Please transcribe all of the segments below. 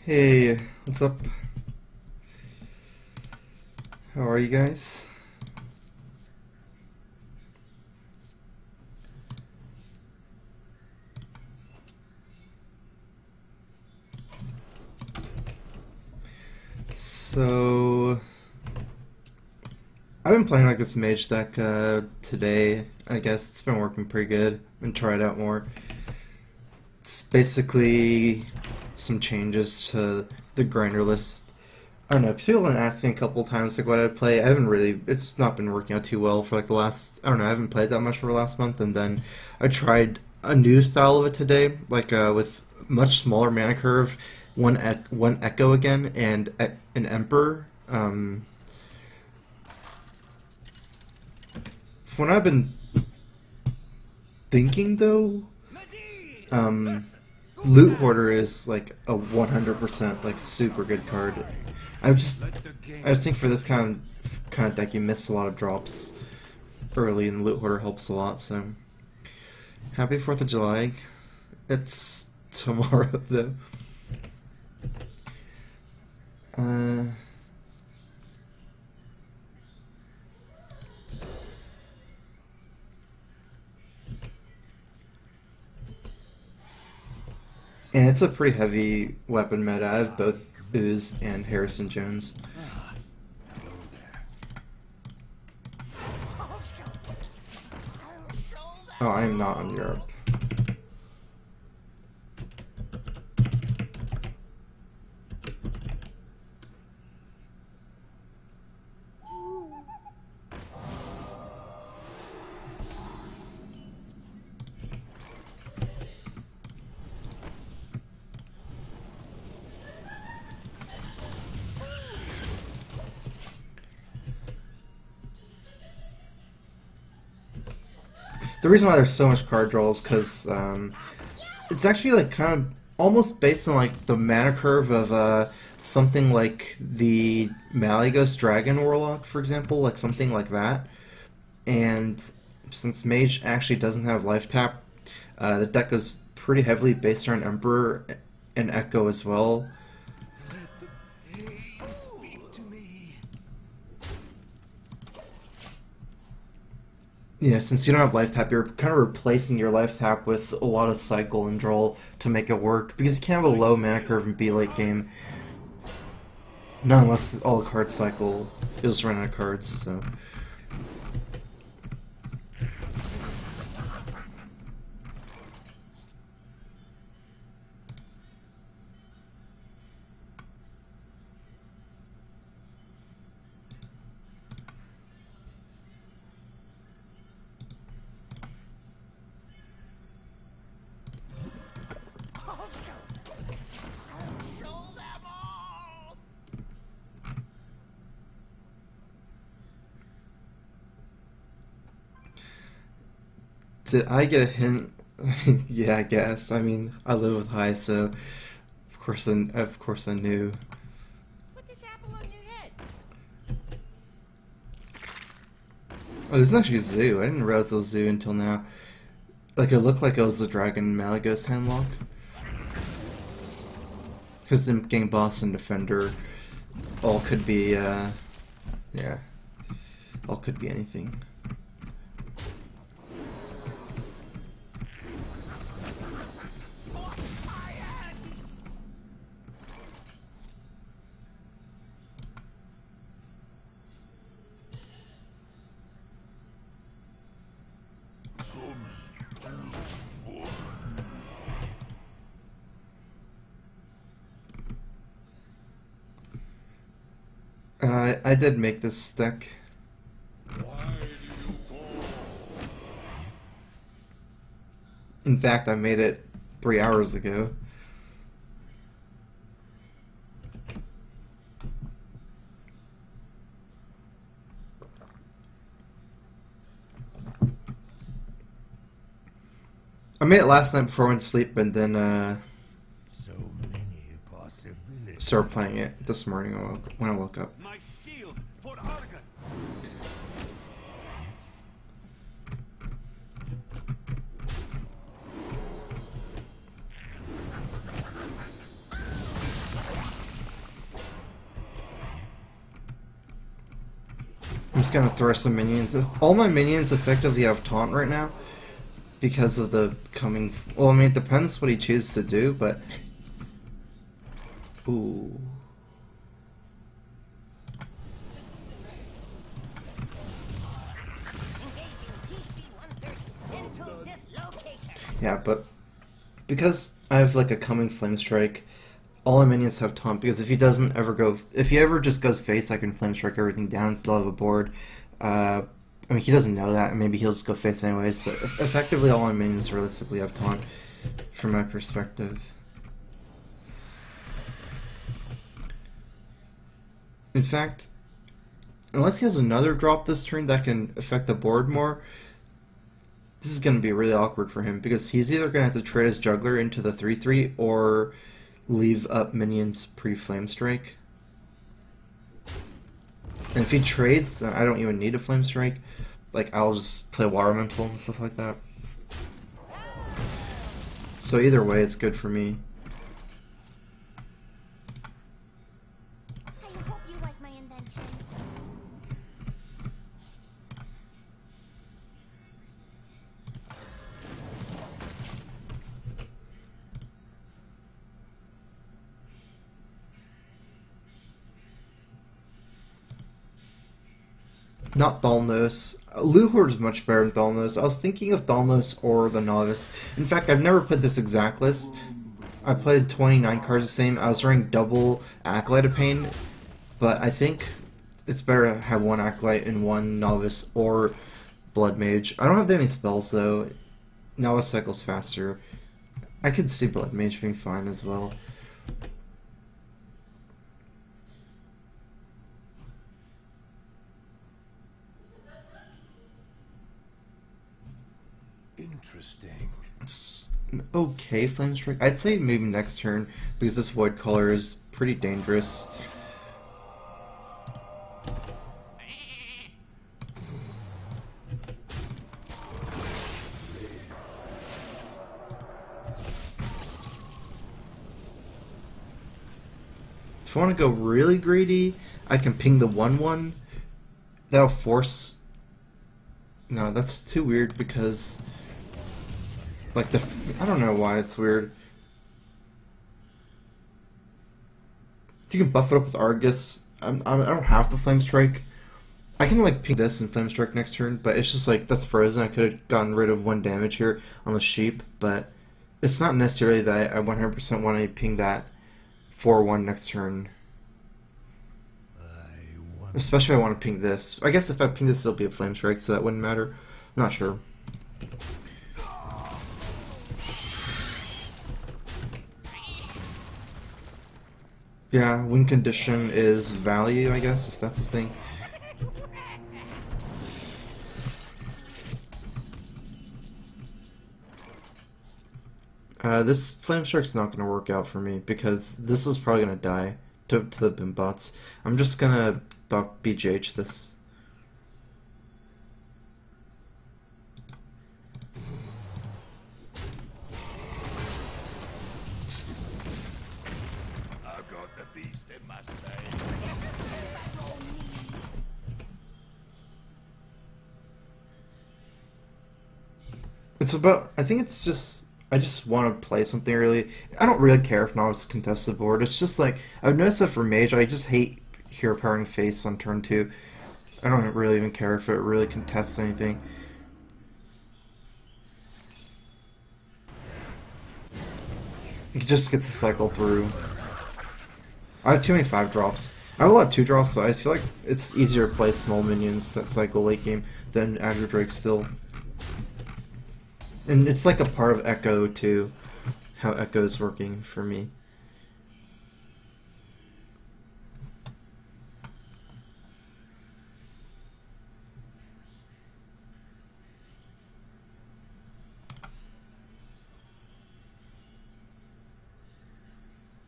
Hey, what's up? How are you guys? So, I've been playing like this mage deck today. I guess it's been working pretty good. I'm gonna try it out more. It's basically some changes to the grinder list. I don't know, people have been asking a couple times like what I'd play. I haven't really, it's not been working out too well for like the last, I don't know, I haven't played that much for the last month, and then I tried a new style of it today, like with much smaller mana curve, one echo again, and an emperor. From what I've been thinking though, Loot Hoarder is like a 100% like super good card. I just think for this kind of deck you miss a lot of drops early, and Loot Hoarder helps a lot. So happy 4th of July. It's tomorrow though. And it's a pretty heavy weapon meta. I have both Ooze and Harrison Jones. Oh, I am not on Europe. The reason why there's so much card draw is because it's actually like kind of almost based on like the mana curve of something like the Malygos Dragon Warlock, for example, like something like that. And since Mage actually doesn't have life tap, the deck is pretty heavily based around Emperor and Echo as well. Yeah, since you don't have life tap, you're kind of replacing your life tap with a lot of cycle and draw to make it work, because you can't have a low mana curve and be late game. Not unless all the cards cycle, you'll just run out of cards, so. Did I get a hint? Yeah, I guess. I mean, I live with high, so of course I knew. Put this apple on your head. Oh, this is actually Zoo. I didn't realize it was Zoo until now. Like, it looked like it was the Dragon Malygos handlock. Because the Gang Boss and Defender all could be, yeah. All could be anything. I did make this deck. In fact, I made it 3 hours ago. I made it last night before I went to sleep, and then So many possibilities. started playing it this morning when I woke up. My shield for Argus. just gonna throw some minions. All my minions effectively have taunt right now because of the coming. Well, I mean, it depends what he chooses to do, but ooh. Yeah, but because I have like a coming flame strike, all my minions have taunt. Because if he doesn't ever go, if he ever just goes face, I can flame strike everything down and still have a board. I mean, he doesn't know that, and maybe he'll just go face anyways. But effectively, all my minions realistically have taunt, from my perspective. In fact, unless he has another drop this turn that can affect the board more, this is going to be really awkward for him, because he's either going to have to trade his juggler into the 3/3 or leave up minions pre-flame strike. And if he trades, then I don't even need a flame strike. Like, I'll just play water elemental and stuff like that. So either way, it's good for me. I hope you like my invention. Not Thalnos. Luhor is much better than Thalnos. I was thinking of Thalnos or the Novice. In fact, I've never played this exact list. I played 29 cards the same. I was running double Acolyte of Pain, but I think it's better to have one Acolyte and one Novice or Blood Mage. I don't have that many spells though. Novice cycles faster. I could see Blood Mage being fine as well. Interesting. It's an okay flame strike. I'd say maybe next turn, because this void color is pretty dangerous. If I want to go really greedy, I can ping the 1/1. That'll force. No, that's too weird because. Like I don't know why it's weird. You can buff it up with Argus. I don't have the Flame Strike. I can like ping this and Flame Strike next turn, but it's just like that's frozen. I could have gotten rid of 1 damage here on the sheep, but it's not necessarily that I 100% want to ping that 4/1 next turn. Especially if I want to ping this. I guess if I ping this, it'll be a Flame Strike, so that wouldn't matter. I'm not sure. Yeah, win condition is value, I guess, if that's the thing. This Flame Strike's not going to work out for me, because this is probably going to die to the Bimbots. I'm just going to dock BGH this. It's about, I think it's just, I just want to play something really. I don't really care if Novice contests the board. It's just like, I've noticed that for Mage, I just hate hero powering face on turn 2. I don't really even care if it really contests anything. You just get to cycle through. I have too many 5 drops. I have a lot of 2 drops, so I feel like it's easier to play small minions that cycle late game than Aggro Drake still. And it's like a part of Echo too, how Echo is working for me.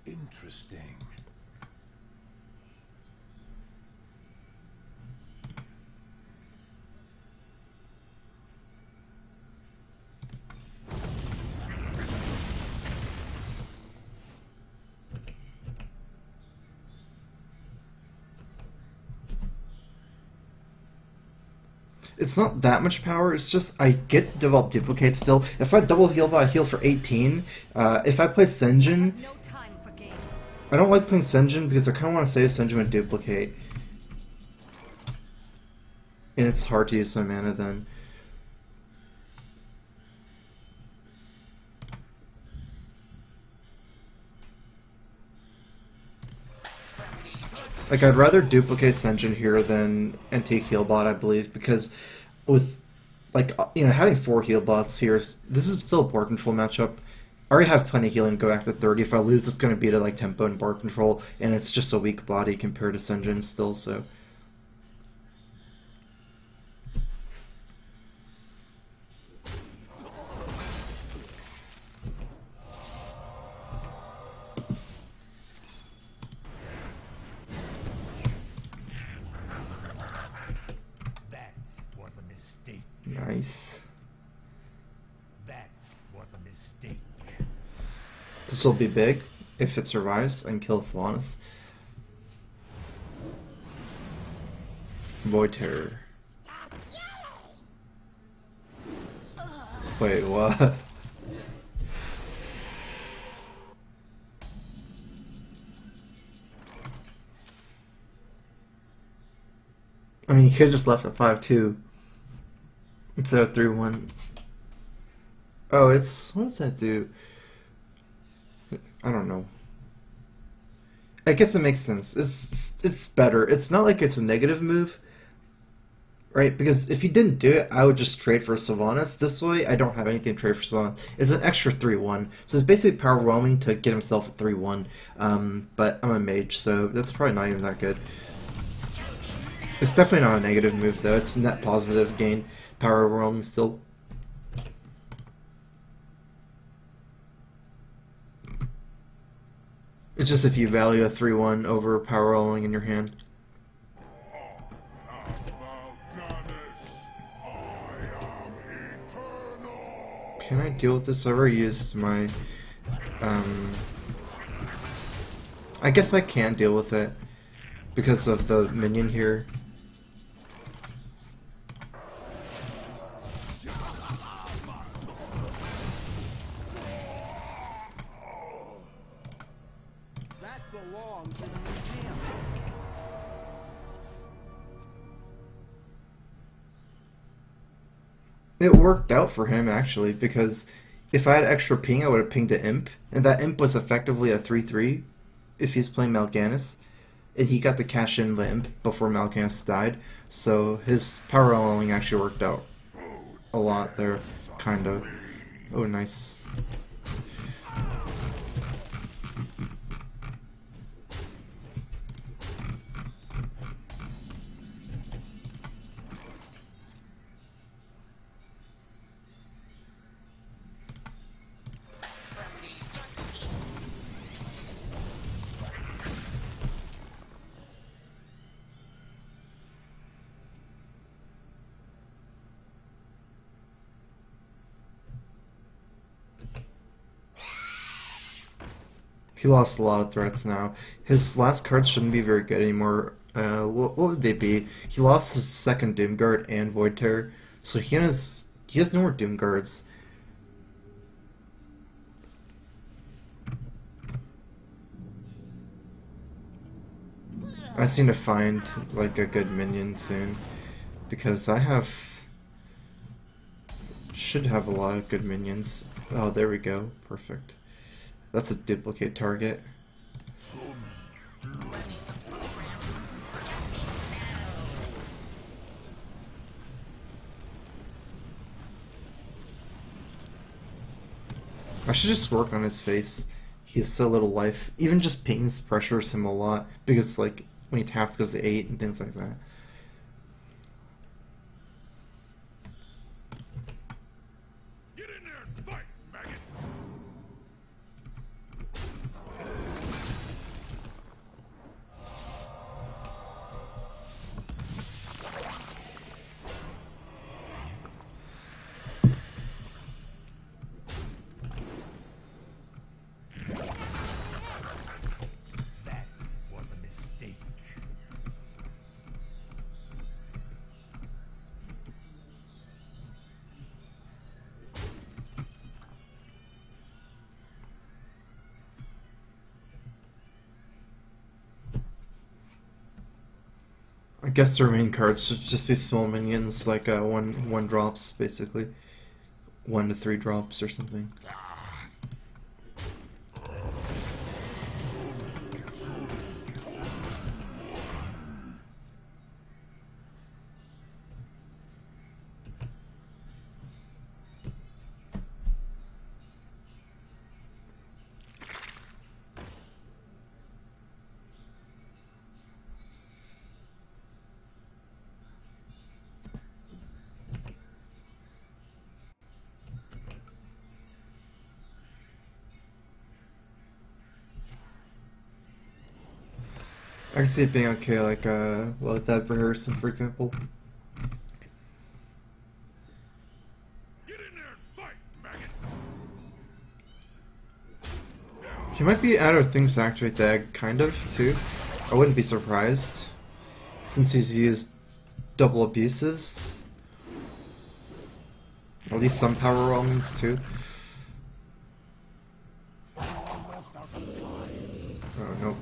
Interesting. It's not that much power, it's just I get to develop duplicates still. If I double heal by heal for 18, if I play Senjin, No time for games. I don't like playing Senjin because I kind of want to save Senjin with duplicate. And it's hard to use my mana then. Like, I'd rather duplicate Senjin here than Antique Healbot, I believe, because with, like, you know, having 4 heal bots here, this is still a board control matchup. I already have plenty of healing to go back to 30. If I lose, it's going to be to, like, tempo and board control, and it's just a weak body compared to Senjin still, so... That was a mistake. Nice. That was a mistake. This will be big. If it survives, I can kill Sylvanas. Voiter. Wait, what? I mean, you could have just left at 5-2 instead of 3-1. Oh, it's... what does that do? I don't know. I guess it makes sense. It's better. It's not like it's a negative move, right? Because if you didn't do it, I would just trade for Sylvanas. This way, I don't have anything to trade for Sylvanas. It's an extra 3-1. So it's basically power overwhelming to get himself a 3-1. But I'm a mage, so that's probably not even that good. It's definitely not a negative move, though. It's net positive gain. Power overwhelming still. It's just if you value a 3-1 over power overwhelming in your hand. Can I deal with this? I already used my... I guess I can deal with it because of the minion here. That belongs in a museum. It worked out for him, actually, because if I had extra ping, I would have pinged an imp, and that imp was effectively a 3-3 if he's playing Mal'Ganis, and he got to cash in the imp before Mal'Ganis died, so his power rolling actually worked out a lot there, kind of. Oh, nice. He lost a lot of threats now. His last cards shouldn't be very good anymore. What would they be? He lost his second Doomguard and Void Terror, so he has no more Doomguards. I just need to find like a good minion soon, because I should have a lot of good minions. Oh, there we go. Perfect. That's a duplicate target. I should just work on his face. He has so little life. Even just pings pressures him a lot, because like when he taps goes to 8 and things like that. Get in there and fight, maggot! That was a mistake. guess the main cards should just be small minions, like one drops, basically. 1 to 3 drops or something. I can see it being okay, like, well, with that for Harrison, for example. Get in there and fight, maggot! He might be out of things to activate the egg, kind of, too. I wouldn't be surprised, since he's used double abusives. At least some power roamings, too. Oh, no.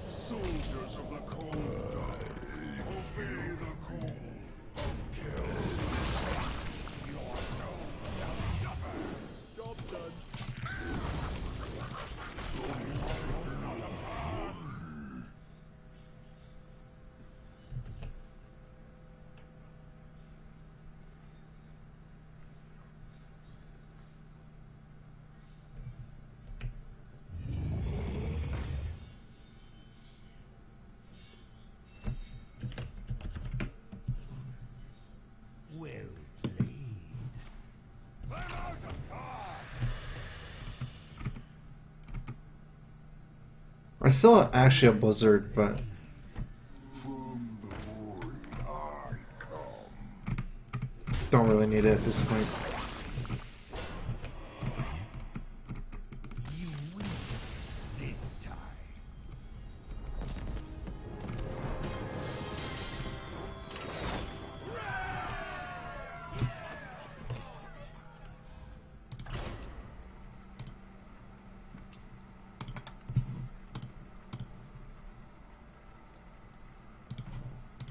Soldiers of the cold dark, obey the call of kill. Your nose shall suffer. Job done. I still actually a Blizzard, but From the void I come. don't really need it at this point. You win this time.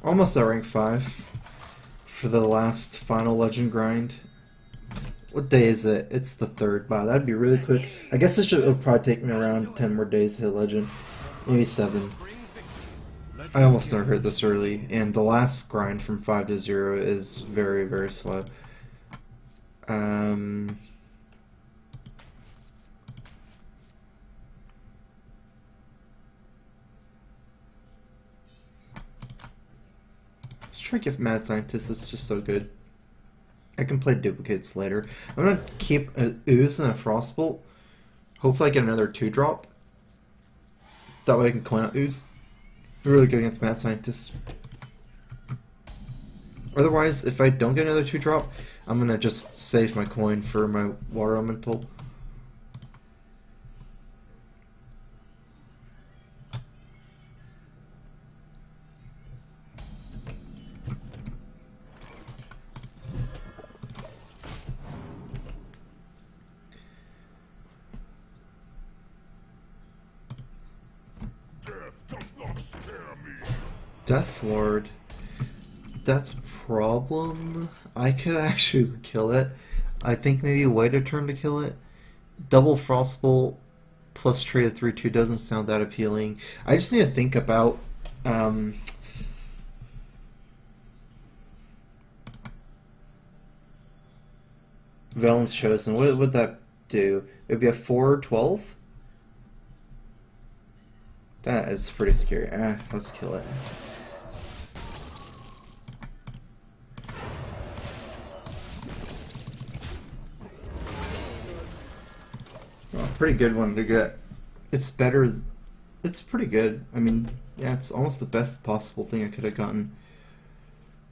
Almost at rank 5 for the last final legend grind. What day is it? It's the 3rd. Wow, that'd be really quick. I guess it'll probably take me around 10 more days to hit legend. Maybe 7. I almost never hit this early, and the last grind from 5 to 0 is very, very slow. Let's try to give Mad Scientist, it's just so good. I can play duplicates later. I'm gonna keep an Ooze and a Frostbolt. Hopefully I get another 2-drop. That way I can coin out Ooze. Really good against Mad Scientist. Otherwise, if I don't get another 2-drop, I'm gonna just save my coin for my Water Elemental. Death does not scare me. Death Lord. That's a problem. I could actually kill it. I think maybe wait a turn to kill it. Double Frostbolt plus trade of 3/2 doesn't sound that appealing. I just need to think about Velen's Chosen. What would that do? It would be a 4/12? That is pretty scary. Let's kill it. Oh, pretty good one to get. It's better. It's pretty good. I mean, yeah, it's almost the best possible thing I could have gotten.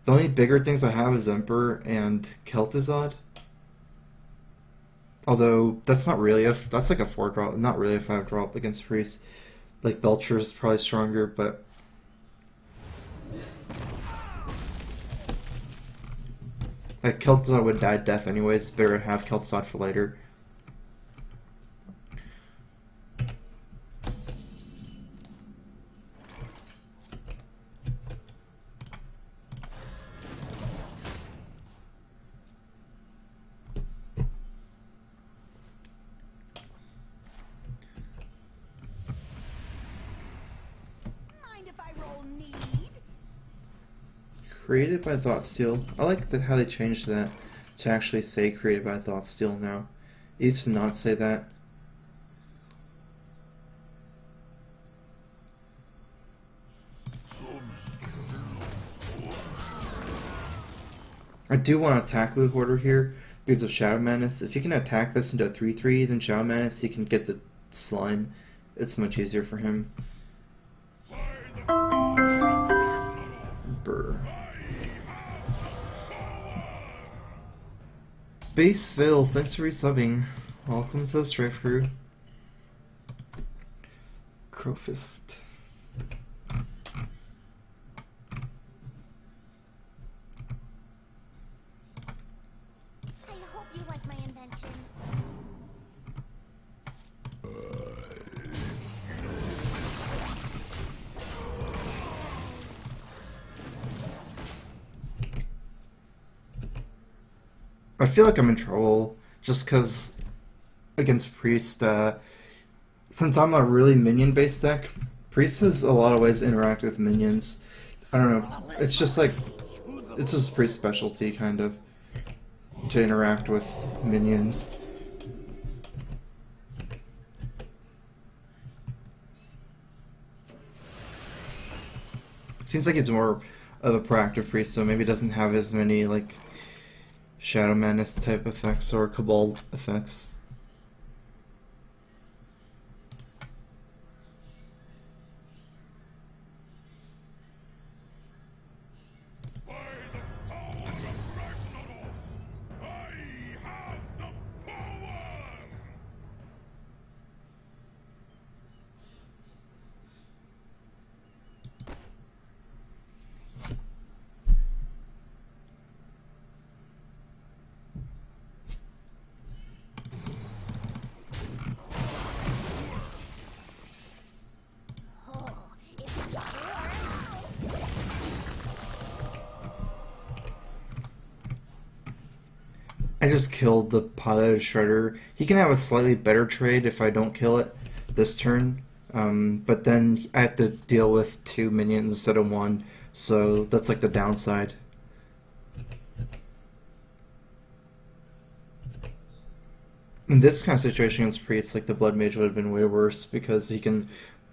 The only bigger things I have is Emperor and Kel'Thuzad. Although that's not really that's like a 4-drop, not really a 5-drop against Priest. Like Belcher is probably stronger, but Like, Kel'Thuzad would die death anyways, better have Kel'Thuzad for later. Mind if I roll need? Created by Thoughtsteel. I like how they changed that to actually say created by Thoughtsteel now. It used to not say that. I do want to attack Luke Order here because of Shadow Madness. If you can attack this into a 3/3, then Shadow Madness, you can get the slime. It's much easier for him. Brr. Baseville, thanks for resubbing. Welcome to the Strife crew. Crowfist. I hope you like my invention. I feel like I'm in trouble just because against Priest, since I'm a really minion based deck, Priest has a lot of ways to interact with minions. I don't know, it's just like, it's just Priest specialty kind of to interact with minions. Seems like he's more of a proactive Priest, so maybe doesn't have as many like Shadow Madness type effects or Cabal effects. Oh, if you sure. I just killed the piloted Shredder. He can have a slightly better trade if I don't kill it this turn, but then I have to deal with 2 minions instead of 1, so that's like the downside. In this kind of situation against Priest, like the Blood Mage would have been way worse because he can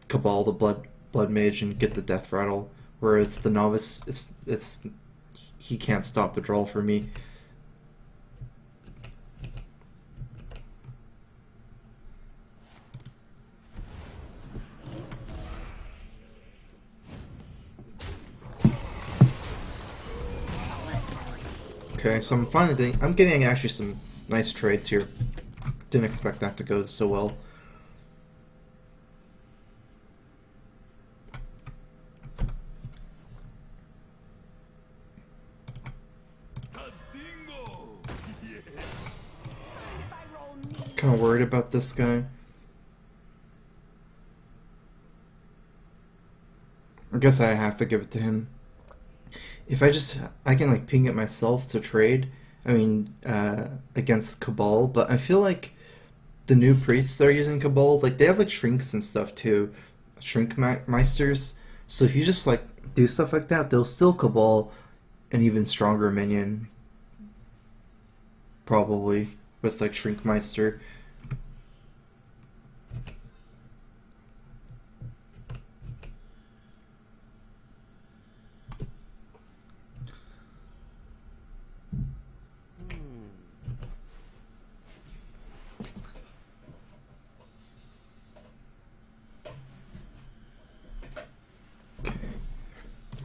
Cabal the Blood Mage and get the Death Rattle, whereas the Novice, he can't stop the draw for me. Okay, so I'm getting actually some nice trades here. Didn't expect that to go so well. Kind of worried about this guy. I guess I have to give it to him. If I can like ping it myself to trade, I mean, against Cabal, but I feel like the new priests that are using Cabal, like they have like shrinks and stuff too, shrink meisters. So if you just like do stuff like that, they'll still Cabal an even stronger minion, probably with like shrink meister.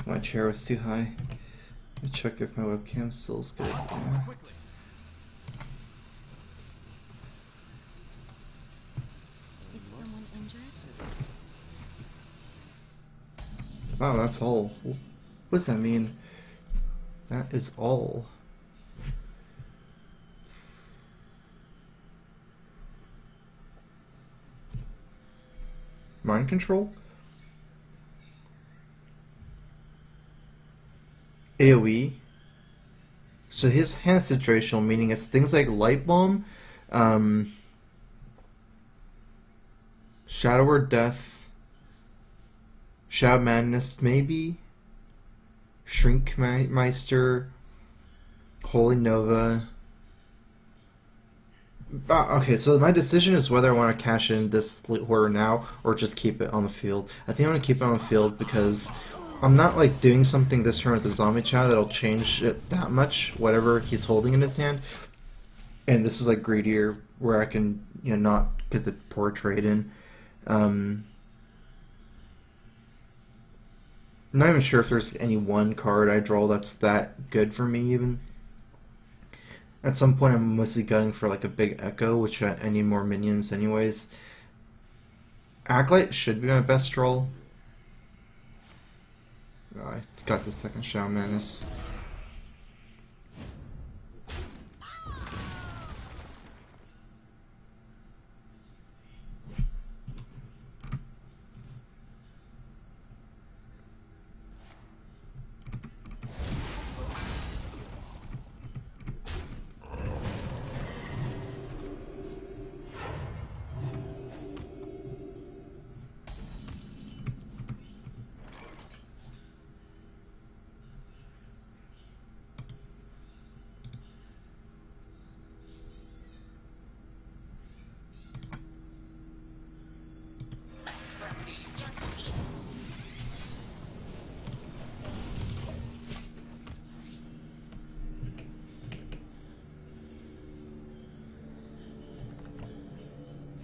My chair was too high. Let me check if my webcam still's good. Yeah. Is someone injured? Wow, that's all. What does that mean? That is all. Mind control? AoE? So his hand is situational, meaning it's things like Light Bomb, Shadow or Death, Shadow Madness maybe, Shrinkmeister, Holy Nova. Okay, so my decision is whether I want to cash in this order now or just keep it on the field. I think I'm going to keep it on the field because I'm not like doing something this turn with the zombie chow that'll change it that much, whatever he's holding in his hand. And this is like greedier where I can, you know, not get the poor trade in. I'm not even sure if there's any one card I draw that's that good for me even. At some point I'm mostly gunning for like a big echo, which I need more minions anyways. Acolyte should be my best roll. Oh, I got the second Shadow Menace.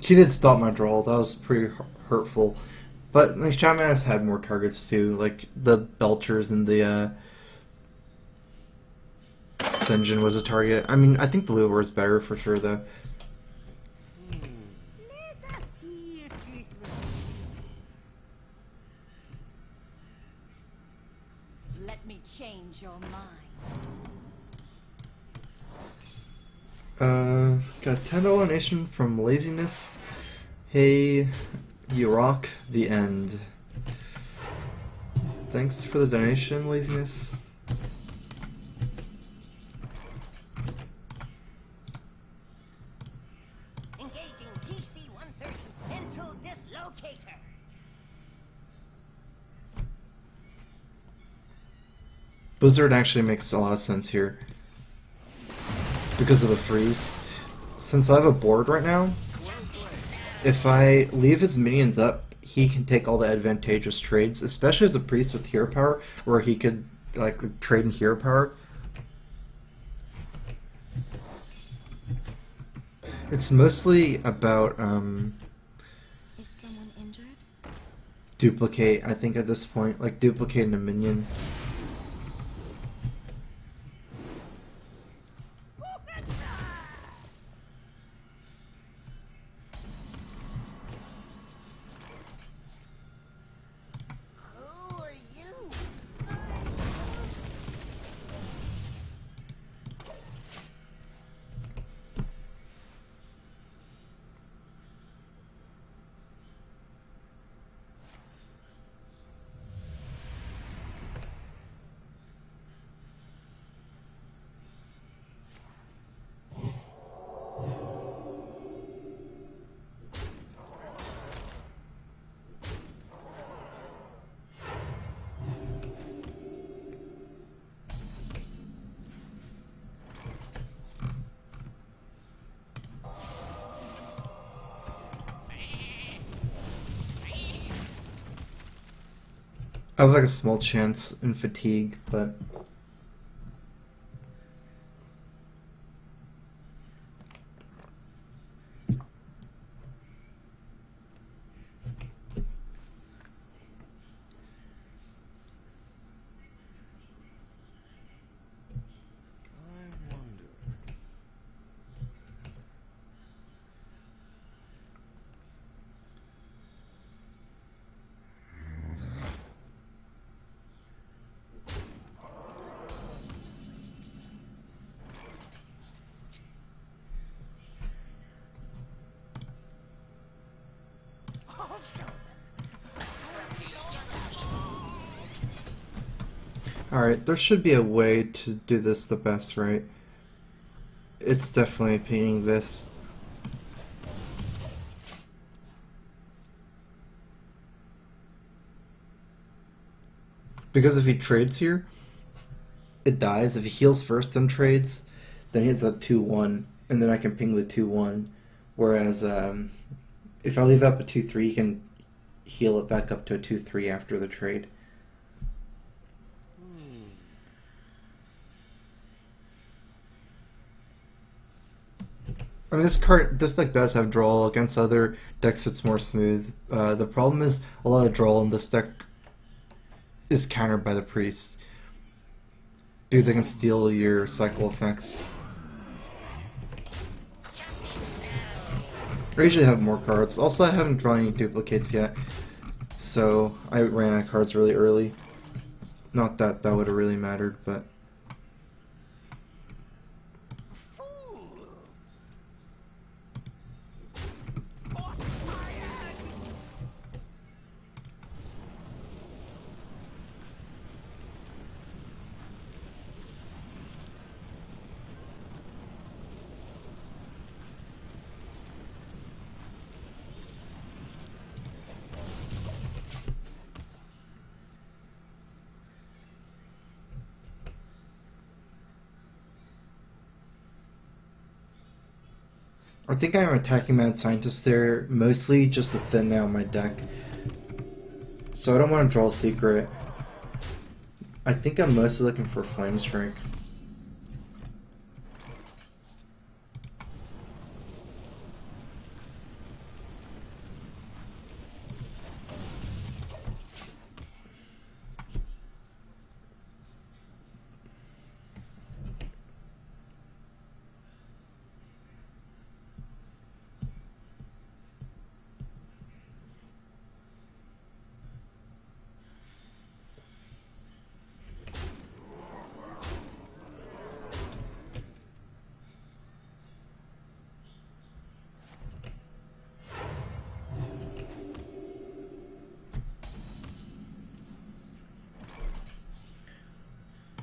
She did stop my draw. That was pretty hurtful. But like Shadow Menace had more targets too, like the Belchers and the Senjin was a target. I mean, I think the Lure is better for sure though. Let us see if this works. Let me change your mind. Got $10 donation from Laziness. Hey, you rock the end. Thanks for the donation, Laziness. Engaging TC-130 into dislocator. Blizzard actually makes a lot of sense here because of the freeze. Since I have a board right now, if I leave his minions up, he can take all the advantageous trades, especially as a priest with hero power, where he could like trade in hero power. It's mostly about Is someone injured? duplicate, I think at this point, like duplicating a minion. Who are you? I have like a small chance in fatigue, but I wonder. Alright, there should be a way to do this the best, right? It's definitely pinging this. Because if he trades here, it dies. If he heals first then trades, then he has a 2-1, and then I can ping the 2-1. Whereas if I leave up a 2-3, he can heal it back up to a 2-3 after the trade. I mean, this deck does have draw. Against other decks, it's more smooth. The problem is a lot of draw in this deck is countered by the priest because they can steal your cycle effects. I usually have more cards. Also, I haven't drawn any duplicates yet, so I ran out of cards really early. Not that that would have really mattered, but. I think I'm attacking Mad Scientist there, mostly just to thin out my deck. So I don't want to draw a secret. I think I'm mostly looking for Flame Strike.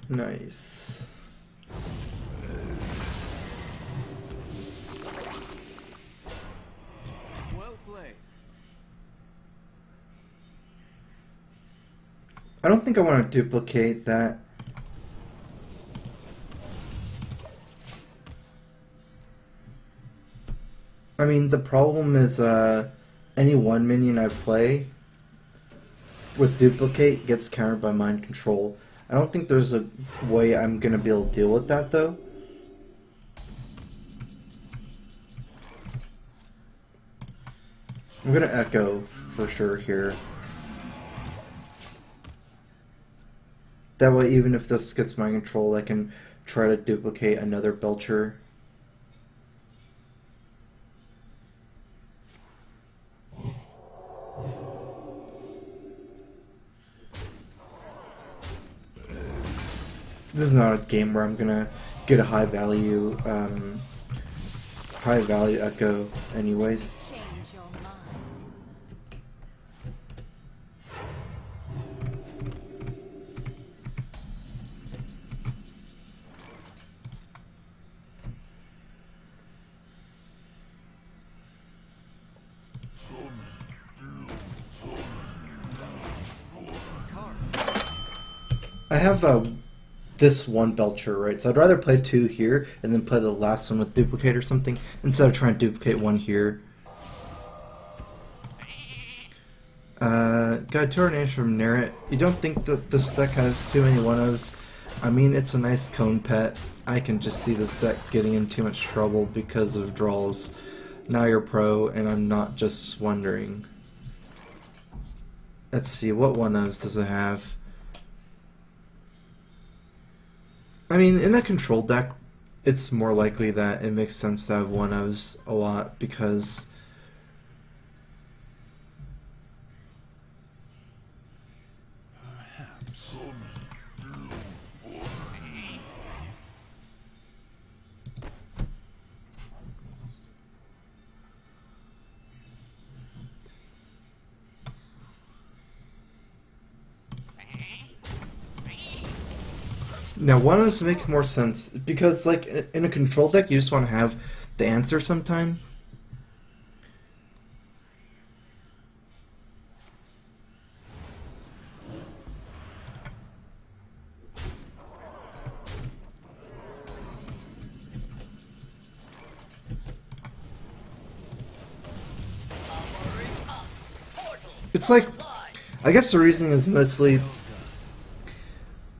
Nice. Well played. I don't think I want to duplicate that. I mean, the problem is any one minion I play with duplicate gets countered by mind control. I don't think there's a way I'm going to be able to deal with that, though. I'm going to Echo for sure here. That way, even if this gets mind control, I can try to duplicate another Belcher. This is not a game where I'm gonna get a high value echo anyways. Change your mind. I have this one Belcher, right? So I'd rather play two here and then play the last one with duplicate or something instead of trying to duplicate one here. Got Tornado from Nerit. You don't think that this deck has too many one-ofs? I mean, it's a nice cone pet. I can just see this deck getting in too much trouble because of draws. Now you're pro, and I'm not just wondering. Let's see, what one-ofs does it have? I mean, in a control deck, it's more likely that it makes sense to have one-ofs a lot because Now, one of us make more sense because, like, in a control deck, you just want to have the answer sometime. It's like, I guess the reasoning is mostly,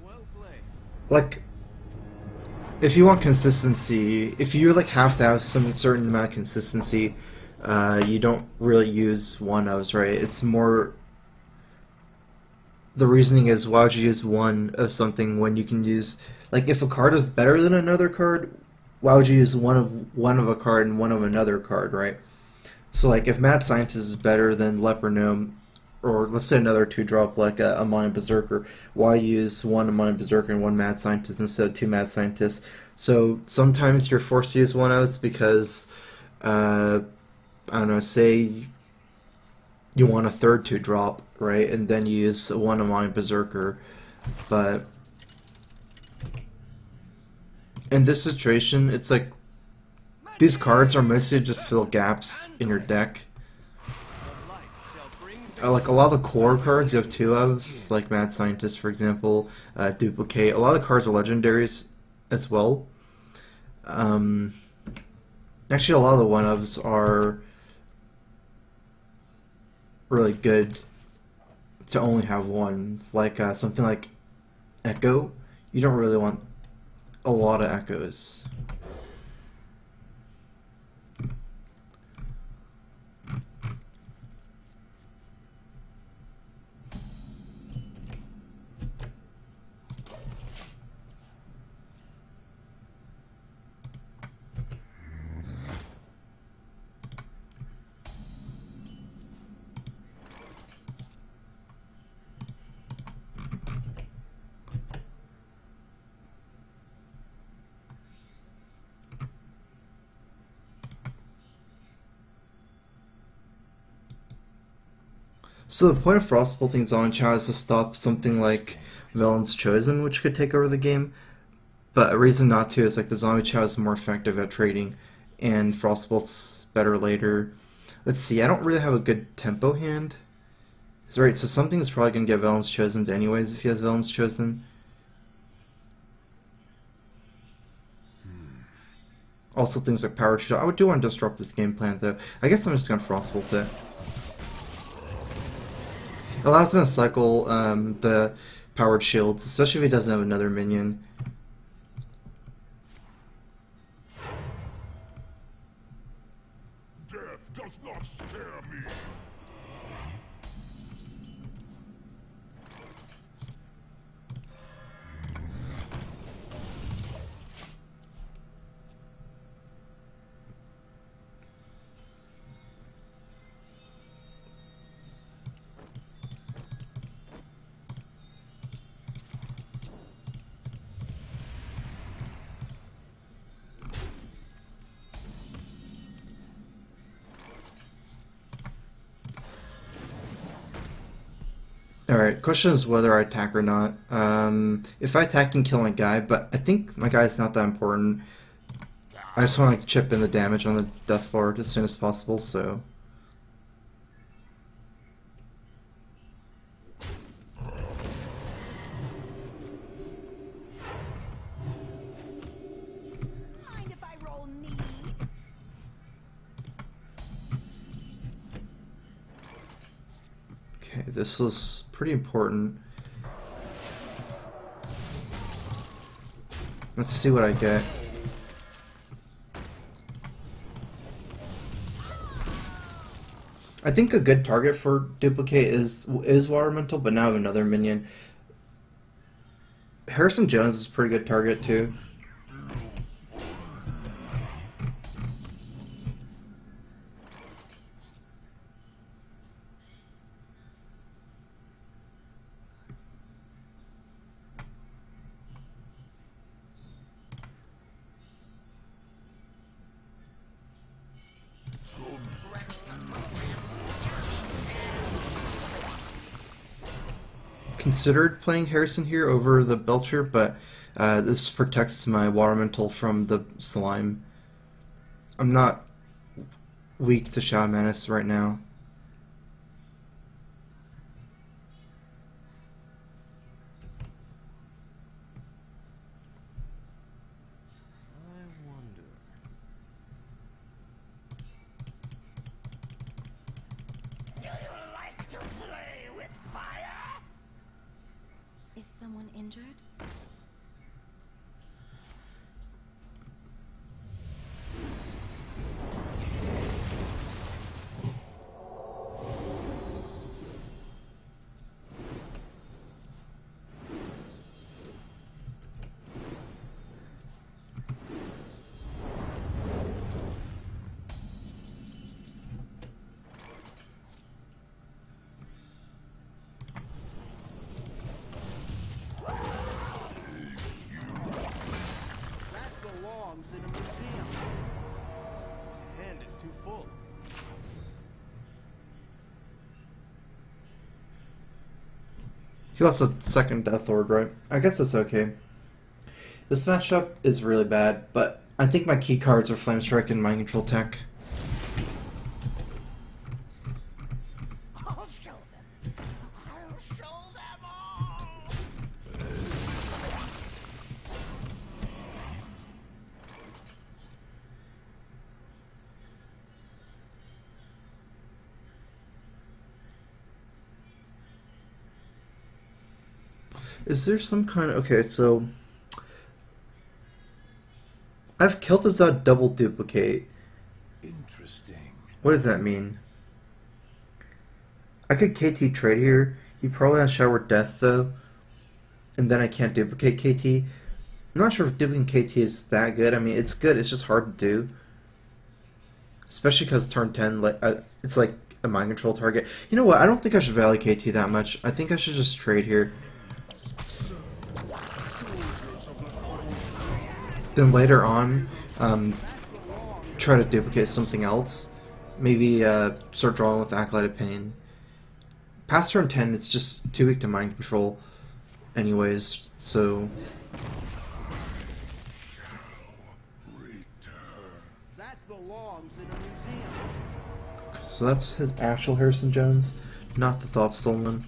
Well played. like, if you want consistency, if you like have to have some certain amount of consistency, you don't really use one-ofs, right? It's more, the reasoning is, why would you use one of something when you can use, like, if a card is better than another card, why would you use one of a card and one of another card, right? So, like, if Mad Scientist is better than Leper Gnome, or let's say another 2-drop like a Mono Berserker, why use one Mono Berserker and one Mad Scientist instead of 2 Mad Scientists? So sometimes you're forced to use one-ofs because, I don't know, say you want a third 2-drop, right? And then you use one Mono Berserker. But in this situation, it's like, these cards are mostly just fill gaps in your deck. Like a lot of the core cards you have 2 of, like Mad Scientist for example, Duplicate. A lot of the cards are legendaries as well. Actually, a lot of the 1-ofs are really good to only have one. Like something like Echo, you don't really want a lot of Echoes. So the point of Frost bolting Zombie Chow is to stop something like Villain's Chosen, which could take over the game. But a reason not to is like the Zombie Chow is more effective at trading, and Frostbolt's better later. Let's see, I don't really have a good tempo hand. Right, so something's probably going to get Villain's Chosen anyways if he has Villain's Chosen. Also things like Power Shield. I would do want to disrupt this game plan though. I guess I'm just going to Frostbolt it. Allows him to cycle the powered shields, especially if he doesn't have another minion. Death does not scare me. Alright, question is whether I attack or not. If I attack, I can kill my guy, but I think my guy is not that important. I just want to chip in the damage on the Death Lord as soon as possible, so... Mind if I roll need? Okay, this is pretty important. Let's see what I get. I think a good target for Duplicate is Water Elemental, but now I have another minion. Harrison Jones is a pretty good target too. Considered playing Harrison here over the Belcher, but This protects my water elemental from the slime. I'm not weak to Shadow Menace right now. I wonder. Is someone injured? That belongs in a museum. My hand is too full. He lost a second Death Lord, right? I guess that's okay. This matchup is really bad, but I think my key cards are Flame Strike and Mind Control Tech. I'll show them. I'll show them all. Is there some kind of... Okay, so... I've Kel'Thuzad double duplicate. Interesting. What does that mean? I could KT trade here. He probably has Shower Death, though. And then I can't duplicate KT. I'm not sure if duplicating KT is that good. I mean, it's good. It's just hard to do. Especially because turn 10, it's like a mind control target. You know what? I don't think I should value KT that much. I think I should just trade here. Then later on, try to duplicate something else. Maybe start drawing with Acolyte Pain. Past turn 10, it's just too weak to mind control anyways, so... That belongs in a museum. So that's his actual Harrison Jones, not the Thought Stolen.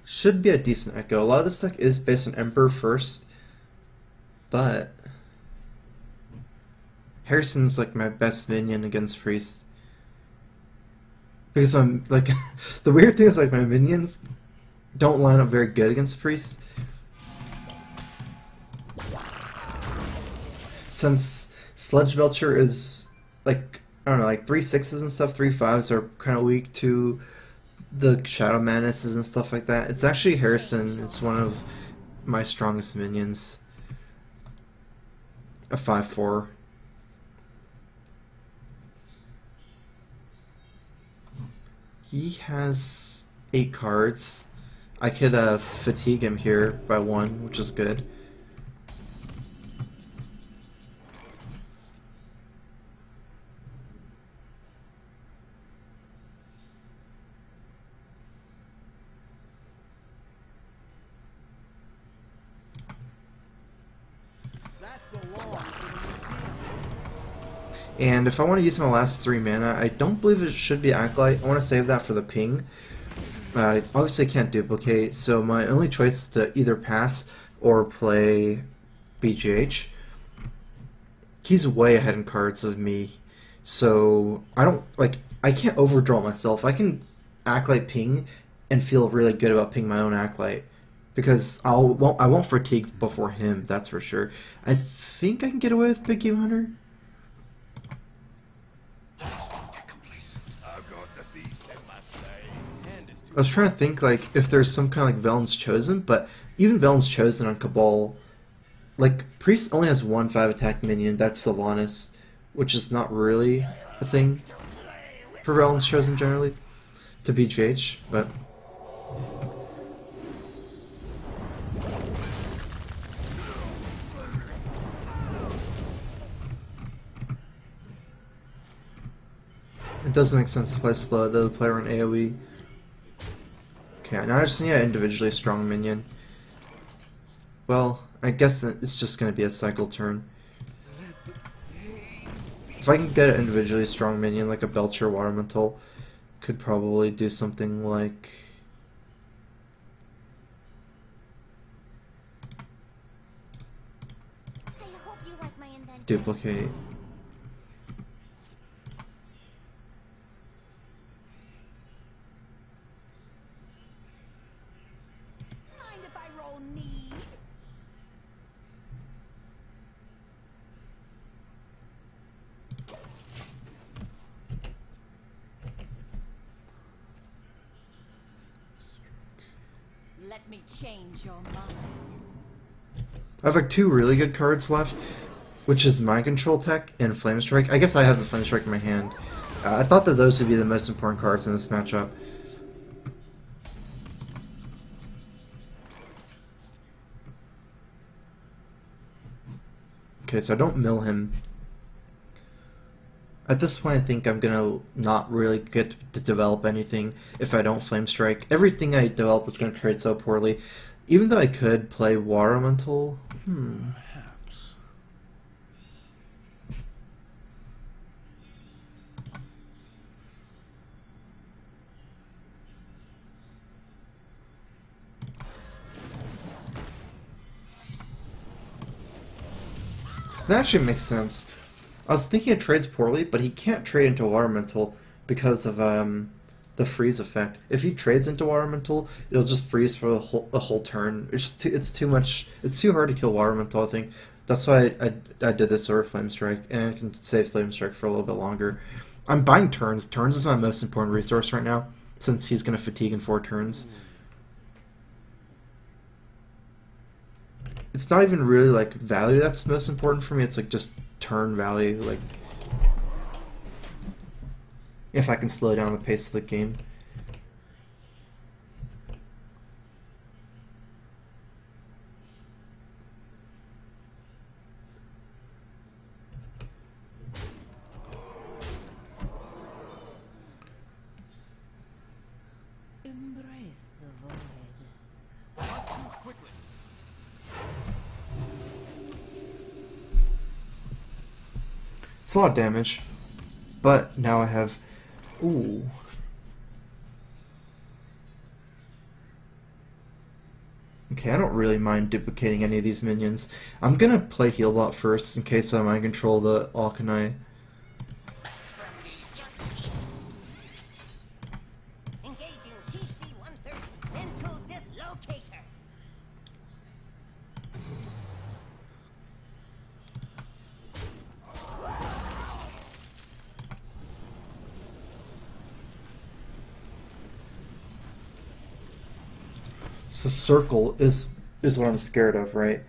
Should be a decent Echo. A lot of this deck is based on Emperor first, but Harrison's like my best minion against Priest. Because I'm like the weird thing is like my minions don't line up very good against Priest. Since Sludge Belcher is like I don't know, like 3/6s and stuff, 3/5s are kind of weak to the Shadow Menaces and stuff like that. It's actually Harrison. It's one of my strongest minions. A 5/4. He has 8 cards. I could fatigue him here by 1, which is good. And if I want to use my last 3 mana, I don't believe it should be Acolyte. I want to save that for the ping. Obviously I can't duplicate, so my only choice is to either pass or play BGH. He's way ahead in cards of me, so I can't overdraw myself. I can Acolyte ping and feel really good about ping my own Acolyte. Because I won't fatigue before him, that's for sure. I think I can get away with Big Game Hunter. I was trying to think like if there's some kind of like Velen's Chosen, but even Velen's Chosen on Cabal, like Priest only has 1 5 attack minion, that's Sylvanas, which is not really a thing for Velen's Chosen generally to BGH, but It doesn't make sense if I slow the player on AoE. Okay, now I just need an individually strong minion. Well, I guess it's just going to be a cycle turn. If I can get an individually strong minion like a Belcher Water Elemental, could probably do something like... I hope you like my invention. duplicate. Mind if I roll need? Let me change your mind. I have like 2 really good cards left, which is Mind Control Tech and Flame Strike. I guess I have the Flame Strike in my hand. I thought that those would be the most important cards in this matchup. Okay, so I don't mill him. At this point, I think I'm gonna not really get to develop anything if I don't Flame Strike. Everything I develop is gonna trade so poorly. Even though I could play Water Elemental, Perhaps. that actually makes sense. I was thinking it trades poorly, but he can't trade into Water Elemental because of the freeze effect. If he trades into Water Elemental, it'll just freeze for a whole turn. It's too much. It's too hard to kill Water Elemental, I think. That's why I did this over Flame Strike, and I can save Flame Strike for a little bit longer. I'm buying turns. Turns is my most important resource right now, since he's going to fatigue in 4 turns. It's not even really like value that's most important for me. It's like just turn value. Like if I can slow down the pace of the game. Embrace the void. Not too quickly. It's a lot of damage, but now I have... Ooh. Okay, I don't really mind duplicating any of these minions. I'm gonna play Healbot first in case I mind control the Alkanai. Engaging TC-130 into dislocator. So circle is what I'm scared of, right?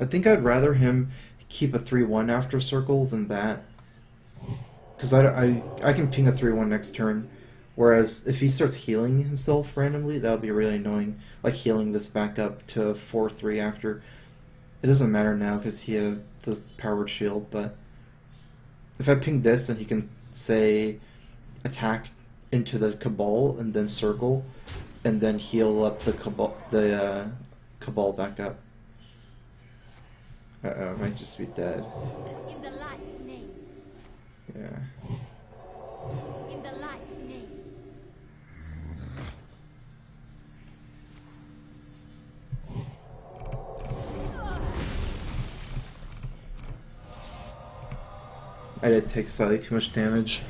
I think I'd rather him keep a 3-1 after circle than that. Because I can ping a 3-1 next turn. Whereas if he starts healing himself randomly, that would be really annoying. Like healing this back up to 4-3 after. It doesn't matter now because he had this powered shield, but if I ping this, then he can, say, attack into the Cabal and then circle, and then heal up the Cabal back up. Uh-oh, I might just be dead. In the light's name. Yeah. In the light's name. I did take slightly too much damage.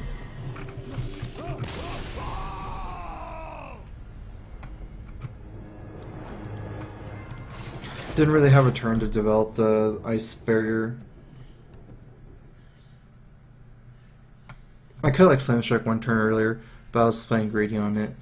Didn't really have a turn to develop the ice barrier. I could have like Flame Strike 1 turn earlier, but I was playing greedy on it.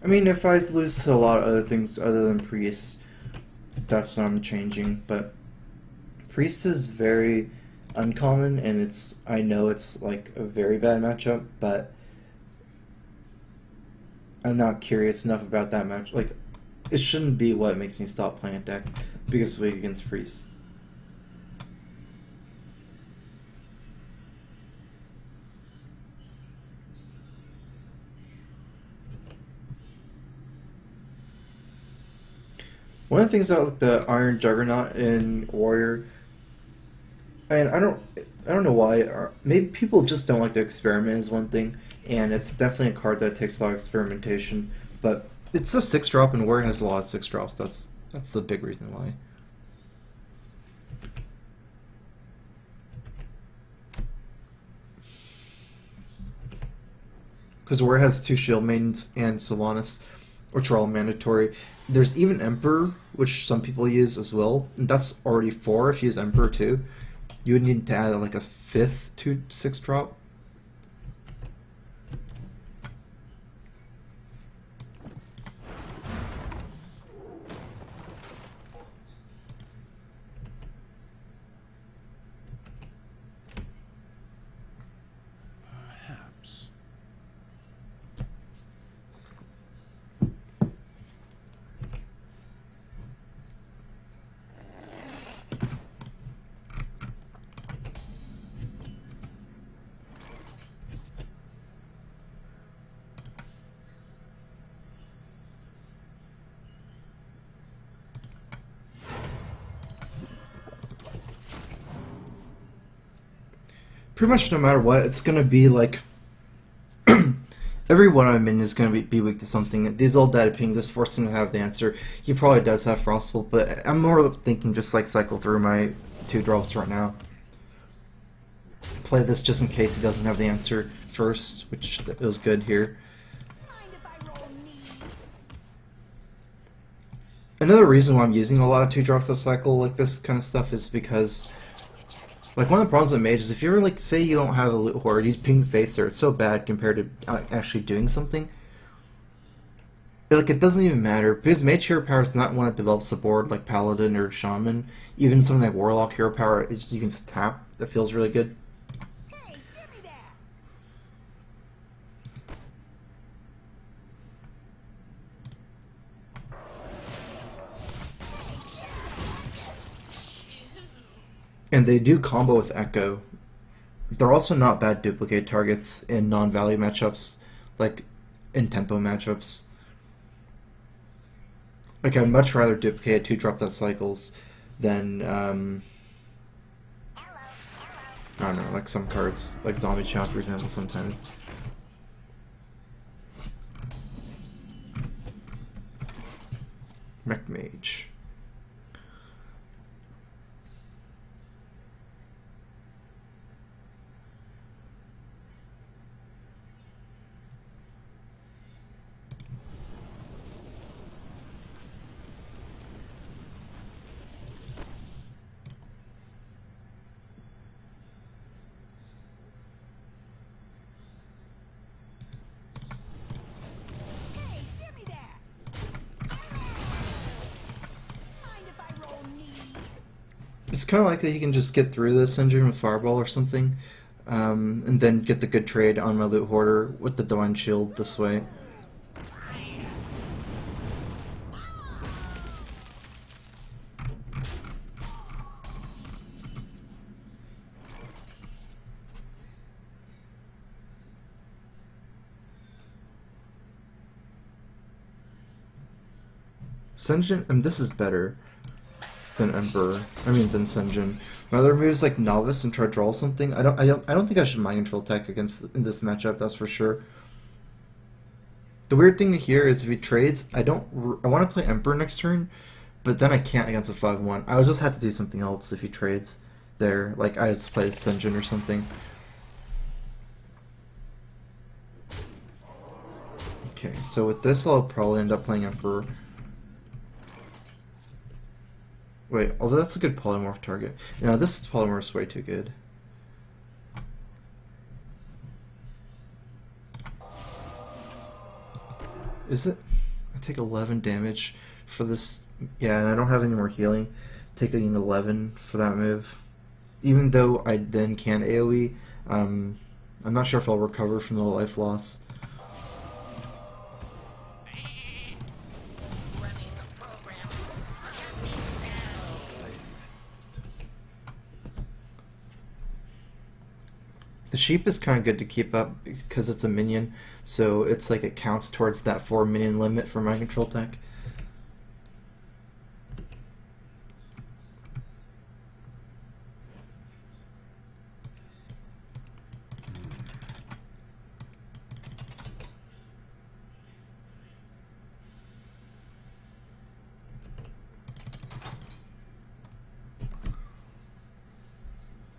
I mean, if I lose to a lot of other things other than Priest, that's what I'm changing. But Priest is very uncommon, and I know it's like a very bad matchup, but I'm not curious enough about that match. Like, it shouldn't be what makes me stop playing a deck because it's weak against Priest. One of the things about the Iron Juggernaut in Warrior, and I don't know why. Maybe people just don't like to experiment is one thing, and it's definitely a card that takes a lot of experimentation. But it's a 6-drop, and Warrior has a lot of 6-drops. That's the big reason why. Because Warrior has 2 Shield Maidens and Sylvanas, which are all mandatory. There's even Emperor, which some people use as well. And that's already 4 if you use Emperor too. You would need to add like a 5th 6-drop. Perhaps. Pretty much no matter what, it's going to be like every one I'm in is going to be weak to something. These old data ping just force him to have the answer. He probably does have Frostbolt, but I'm more thinking just like cycle through my 2 drops right now. Play this just in case he doesn't have the answer first, which was good here. Another reason why I'm using a lot of 2 drops to cycle like this kind of stuff is because, like, one of the problems with Mage is if you ever, like, say you don't have a Loot Horde, you ping face there, it's so bad compared to actually doing something. But, like, it doesn't even matter, because Mage Hero Power is not one that develops the board like Paladin or Shaman. Even something like Warlock Hero Power, you can just tap, that feels really good. Hey, give me that. And they do combo with Echo. They're also not bad duplicate targets in non-value matchups, like in tempo matchups. Like, I'd much rather duplicate a 2-drop that cycles than, I don't know, like some cards, like Zombie Chow, for example, sometimes. Mech Mage. Hey, give me that. Mind if I roll knee? It's kind of like that he can just get through this engine with Fireball or something, and then get the good trade on my Loot Hoarder with the Divine Shield this way. Senjin, this is better than Emperor. Than Senjin. My other moves like Novice and try to draw something. I don't think I should Mind Control tech against in this matchup. That's for sure. The weird thing here is if he trades, I want to play Emperor next turn, but then I can't against a 5/1. I would just have to do something else if he trades there. Like I just play Senjin or something. Okay, so with this I'll probably end up playing Emperor. Wait, although that's a good polymorph target. No, this polymorph is way too good. Is it? take 11 damage for this. Yeah, and I don't have any more healing. Taking 11 for that move. Even though I then can AoE, I'm not sure if I'll recover from the life loss. The sheep is kind of good to keep up because it's a minion, so it's like it counts towards that 4 minion limit for mind control tech.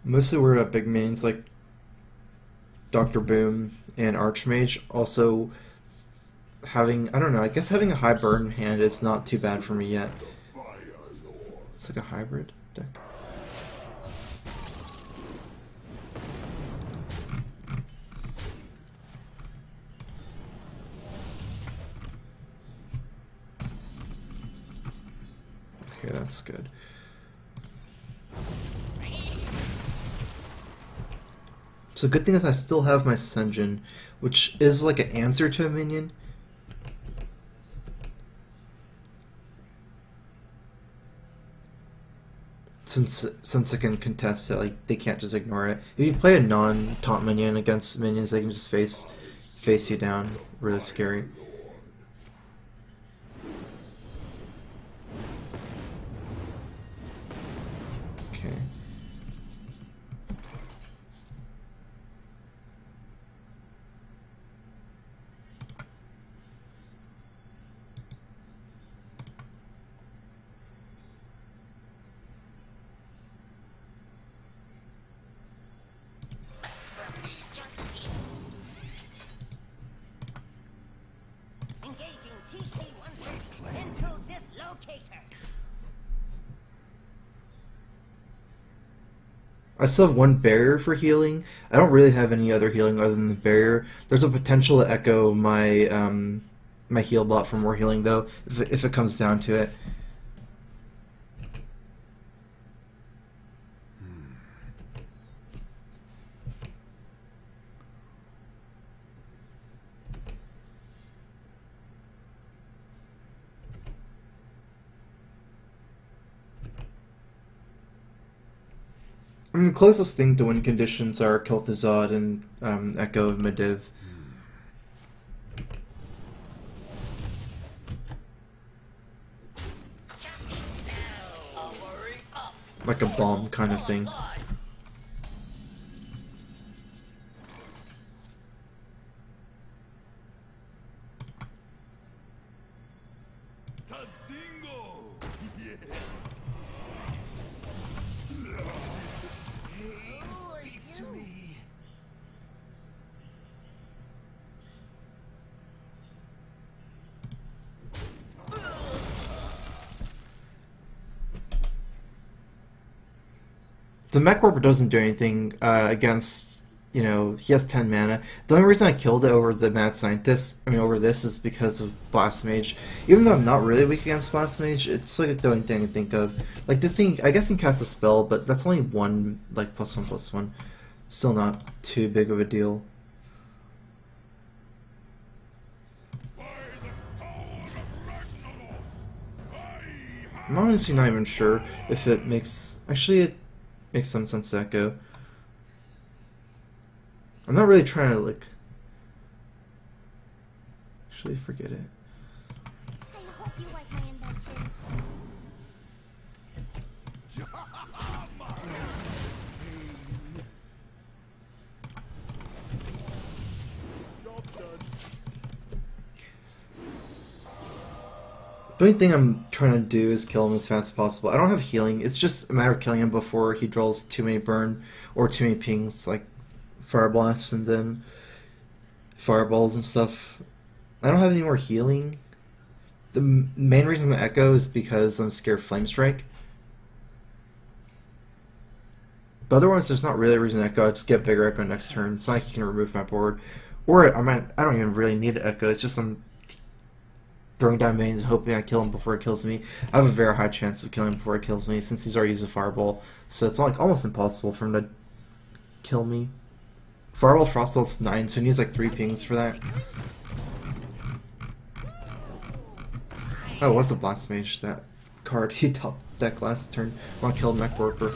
Mostly we're at big mains like Dr. Boom and Archmage. Also having, I don't know, I guess having a high burn hand is not too bad for me yet. It's like a hybrid deck. Okay, that's good. So good thing is I still have my Senjin, which is like an answer to a minion. Since it can contest it, like they can't just ignore it. If you play a non-taunt minion against minions, they can just face you down. Really scary. Okay. Engaging TC-130 into dislocator. I still have one barrier for healing. I don't really have any other healing other than the barrier. There's a potential to echo my my heal bot for more healing though, if it comes down to it. I mean, the closest thing to win conditions are Kel'Thuzad and Echo of Medivh. Like a bomb kind of thing. The Mech Warper doesn't do anything against, you know, he has 10 mana. The only reason I killed it over the Mad Scientist, I mean over this, is because of Blast Mage. Even though I'm not really weak against Blast Mage, it's like the only thing I think of. Like this thing, I guess he can cast a spell, but that's only one, like +1/+1. Still not too big of a deal. I'm honestly not even sure if it makes... Actually, it makes some sense to Echo. I'm not really trying to, like... Actually, forget it. I hope you like my invention. The only thing I'm trying to do is kill him as fast as possible. I don't have healing. It's just a matter of killing him before he draws too many burn or too many pings, like fire blasts and then fireballs and stuff. I don't have any more healing. The main reason to Echo is because I'm scared of Flame Strike. But otherwise, there's not really a reason to Echo. I just get bigger Echo next turn. It's not like he can remove my board. Or I don't even really need to Echo. It's just throwing down minions, hoping I kill him before it kills me. I have a very high chance of killing him before it kills me, since he's already used a fireball. So it's like almost impossible for him to kill me. Fireball Frost ult's 9, so he needs like 3 pings for that. Oh, what's the Blast Mage? That card he top deck last turn. I want to kill Mech Warper.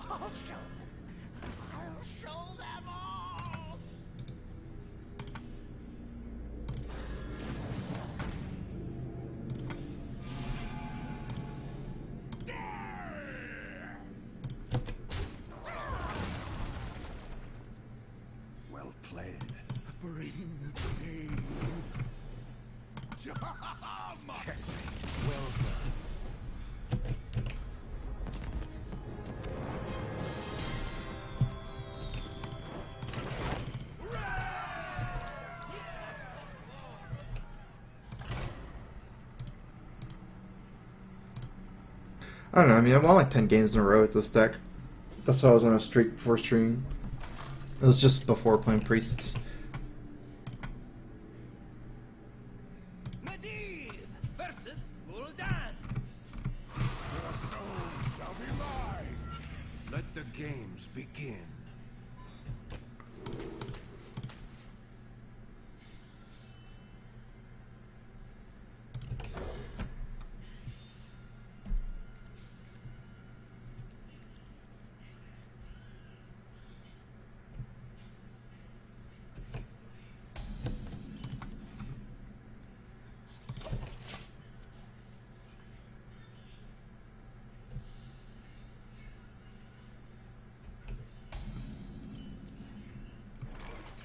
I'll show them. I'll show them all. Well played. Bring the pain. Jam! Well done. I don't know, I mean, I won like 10 games in a row with this deck. That's why I was on a streak before stream. It was just before playing Priests. Medivh versus Gul'dan. Your souls shall be mine. Let the games begin.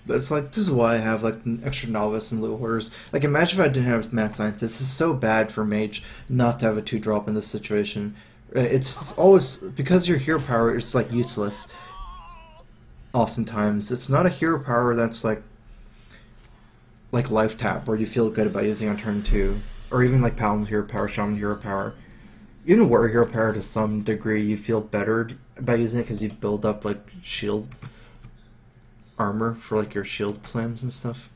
But it's like, this is why I have like an extra novice and loot hoarders. Like, imagine if I didn't have Mad Scientist. It's so bad for Mage not to have a 2-drop in this situation. It's always, because your hero power is like useless. Oftentimes, it's not a hero power that's like life tap, where you feel good about using on turn 2. Or even like Paladin hero power, Shaman hero power. Even Warrior hero power to some degree, you feel better about using it because you build up like shield armor for like your shield slams and stuff.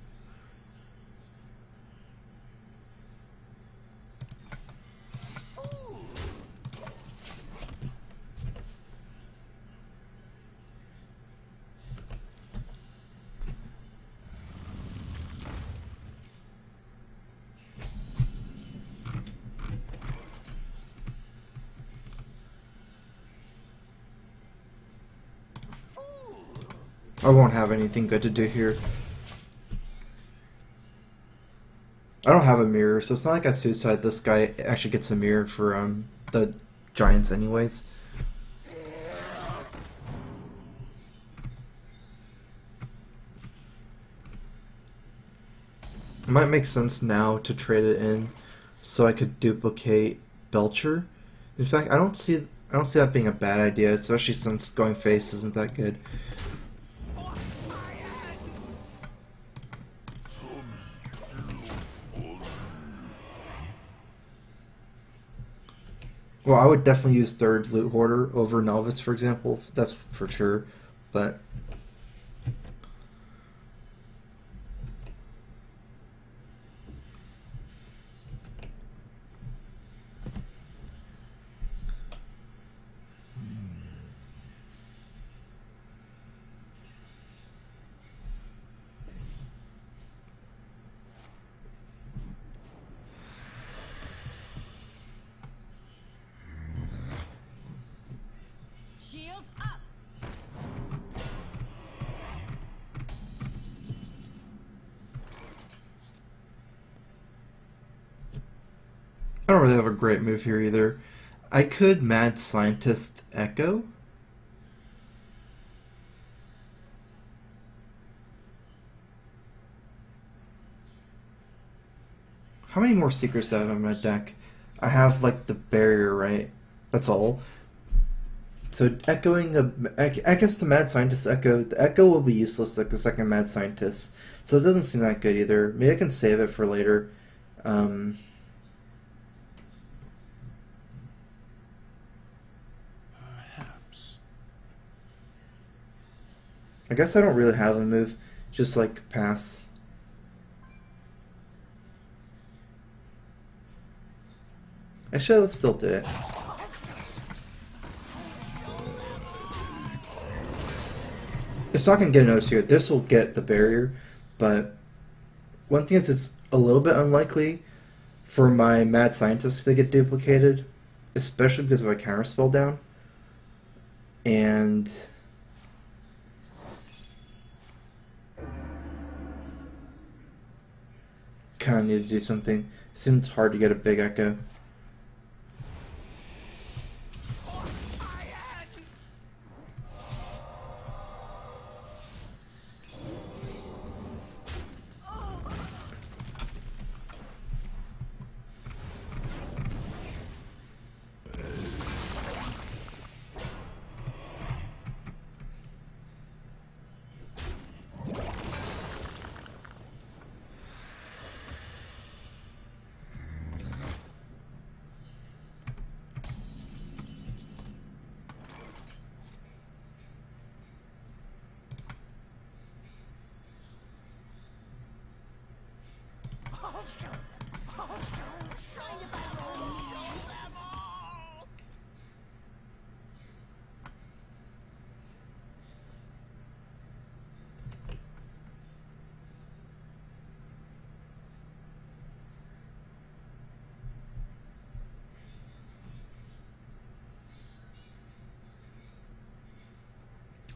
I won't have anything good to do here. I don't have a mirror, so it's not like I suicide this guy actually gets a mirror for the giants anyways. It might make sense now to trade it in so I could duplicate Belcher. In fact, I don't see that being a bad idea, especially since going face isn't that good. Well, I would definitely use third loot hoarder over novice, for example. That's for sure, but Shields up. I don't really have a great move here either. I could Mad Scientist Echo. How many more secrets do I have in my deck? I have like the barrier, right? That's all. So echoing I guess the Mad Scientist Echo, the Echo will be useless like the second Mad Scientist. So it doesn't seem that good either. Maybe I can save it for later. Perhaps. I guess I don't really have a move. Just like pass. Actually, let's still do it. It's not going to get an OC. This will get the barrier, but one thing is it's a little bit unlikely for my mad scientist to get duplicated, especially because of a counterspell down. And kind of need to do something. Seems hard to get a big echo.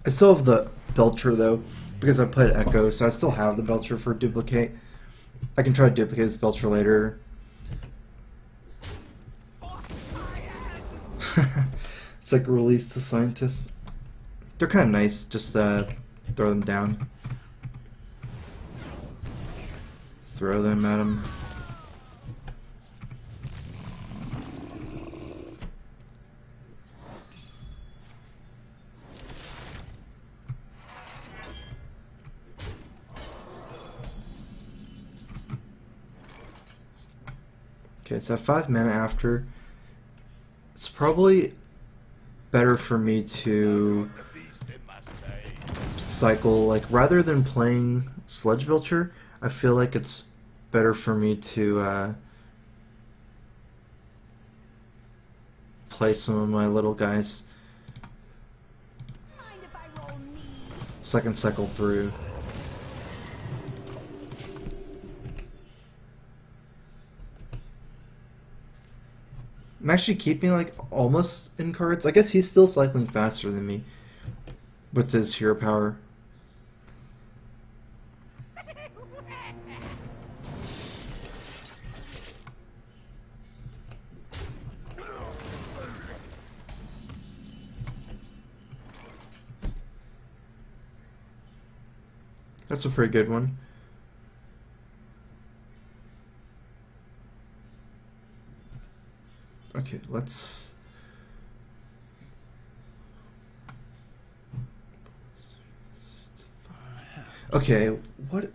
I still have the Belcher though, because I put Echo, so I still have the Belcher for duplicate. I can try to duplicate this Belcher later. It's like release the scientists. They're kind of nice, just throw them down. Throw them at them. Okay, so I have 5 mana after. It's probably better for me to cycle, like rather than playing Sludge Belcher, I feel like it's better for me to play some of my little guys so I can cycle through. I'm actually keeping like almost in cards. I guess he's still cycling faster than me with his hero power. That's a pretty good one. Okay, let's... Okay, what...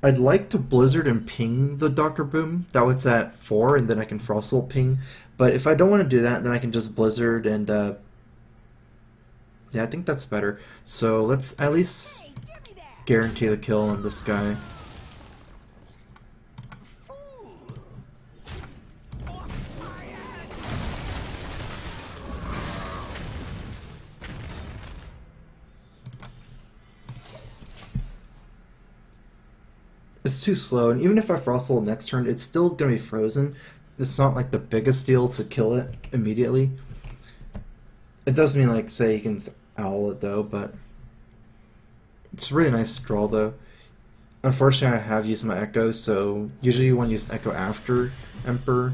I'd like to Blizzard and ping the Dr. Boom. That was at 4, and then I can Frostbolt ping. But if I don't want to do that, then I can just Blizzard and... yeah, I think that's better. So let's at least guarantee the kill on this guy. It's too slow, and even if I Frostbolt next turn, it's still going to be frozen. It's not like the biggest deal to kill it immediately. It does mean, like, say you can owl it though, but it's a really nice draw though. Unfortunately, I have used my Echo, so usually you want to use Echo after Emperor.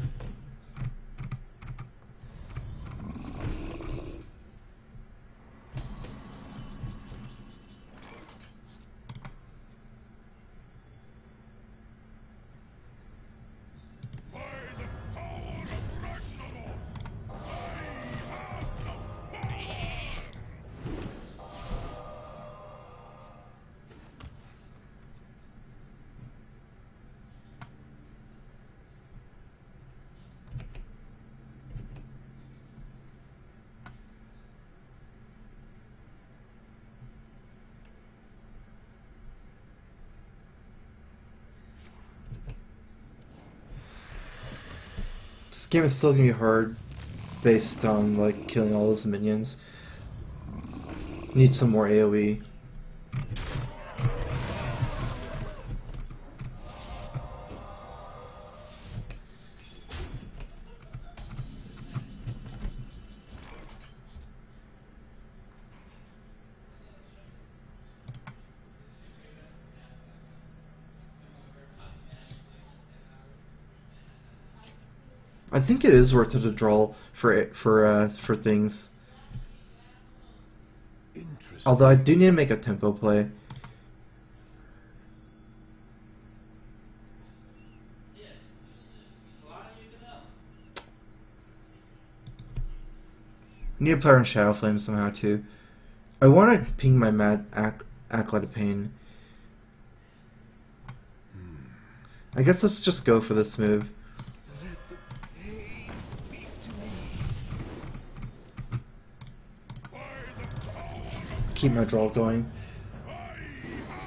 game is still gonna be hard based on like killing all those minions. Need some more AoE. I think it is worth it to draw for things. Interesting. Although I do need to make a tempo play. Need to play on Shadow Flame somehow too. I want to ping my mad Acolyte of Pain. I guess let's just go for this move. Pain speak to me. Keep my draw going.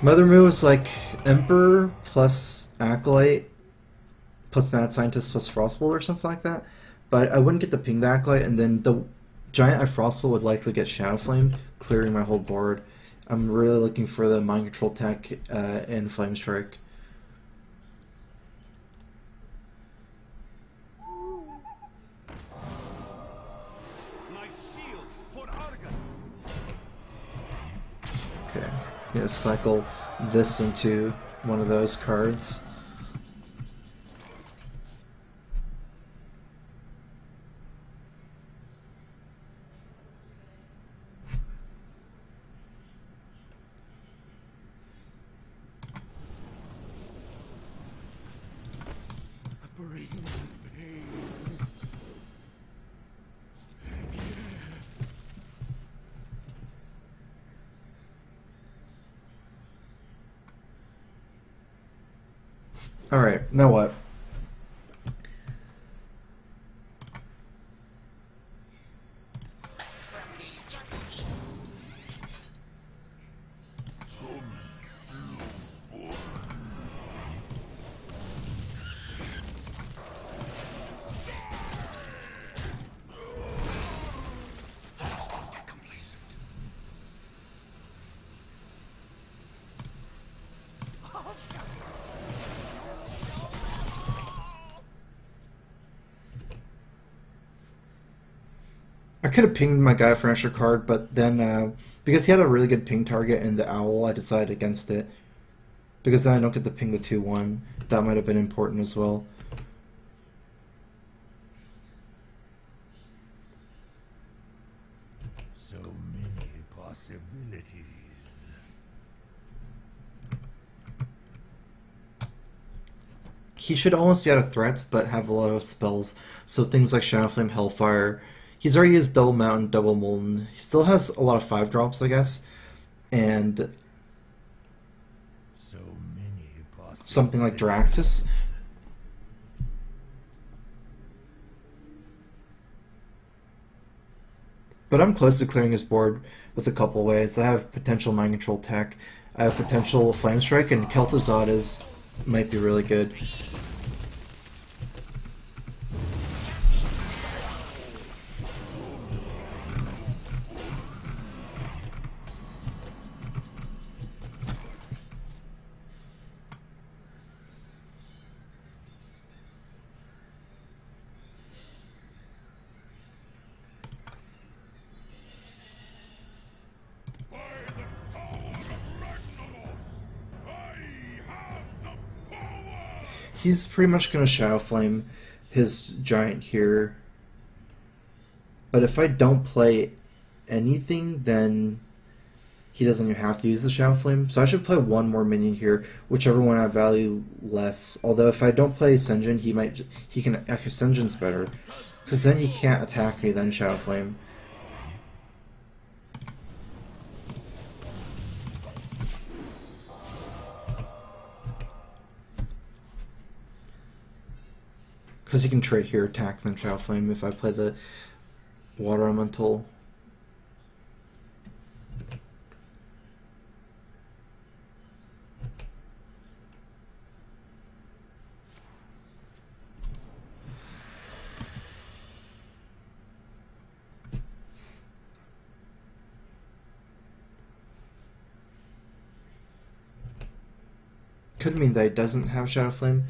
My other move is like Emperor plus Acolyte plus Mad Scientist plus Frostbolt or something like that. But I wouldn't get to ping the Acolyte, and then the Giant Eye Frostbolt would likely get Shadow Flame, clearing my whole board. I'm really looking for the Mind Control tech and Flame Strike. Nice shield for Argon. Okay, cycle this into one of those cards. Brain pain. Alright, now what? I could have pinged my guy for an extra card, but then, because he had a really good ping target in the owl, I decided against it. Because then I don't get to ping the 2-1. That might have been important as well. So many possibilities. He should almost be out of threats, but have a lot of spells. So things like Shadow Flame, Hellfire. He's already used Double Mountain, Double Molten. He still has a lot of 5-drops, I guess. And So many possibilities. something like Draxus. But I'm close to clearing his board with a couple ways. I have potential Mind Control tech. I have potential Flame Strike, and Kel'Thuzad might be really good. He's pretty much going to Shadow Flame his giant here. But if I don't play anything, then he doesn't even have to use the Shadow Flame. So I should play one more minion here, whichever one I value less. Although if I don't play Senjin, he can actually Senjin's better. Because then he can't attack me, then Shadow Flame. Because he can trade here, attack, then Shadow Flame if I play the Water Elemental. could mean that he doesn't have Shadow Flame.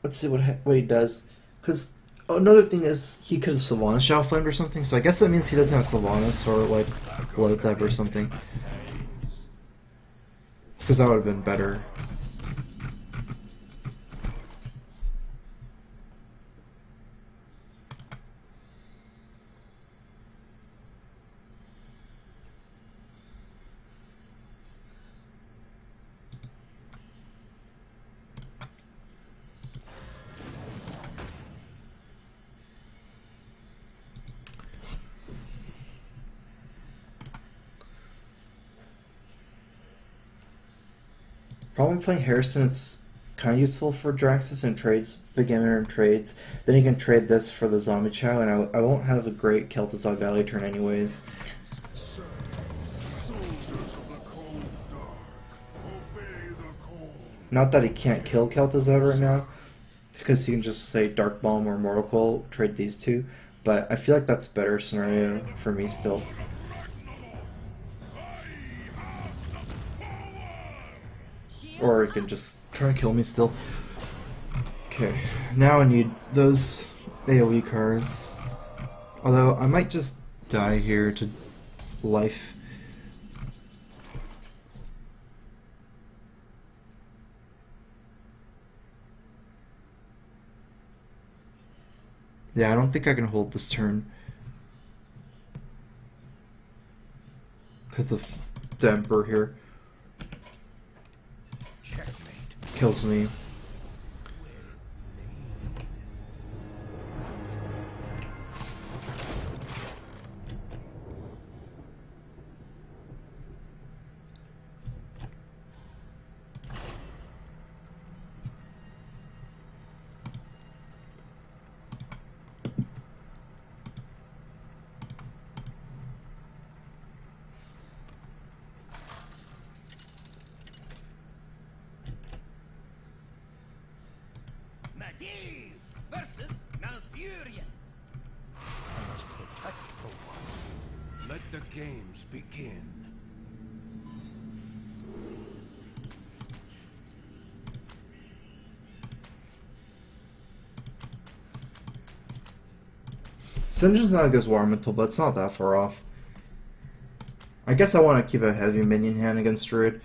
Let's see what he does. Because another thing is he could have Sylvanas Shadow Flamed or something. So I guess that means he doesn't have Sylvanas or like Loatheb or something. Because that would have been better. Problem playing Harrison, it's kind of useful for Draxus in trades, beginner trades. Then you can trade this for the Zombie Chow, and I won't have a great Kel'Thuzad Valley turn anyways. Not that he can't kill Kel'Thuzad right now, because he can just say Dark Bomb or Mortal Coil, trade these two, but I feel like that's a better scenario for me still. Or he can just try to kill me still. Okay, now I need those AoE cards. Although, I might just die here to life. Yeah, I don't think I can hold this turn. Because of the Emperor here. Kills me. Versus Malfurion. I must protect for once. Let the games begin. Sinjin's not against Warmental, but it's not that far off. I guess I want to keep a heavy minion hand against Druid.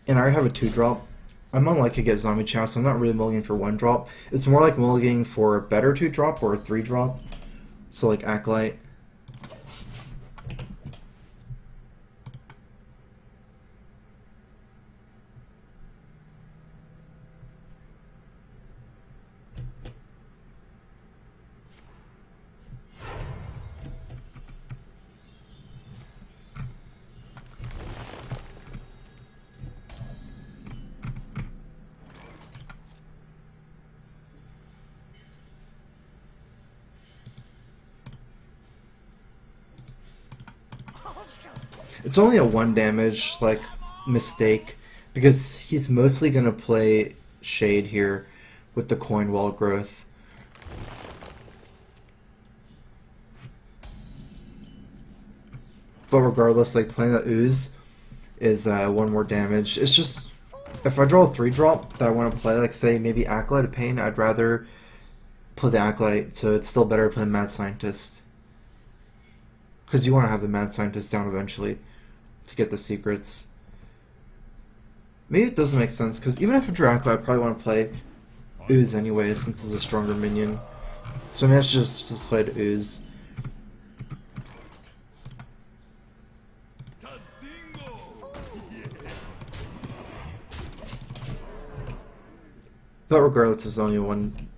And I already have a 2-drop. I'm unlikely to get Zombie Chow, so I'm not really mulliganing for 1-drop. It's more like mulliganing for a better 2-drop or a 3-drop. So like Acolyte. It's only a 1 damage, like, mistake, because he's mostly going to play Shade here with the coin wall growth. But regardless, like, playing the Ooze is 1 more damage. It's just, if I draw a 3-drop that I want to play, like, say, maybe Acolyte of Pain, I'd rather play the Acolyte, so it's still better to play Mad Scientist. Because you want to have the Mad Scientist down eventually to get the secrets. Maybe it doesn't make sense, because even if I draw Acolyte, I probably want to play Ooze anyway, since it's a stronger minion. So maybe I should just play Ooze. But regardless, there's only one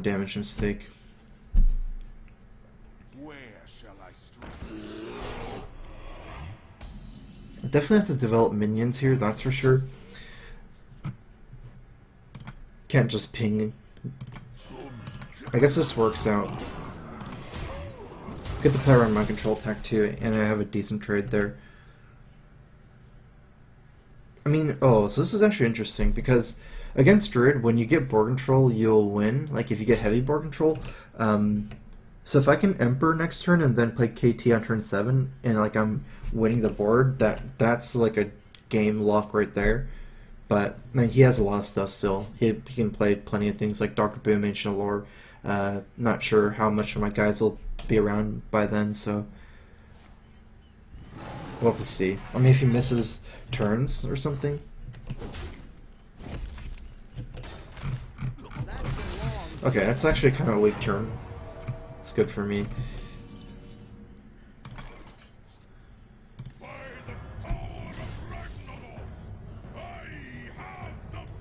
damage mistake. Where shall I strike? I definitely have to develop minions here, that's for sure. Can't just ping. I guess this works out. Get to play around my control tech too, and I have a decent trade there. I mean, oh, so this is actually interesting, because against Druid, when you get board control, you'll win, like if you get heavy board control. So if I can Emperor next turn and then play KT on turn 7 and like I'm winning the board, that's like a game lock right there. But I mean, he has a lot of stuff still. He can play plenty of things like Dr. Boom, Ancient Allure. Not sure how much of my guys will be around by then, so we'll have to see. I mean, if he misses turns or something. Okay, that's actually kind of a weak turn. It's good for me.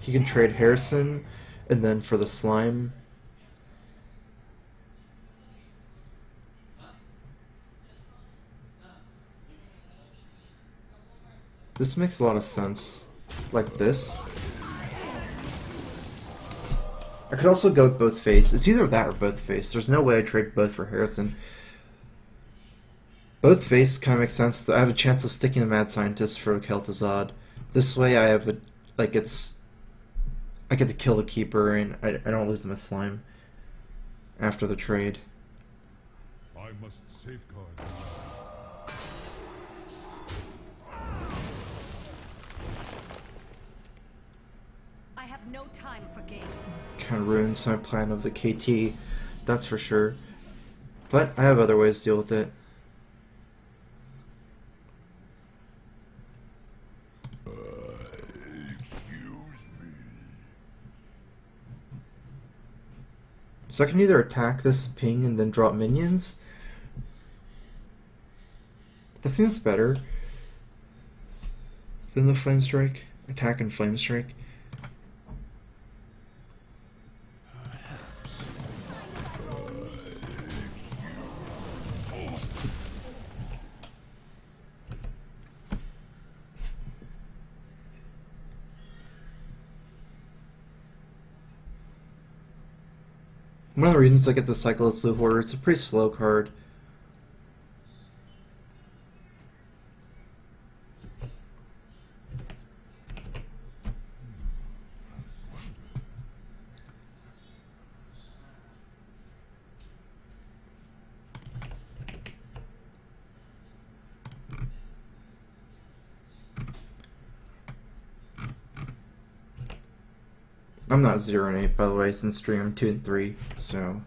He can trade Harrison, and then for the slime. This makes a lot of sense. Like this. I could also go with both face. It's either that or both face. There's no way I trade both for Harrison. Both face kind of makes sense. I have a chance of sticking a Mad Scientist for Kel'Thuzad. This way I have a, like it's, I get to kill the Keeper and I don't lose my slime after the trade. I must safeguard. I have no time for games. Kind of ruins my plan of the KT, that's for sure. But I have other ways to deal with it. Excuse me. So I can either attack this ping and then drop minions. That seems better than the Flame Strike. Attack and Flame Strike. One of the reasons I get the cycle is Blue Hoarder. It's a pretty slow card. I'm not 0 and 8 by the way, since stream I'm 2 and 3, so.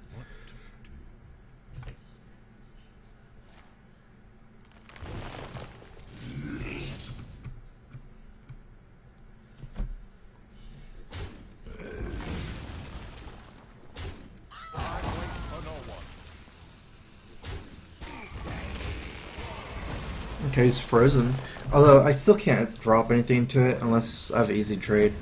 Okay, he's frozen. Although I still can't drop anything to it unless I have an easy trade.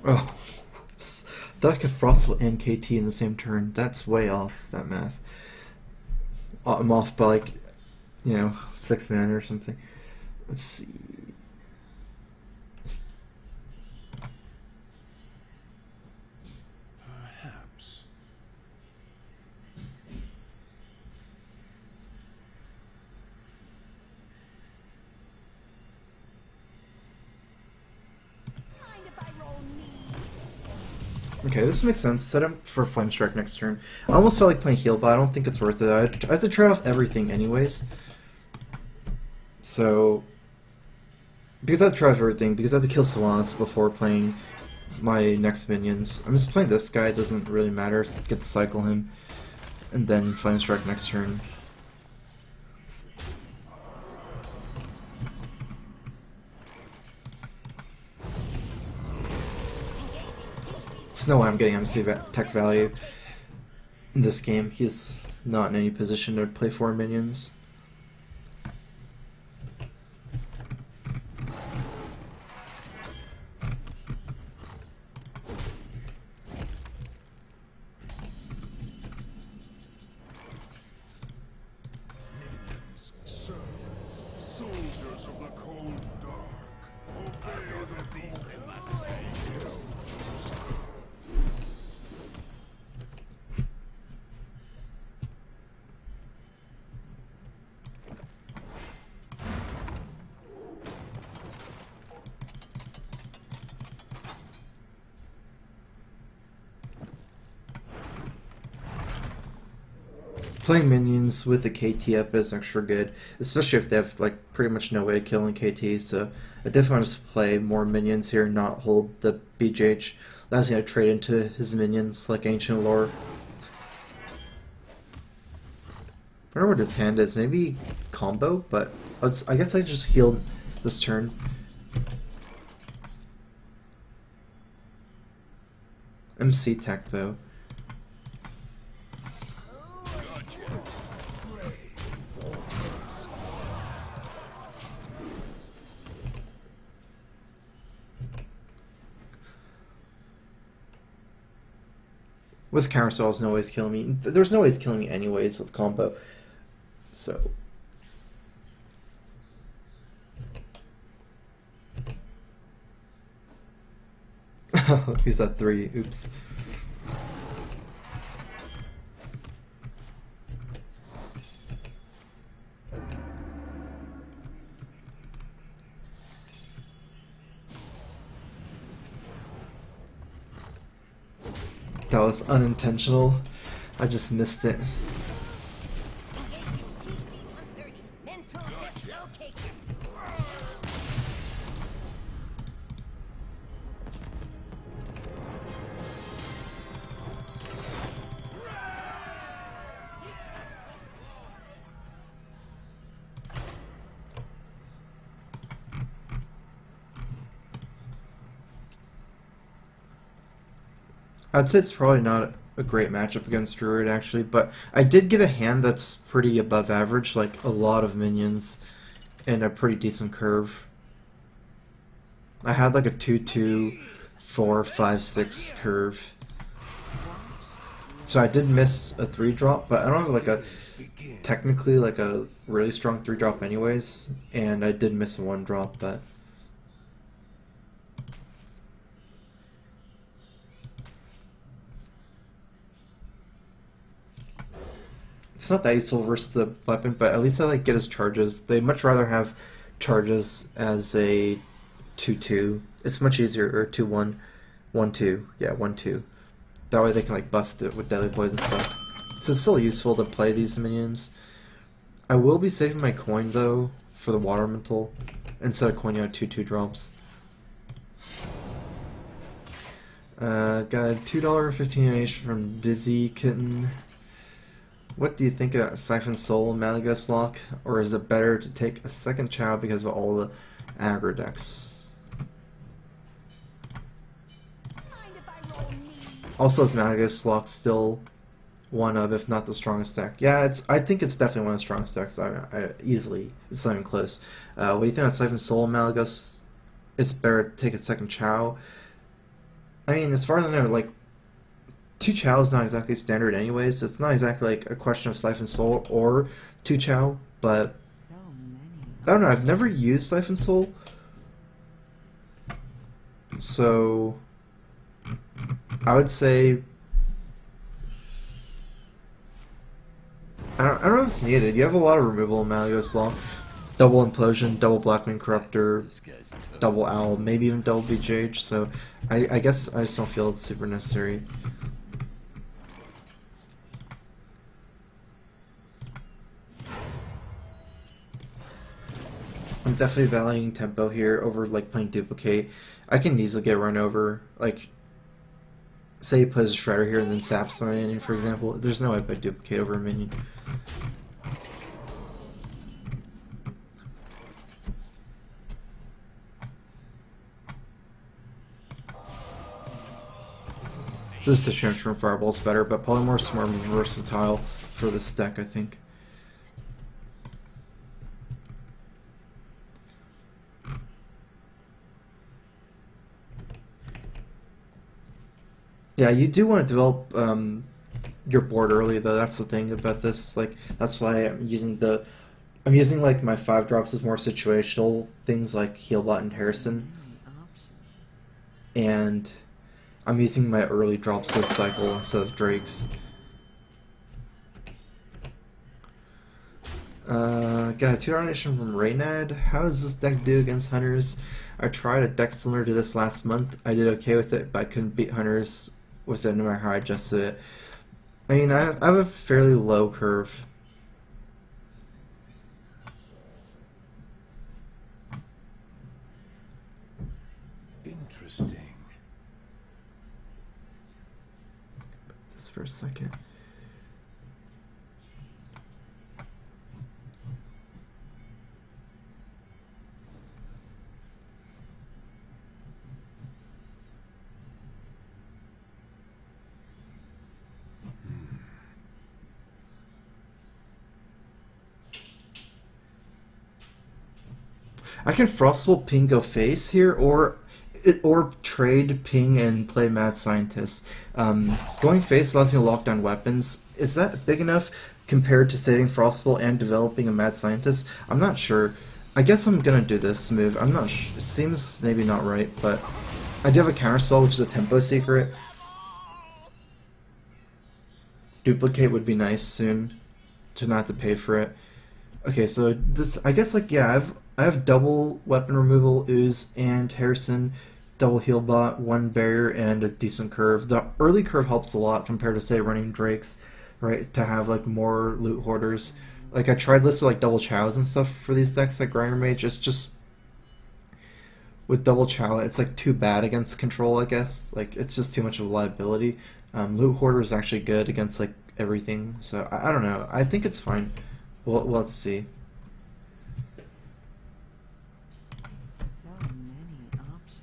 Oh, thought I could Frostwell and KT in the same turn. That's way off, that math. I'm off by like, 6 mana or something. Let's see. Perhaps. Mind if I roll me? Okay, this makes sense. Set him for Flame Strike next turn. I almost felt like playing heal, but I don't think it's worth it. I have to trade off everything anyways. So, because I have to trade off everything, because I have to kill Solanas before playing my next minions. I'm just playing this guy, it doesn't really matter. So get to cycle him, and then Flame Strike next turn. There's no way I'm getting MC tech value in this game. He's not in any position to play 4 minions. Soldiers of the cold dark, obey the beast. playing minions with the KT up is extra good, especially if they have like pretty much no way of killing KT. So I definitely want to play more minions here, and not hold the BJH. Allows me to trade into his minions like Ancient Lore. I wonder what his hand is. Maybe combo, but I guess I just healed this turn. MC tech though. With counter spells, no ways killing me. There's no ways killing me anyways with combo. So he's at 3. Oops. That was unintentional. I just missed it. I'd say it's probably not a great matchup against Druid, actually, but I did get a hand that's pretty above average, like a lot of minions and a pretty decent curve. I had like a 2-2, 4, 5, 6 curve. So I did miss a 3-drop, but I don't have like a technically like a really strong 3-drop anyways, and I did miss a 1-drop, but it's not that useful versus the weapon, but at least I like get his charges. They much rather have charges as a 2-2. It's much easier, or 2-1, 1-2. Yeah, 1-2. That way they can like buff it with deadly poison stuff. So it's still useful to play these minions. I will be saving my coin though for the water elemental instead of coining out 2-2 drops. Got a $2.15 donation from Dizzy Kitten. What do you think of Siphon Soul and Malagus Lock, or is it better to take a second Chow because of all the aggro decks? Also, is Malagus Lock still one of, if not the strongest deck? Yeah, I think it's definitely one of the strongest decks. Easily, it's not even close. What do you think of Siphon Soul and Malagus? It's better to take a second Chow. I mean, as far as I know, like, 2 Chow is not exactly standard anyways, so it's not exactly like a question of Siphon Soul or 2 Chow, but I don't know, I've never used Siphon Soul, so I would say I don't know if it's needed. You have a lot of removal in Malagos Law. Double Implosion, double Blackwing Corruptor, double Owl, maybe even double BJH, so I guess I just don't feel it's super necessary. I'm definitely valuing tempo here over like playing Duplicate. I can easily get run over. Like, say he plays a Shredder here and then saps my minion, for example. There's no way I play Duplicate over a minion. Just the chance from Fireball's better, but probably more smart and versatile for this deck, I think. Yeah, you do want to develop your board early, though. That's the thing about this. Like, that's why I'm using like my 5 drops as more situational things like Healbot and Harrison, and I'm using my early drops this cycle instead of Drake's. Got a 2 donation from Raynad. How does this deck do against Hunters? I tried a deck similar to this last month. I did okay with it, but I couldn't beat Hunters with it no matter how I adjusted it. I mean, I have a fairly low curve. Interesting. Just for a second. I can Frostable Ping go face here, or trade Ping and play Mad Scientist. Going face allows you to lock down weapons. Is that big enough compared to saving Frostable and developing a Mad Scientist? I'm not sure. I guess I'm gonna do this move. I'm not it seems maybe not right, but I do have a counterspell, which is a tempo secret. Duplicate would be nice soon to not have to pay for it. Okay, so this, I guess, like, yeah, I have double weapon removal, Ooze, and Harrison, double heal bot, one barrier, and a decent curve. The early curve helps a lot compared to, say, running Drakes, right, to have, like, more loot hoarders. Like, I tried lists of, like, double chows and stuff for these decks, like Grinder Mage. It's just, with double chow, it's, like, too bad against control, I guess. Like, it's just too much of a liability. Loot hoarder is actually good against, like, everything, so I don't know. I think it's fine. We'll have to see. So many options.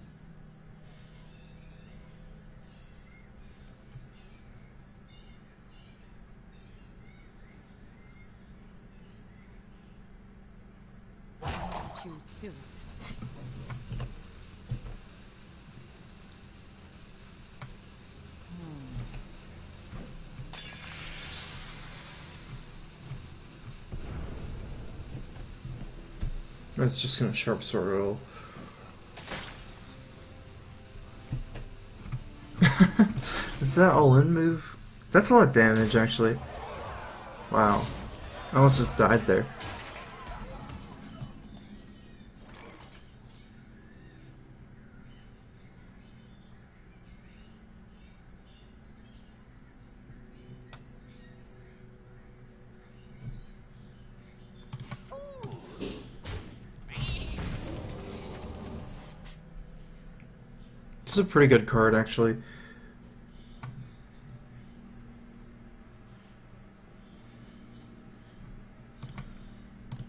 Choose soon. It's just gonna sharp sword roll. Is that all-in move? That's a lot of damage, actually. Wow. I almost just died there. This is a pretty good card, actually.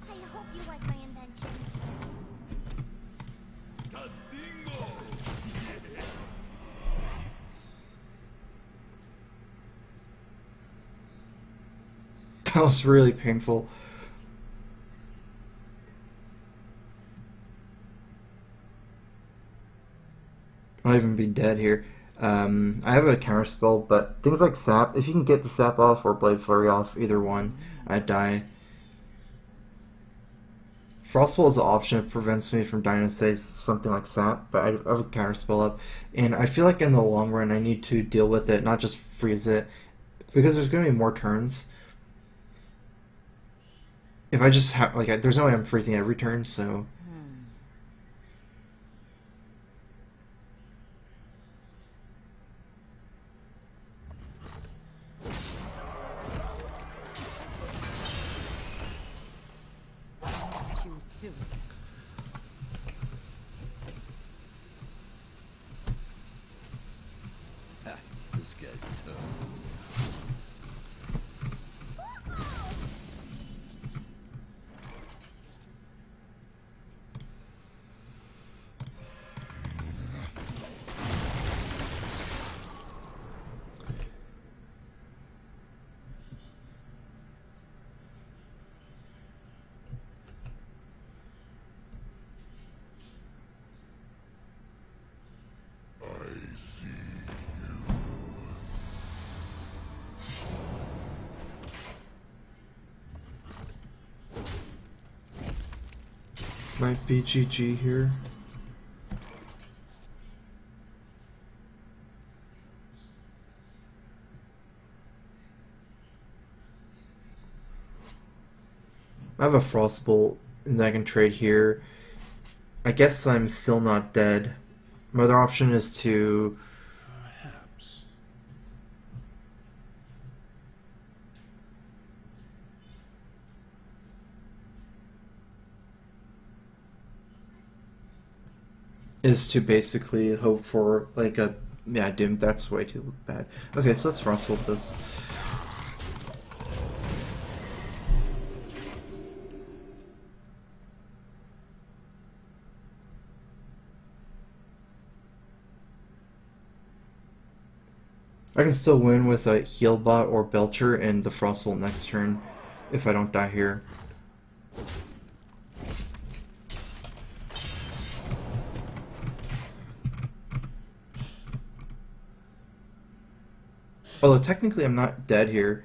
I hope you like my invention. That was really painful. I'll even be dead here. I have a counter spell, but things like Sap, if you can get the Sap off or Blade Flurry off, either one, I die. Frostball is an option. It prevents me from dying to say something like Sap, but I have a counter spell up, and I feel like in the long run I need to deal with it, not just freeze it, because there's going to be more turns. If I just have, like, there's no way I'm freezing every turn, so... Choose soon. This guy's tough. I see you. Might be GG here. I have a Frostbolt, and I can trade here. I guess I'm still not dead. My other option is to... Perhaps. is to basically hope for like a Doom. That's way too bad. Okay, so let's Frost Bolt this. I can still win with a Heal Bot or Belcher and the Frost Bolt next turn if I don't die here. Although technically I'm not dead here.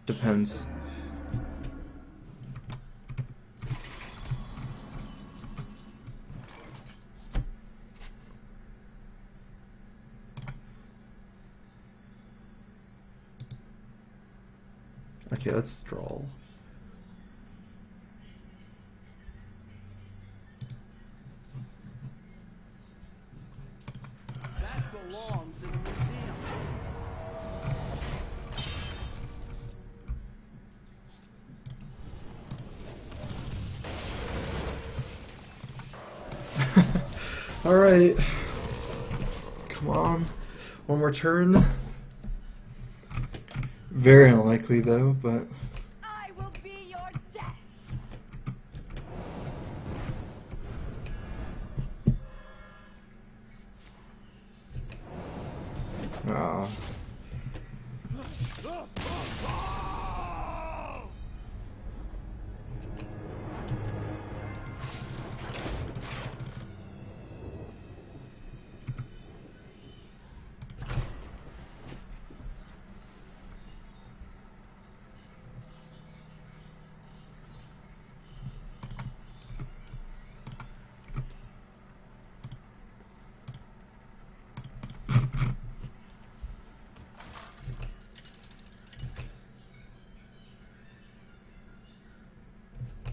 Depends. Okay, let's draw. That belongs in a museum. Alright. Come on. One more turn. Very unlikely though, but I will be your death. ah.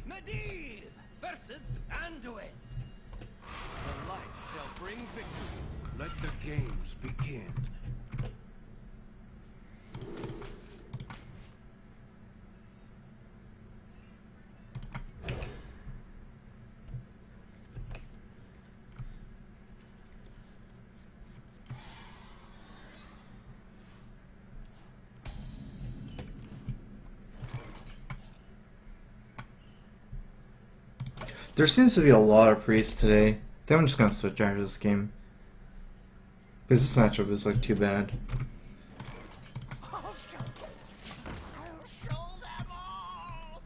Medivh versus Anduin. The light shall bring victory. Let the games begin. There seems to be a lot of priests today. I think I'm just gonna switch after this game. Because this matchup is like too bad. I'll show them all.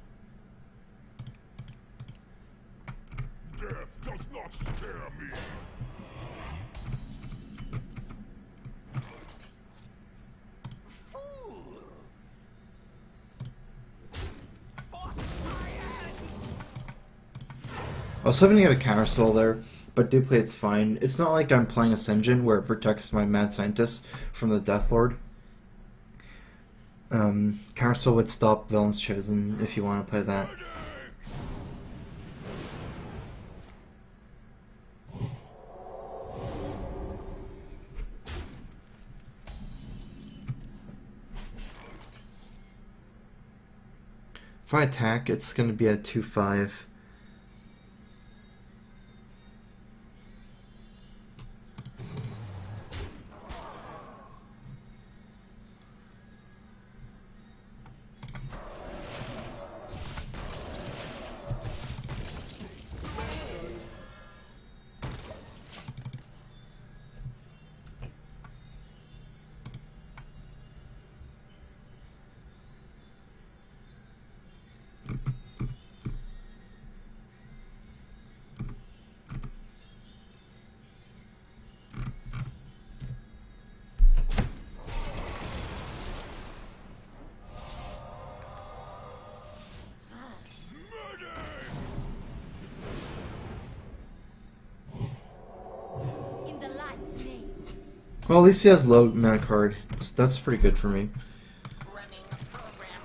Death does not scare me. Fools. For science. I was hoping to get a counterspell there, but do play it's fine. It's not like I'm playing a Senjin where it protects my Mad Scientist from the Death Lord. Counterspell would stop Villains Chosen if you want to play that. If I attack, it's going to be a 2/5. In the light's name. Well, at least he has low mana card. That's pretty good for me. Running a program.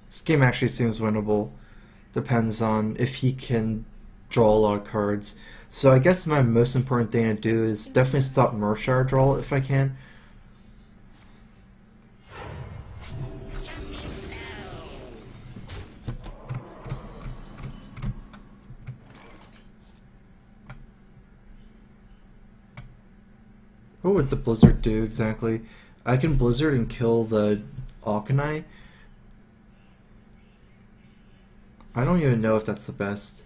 This game actually seems winnable. Depends on if he can draw a lot of cards. So I guess my most important thing to do is definitely stop Mershire draw if I can. What would the blizzard do exactly? I can blizzard and kill the Alkanai. I don't even know if that's the best.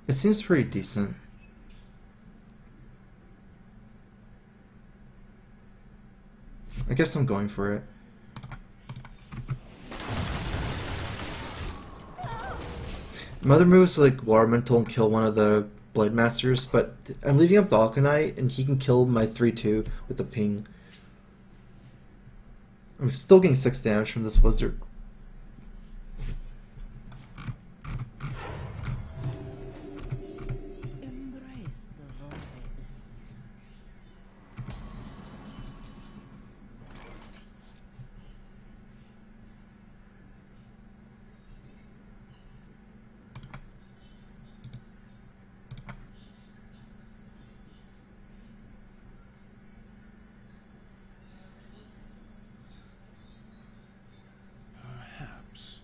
It seems pretty decent. I guess I'm going for it. My other move is to like Water Mental and kill one of the Blade Masters, but I'm leaving up the Alkanai and he can kill my 3-2 with the ping. I'm still getting 6 damage from this wizard. Embrace the void. Perhaps.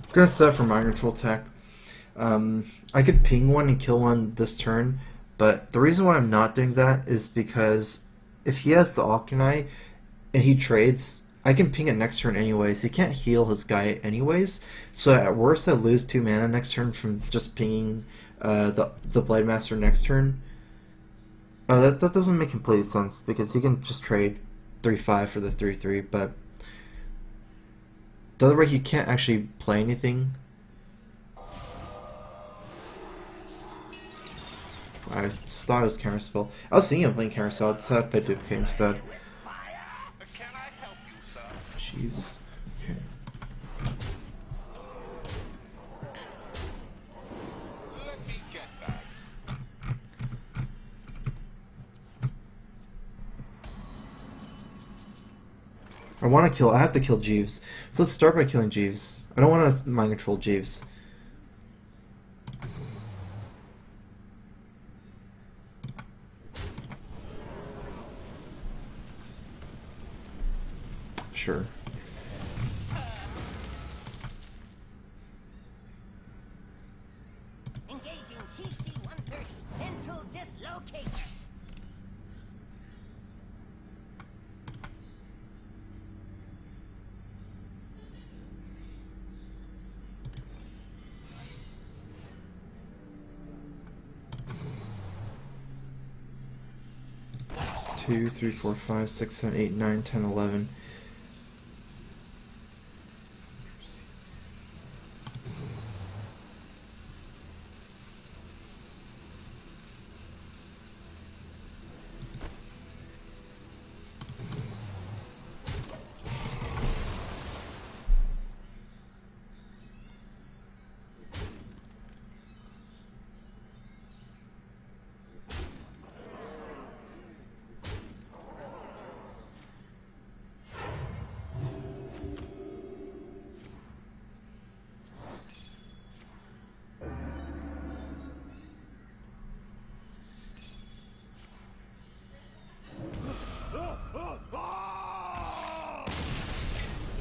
I'm gonna set up for mind control attack. I could ping one and kill one this turn, but the reason why I'm not doing that is because if he has the Alkanai and he trades, I can ping it next turn anyways. He can't heal his guy anyways, so at worst I lose 2 mana next turn from just pinging the Blade Master next turn. That doesn't make complete sense because he can just trade 3-5 for the 3-3, but the other way he can't actually play anything. I thought it was Counterspell. I was seeing him playing Counterspell, I decided to play Duplicate instead. Can I help you, sir? Jeez. Okay. Let me get that. I have to kill Jeeves. So let's start by killing Jeeves. I don't want to mind control Jeeves. Sure. Engaging TC-130 into dislocator. Two, 3, 4, 5, 6, 7, 8, 9, 10, 11.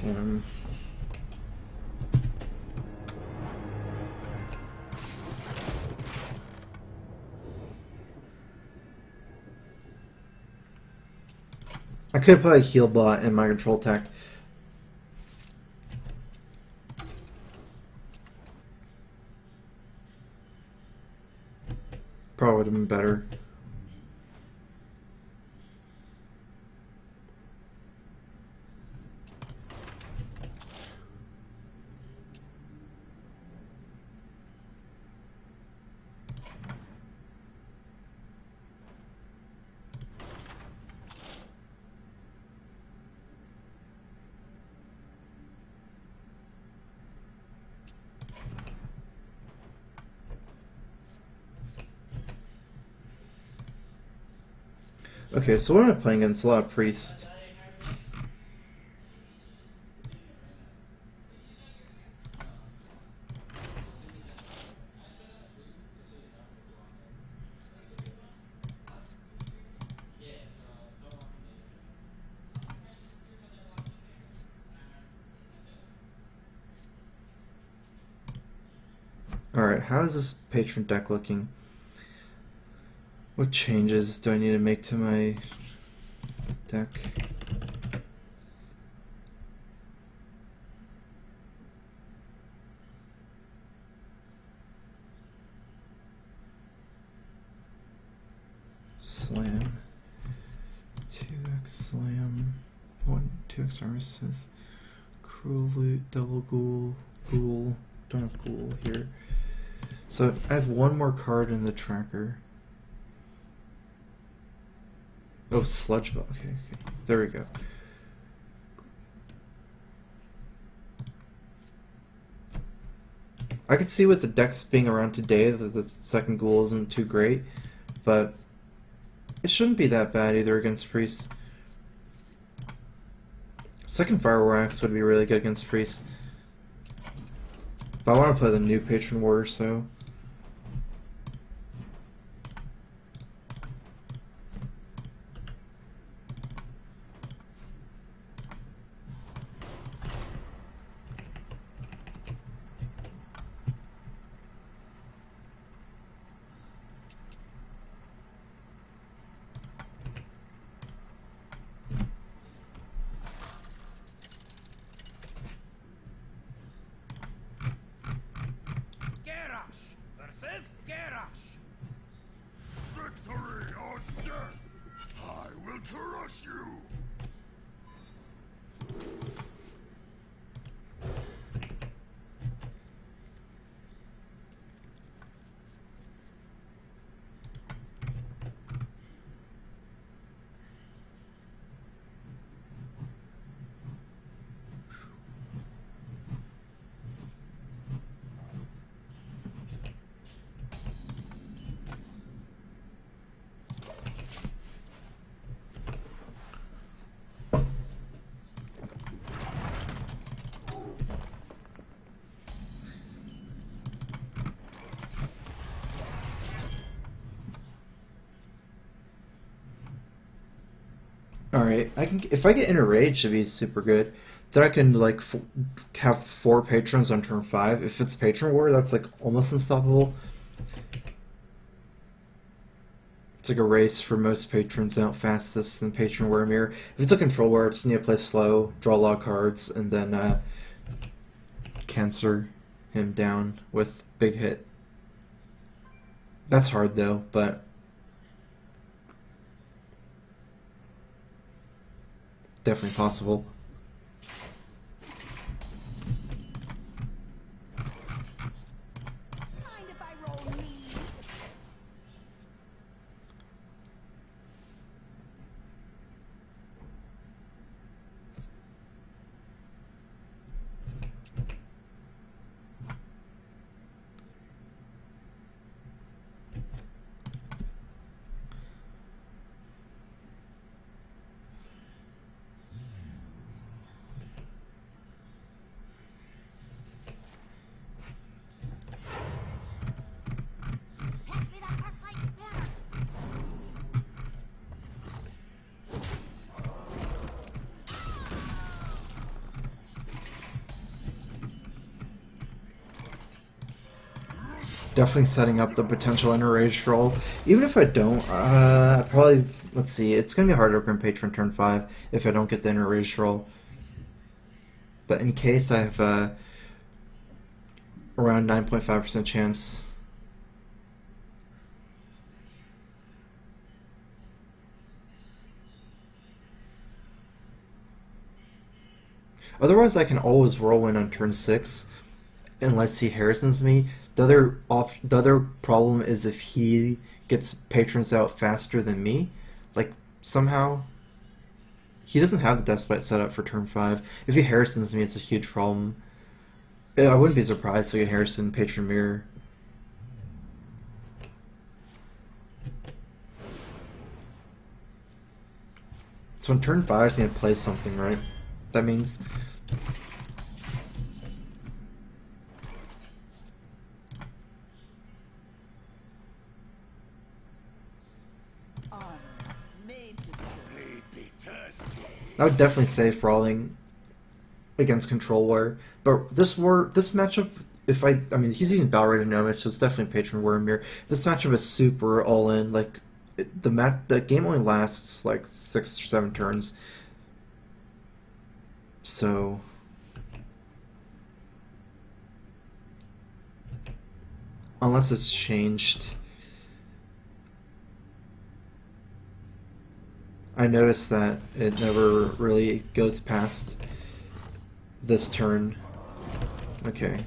Damn. I could play a heal bot and my control attack. Probably would have been better. Okay, so what am I playing against? A lot of priests. Alright, how is this patron deck looking? What changes do I need to make to my deck? Slam. 2x slam. 2x armor smith. Cruel loot, double ghoul. Ghoul. Don't have ghoul here. So I have one more card in the tracker. Oh, sludge ball. Okay, okay. There we go. I could see with the decks being around today that the second ghoul isn't too great, but it shouldn't be that bad either against priests. Second Fire Axe would be really good against priests. But I want to play the new Patron Warrior, so... Victory or death! I will crush you! Alright, I can if I get Enraged, should be super good. Then I can like have 4 patrons on turn 5. If it's Patron War, that's like almost unstoppable. It's like a race for most patrons out fastest in Patron War Mirror. If it's a Control War, I just need to play slow, draw a lot of cards, and then cancer him down with big hit. That's hard though, but definitely possible. Mind if I roll me? Pass me that Earthlight spear! Definitely setting up the potential Enraged roll. Even if I don't, probably, let's see, it's going to be hard to open Patron turn 5 if I don't get the Enraged roll. But in case, I have around 9.5% chance. Otherwise, I can always roll in on turn 6 unless he Harrisons me. The other problem is if he gets patrons out faster than me, like somehow he doesn't have the Deathbite set up for turn 5. If he Harrisons me, it's a huge problem. I wouldn't be surprised if we get Harrison Patron Mirror. So on turn 5, I just need to play something, right? That means... I would definitely say Brawling against Control War, but this matchup, if I mean, he's using Battle Rage Nomad, so it's definitely Patron Warrior. This matchup is super all in. Like the game only lasts like 6 or 7 turns, so unless it's changed. I noticed that it never really goes past this turn. Okay.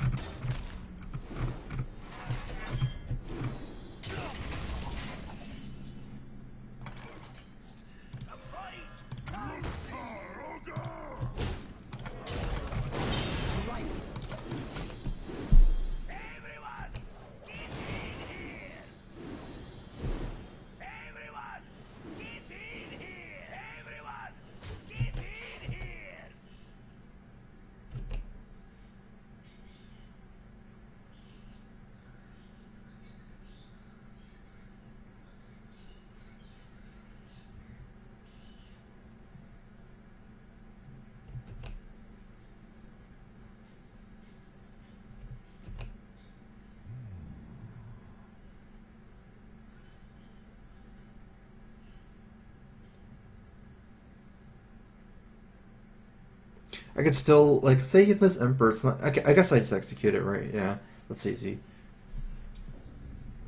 I could still, like, say he plays Emperor, it's not, I guess I just execute it, right? Yeah, that's easy.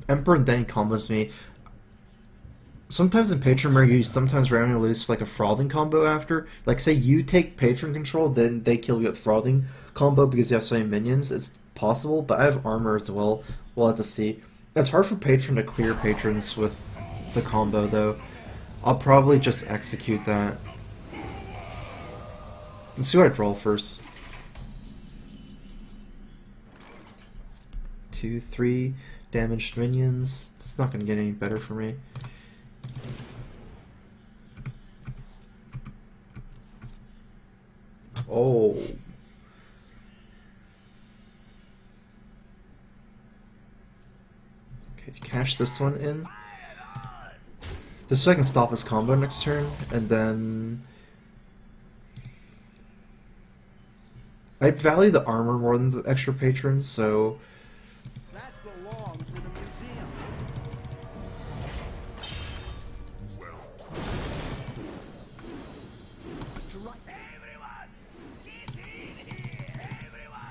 Emperor and then he combos me. Sometimes in Patron where you sometimes randomly lose like a frothing combo after. Like say you take Patron control, then they kill you with frothing combo because you have so many minions. It's possible, but I have armor as well. We'll have to see. It's hard for Patron to clear patrons with the combo though. I'll probably just execute that. Let's see what I draw first. 2, 3 damaged minions. It's not going to get any better for me. Oh. Okay, cash this one in. Just so I can stop his combo next turn, and then I value the armor more than the extra patron, so That belongs in a museum.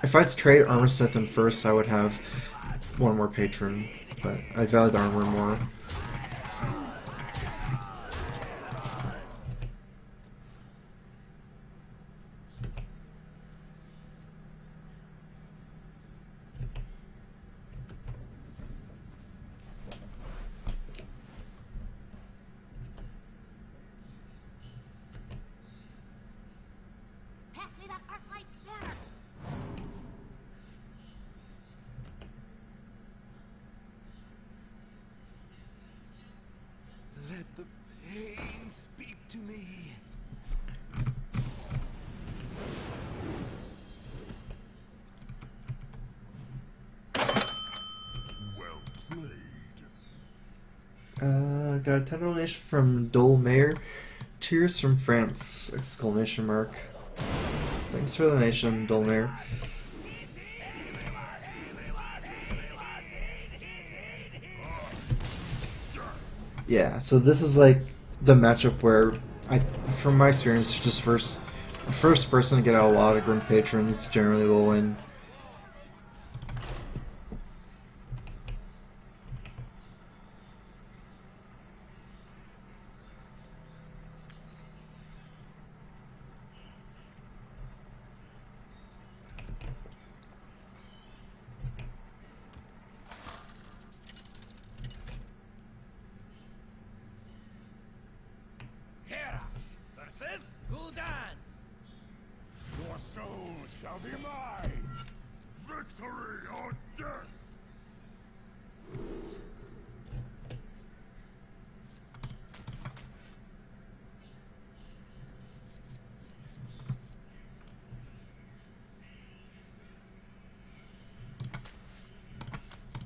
if I'd trade Armorsmith in first, I would have one more patron, but I value the armor more. Pass me that arc light spanner. Let the pain speak to me. Well played. Got a 10 donation from Dole Mayer. Cheers from France! Exclamation mark. Thanks for the donation, Dole Mayer. Yeah, so this is like the matchup where from my experience, just first person to get out a lot of Grim Patrons generally will win. Hera versus Gul'dan. Your soul shall be mine. Victory or death.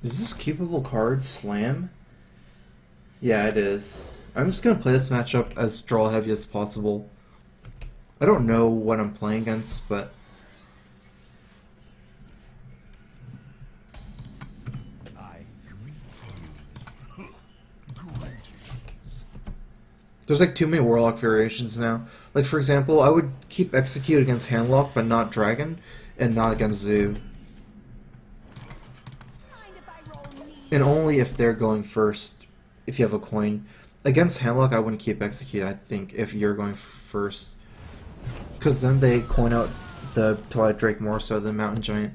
Is this keepable card Slam? Yeah, it is. I'm just gonna play this matchup as draw heavy as possible. I don't know what I'm playing against, but There's like too many Warlock variations now. Like for example, I would keep Execute against Handlock, but not Dragon, and not against Zoo. Mind if I roll me? And only if they're going first, if you have a coin. Against Handlock, I wouldn't keep Execute, I think, if you're going first. Because then they coin out the Twilight Drake more so than Mountain Giant.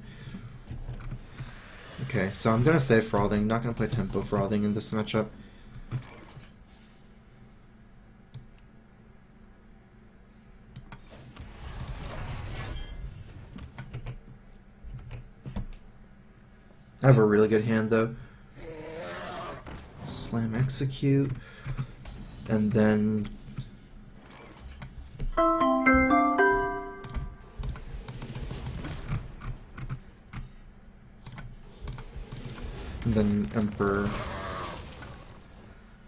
Okay, so I'm gonna save Frothing, not gonna play Tempo Frothing in this matchup. I have a really good hand though. Slam Execute, and then Emperor.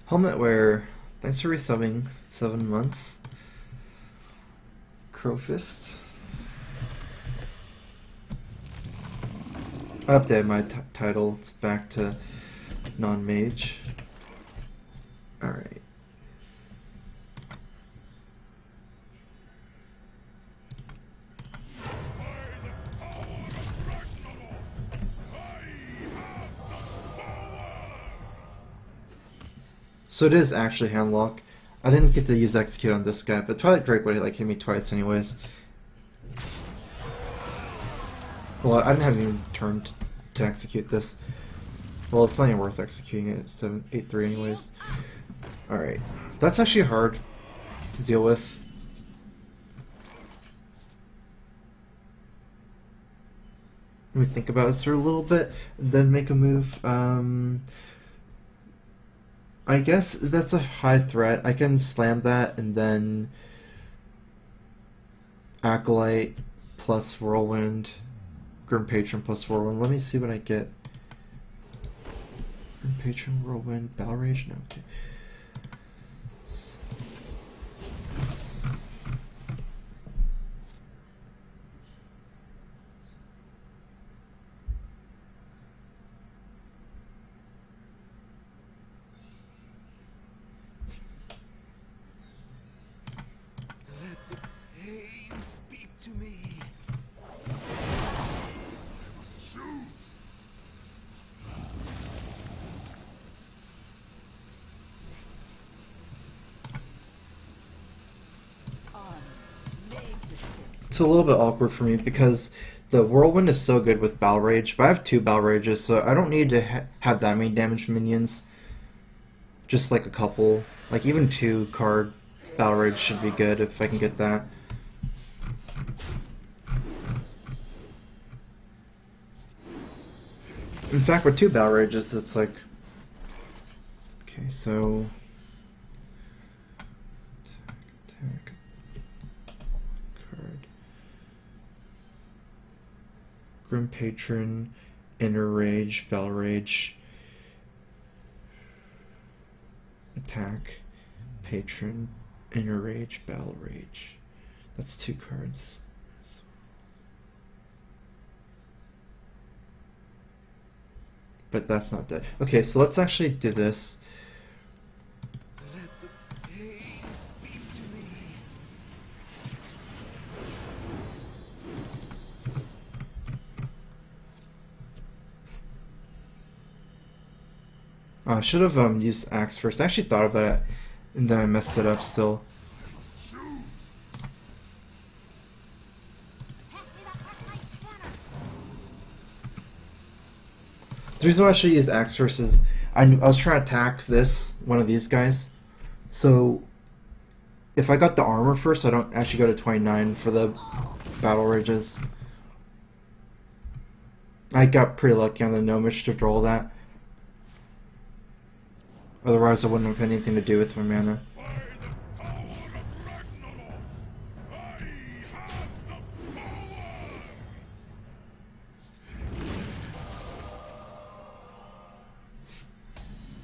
Helmet Wear, thanks for resubbing 7 months. Crowfist. I updated my title, it's back to non-mage. Alright. So it is actually Handlock. I didn't get to use Execute on this guy, but Twilight Drake would like hit me twice anyways. Well, I didn't have even turned to execute this. Well, it's not even worth executing it. It's 7-8-3 anyways. Alright. That's actually hard to deal with. Let me think about this for a little bit, then make a move. I guess that's a high threat. I can slam that and then Acolyte plus Whirlwind. Grim Patron plus Whirlwind. Let me see what I get. Grim Patron, Whirlwind, Battle Rage? No, okay. Pain speak to me. It's a little bit awkward for me because the Whirlwind is so good with Battle Rage, but I have 2 Battle Rages, so I don't need to have that many damage minions. Just like a couple. Like even 2 card Battle Rage should be good if I can get that. In fact, with 2 Battle Rages, it's like... Okay, so... Attack. Card. Grim Patron, Inner Rage, Battle Rage. Attack, Patron, Inner Rage, Battle Rage. That's 2 cards. But that's not dead. Okay, so let's actually do this. Let the pain speak to me. I should have used Axe first. I actually thought about it, and then I messed it up still. The reason why I should use Axe first is I was trying to attack one of these guys. So if I got the armor first, I don't actually go to 29 for the Battle Rages. I got pretty lucky on the Gnomish to draw that. Otherwise, I wouldn't have anything to do with my mana.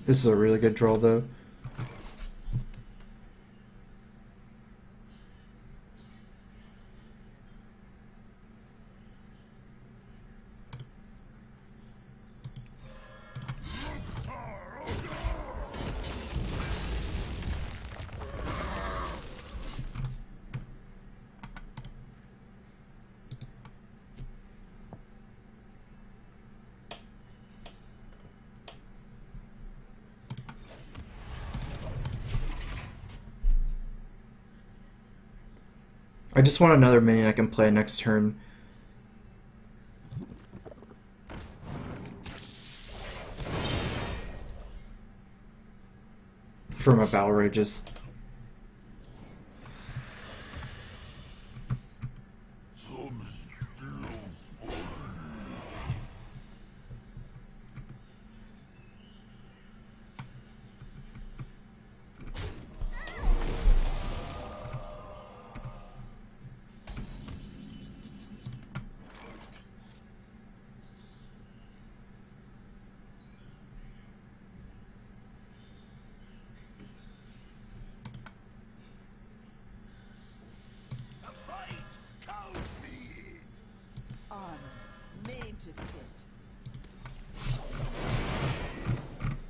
This is a really good draw, though. I just want another minion I can play next turn. For my battle rages. Honor, made to fit.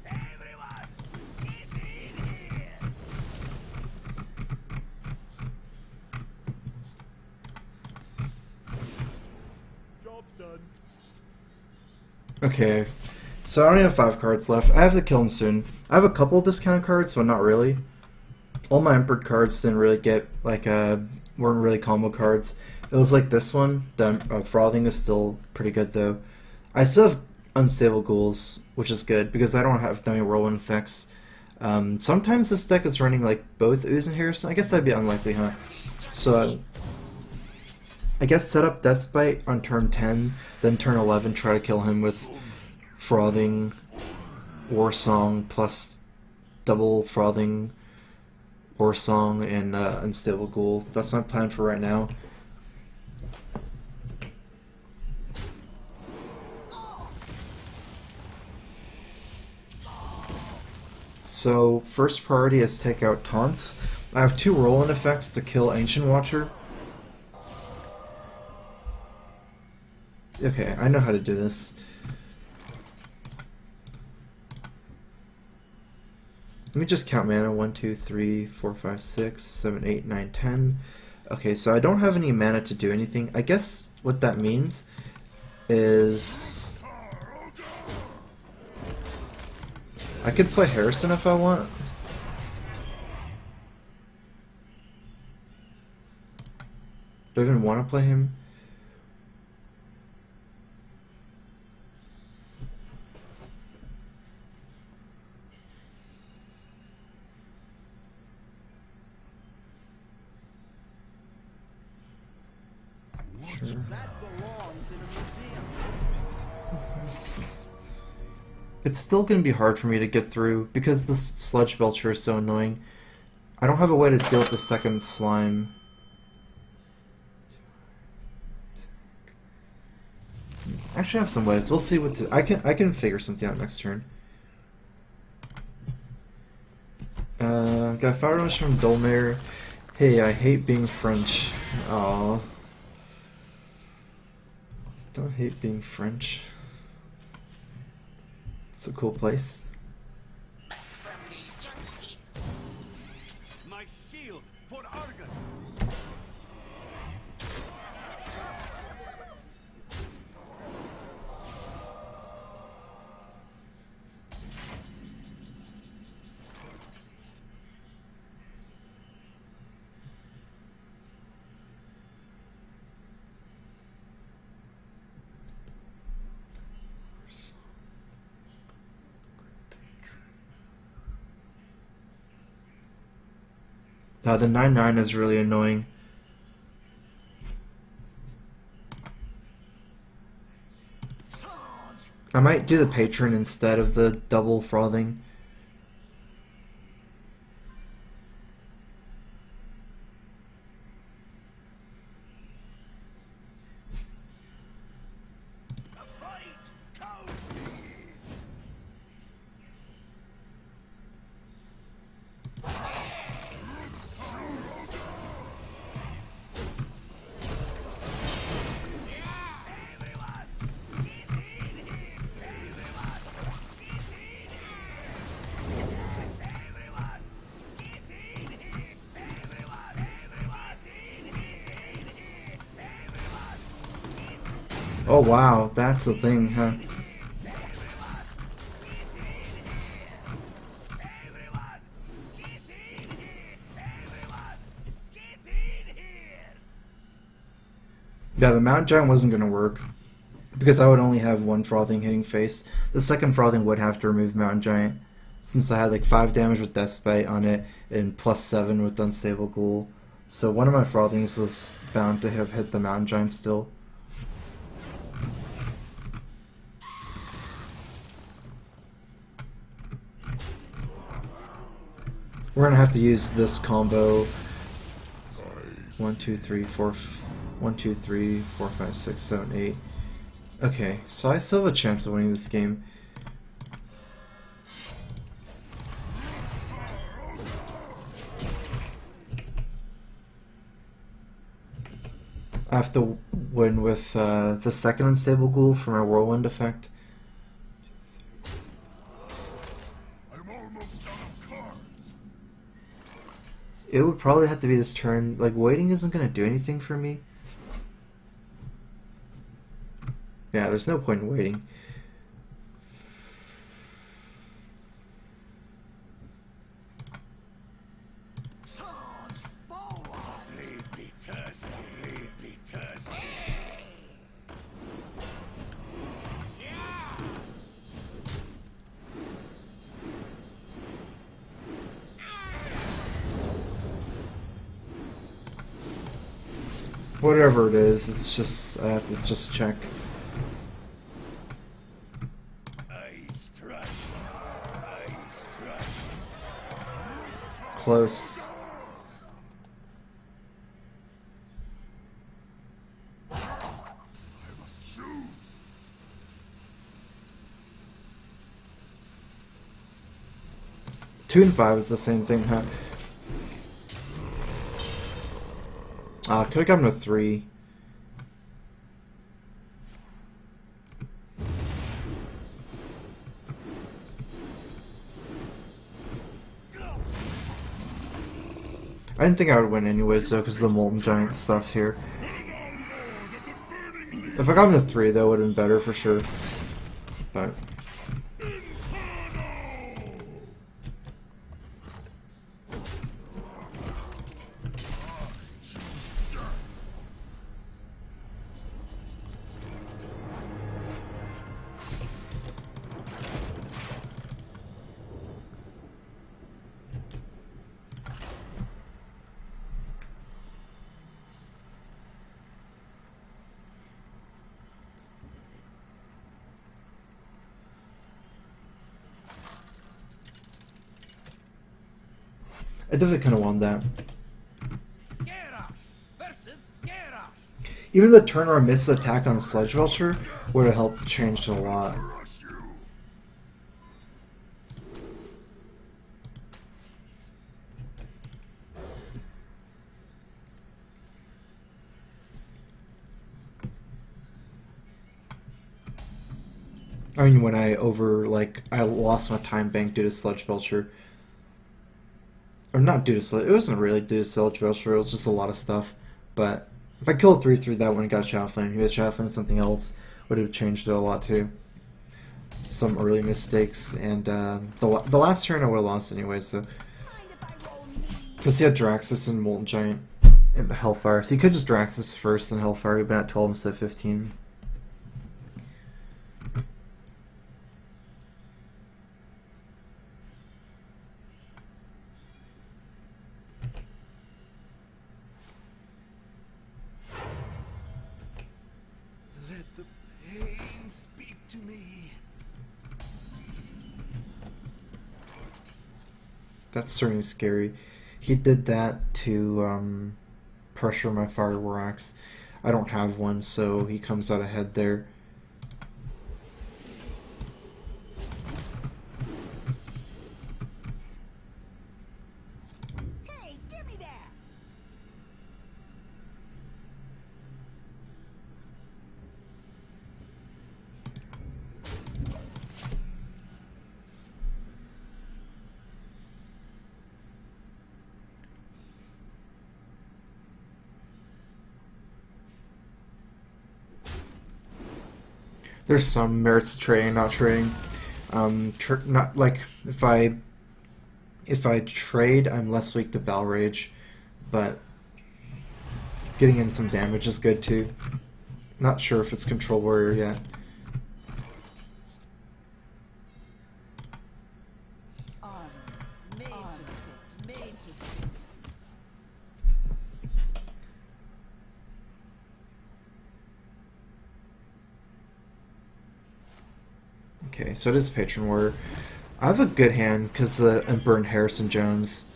Everyone, get in here! Job's done. Okay, so I only have 5 cards left. I have to kill him soon. I have a couple of discounted cards, but not really. All my Emperor cards didn't really get, like, weren't really combo cards. It was like this one. The Frothing is still pretty good, though. I still have Unstable Ghouls, which is good, because I don't have that many whirlwind effects. Sometimes this deck is running, like, both Ooze and Harrison. I guess that'd be unlikely, huh? So, I guess set up Deathbite on turn 10, then turn 11 try to kill him with Frothing, War Song, plus double Frothing, War Song, and Unstable Ghoul. That's my plan for right now. So, first priority is take out Taunts. I have 2 roll-in effects to kill Ancient Watcher. Okay, I know how to do this. Let me just count mana. 1, 2, 3, 4, 5, 6, 7, 8, 9, 10. Okay, so I don't have any mana to do anything. I guess what that means is I could play Harrison if I want. Do I even want to play him? Sure. That belongs in a museum. It's still going to be hard for me to get through because the Sludge Belcher is so annoying. I don't have a way to deal with the second slime. Actually, I have some ways. We'll see what to, I can figure something out next turn. Got Fire Rush from Dolmare. Hey, I hate being French. Aww. Don't hate being French. It's a cool place. My shield for Argon. The 9/9 is really annoying. I might do the Patron instead of the double Frothing. Oh wow, that's the thing, huh? Yeah, the Mountain Giant wasn't going to work because I would only have one Frothing hitting face. The second Frothing would have to remove Mountain Giant since I had like 5 damage with Death Spite on it and +7 with Unstable Ghoul. So one of my Frothings was bound to have hit the Mountain Giant still. We're gonna have to use this combo. 1, 2, 3, 4, 1, 2, 3, 4, 5, 6, 7, 8. Okay, so I still have a chance of winning this game. I have to win with the second Unstable Ghoul for my Whirlwind effect. It would probably have to be this turn. Like, waiting isn't going to do anything for me. Yeah, there's no point in waiting. Whatever it is, it's just, I have to just check. Close. Two and 5 is the same thing, huh? Could have gotten a 3. I didn't think I would win anyways, though, because of the Molten Giant stuff here. If I got him a 3, that would have been better for sure. But I definitely kind of won that. Even the turn where I missed the attack on the Sledge Vulture would have helped change it a lot. I mean, when I I lost my time bank due to Sledge Vulture. Or not due to Sledge, it wasn't really due to Sledge Vulture, it was just a lot of stuff. But if I killed 3 through that one and got Chafflin, if you had Chafflin something else, would have changed it a lot too. Some early mistakes, and the last turn I would have lost anyway, so. Because he had Draxus and Molten Giant and Hellfire. So he could just Draxus first, then Hellfire, he'd been at 12 instead of 15. That's certainly scary. He did that to pressure my Fire War Axe. I don't have one, so he comes out ahead there. Hey, give me that! There's some merits to trading, not trading. Not like if I trade, I'm less weak to Bell Rage, but getting in some damage is good too. Not sure if it's Control Warrior yet. Armor made to fit. Made to fit. Okay, so it is Patron Warrior. I have a good hand because the Emperor and Harrison Jones.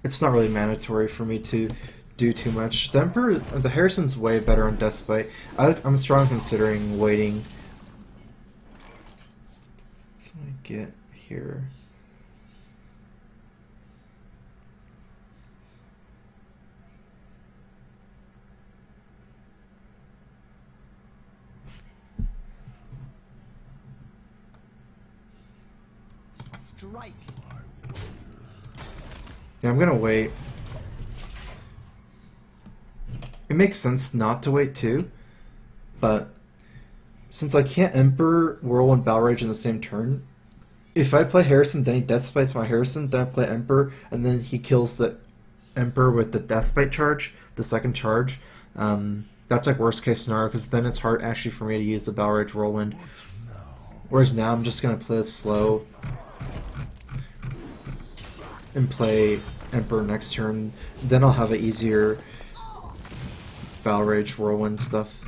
It's not really mandatory for me to do too much. The Harrison's way better on Deathbite. I'm strong considering waiting. What can I get here? Strike. Yeah, I'm gonna wait. It makes sense not to wait too, but since I can't Emperor, Whirlwind, Battle Rage in the same turn, if I play Harrison, then he Death Spites my Harrison, then I play Emperor, and then he kills the Emperor with the Death Spite charge, the second charge. That's like worst case scenario, because then it's hard actually for me to use the Battle Rage Whirlwind. Whereas now I'm just gonna play it slow and play Emperor next turn. Then I'll have an easier Battle Rage Whirlwind stuff.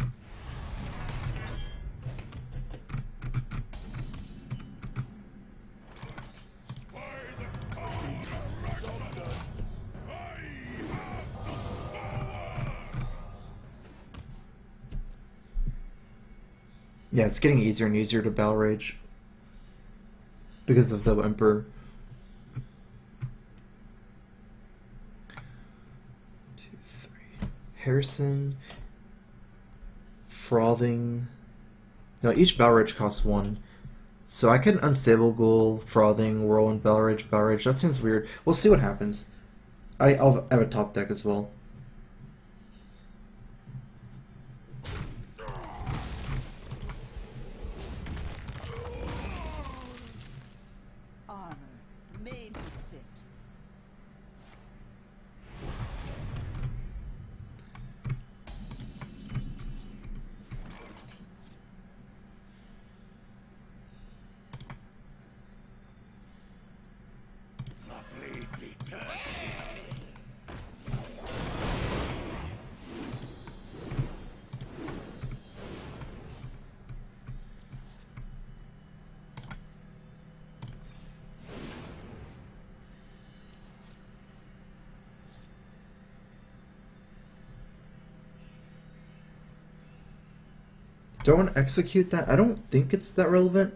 Yeah, it's getting easier and easier to Battle Rage because of the Emperor. 2, 3. Harrison, Frothing. No, each Battle Rage costs 1. So I could Unstable Ghoul, Frothing, Whirlwind, Battle Rage, Battle Rage. That seems weird. We'll see what happens. I'll have a top deck as well. Armor made to fit. Do I want to execute that? I don't think it's that relevant.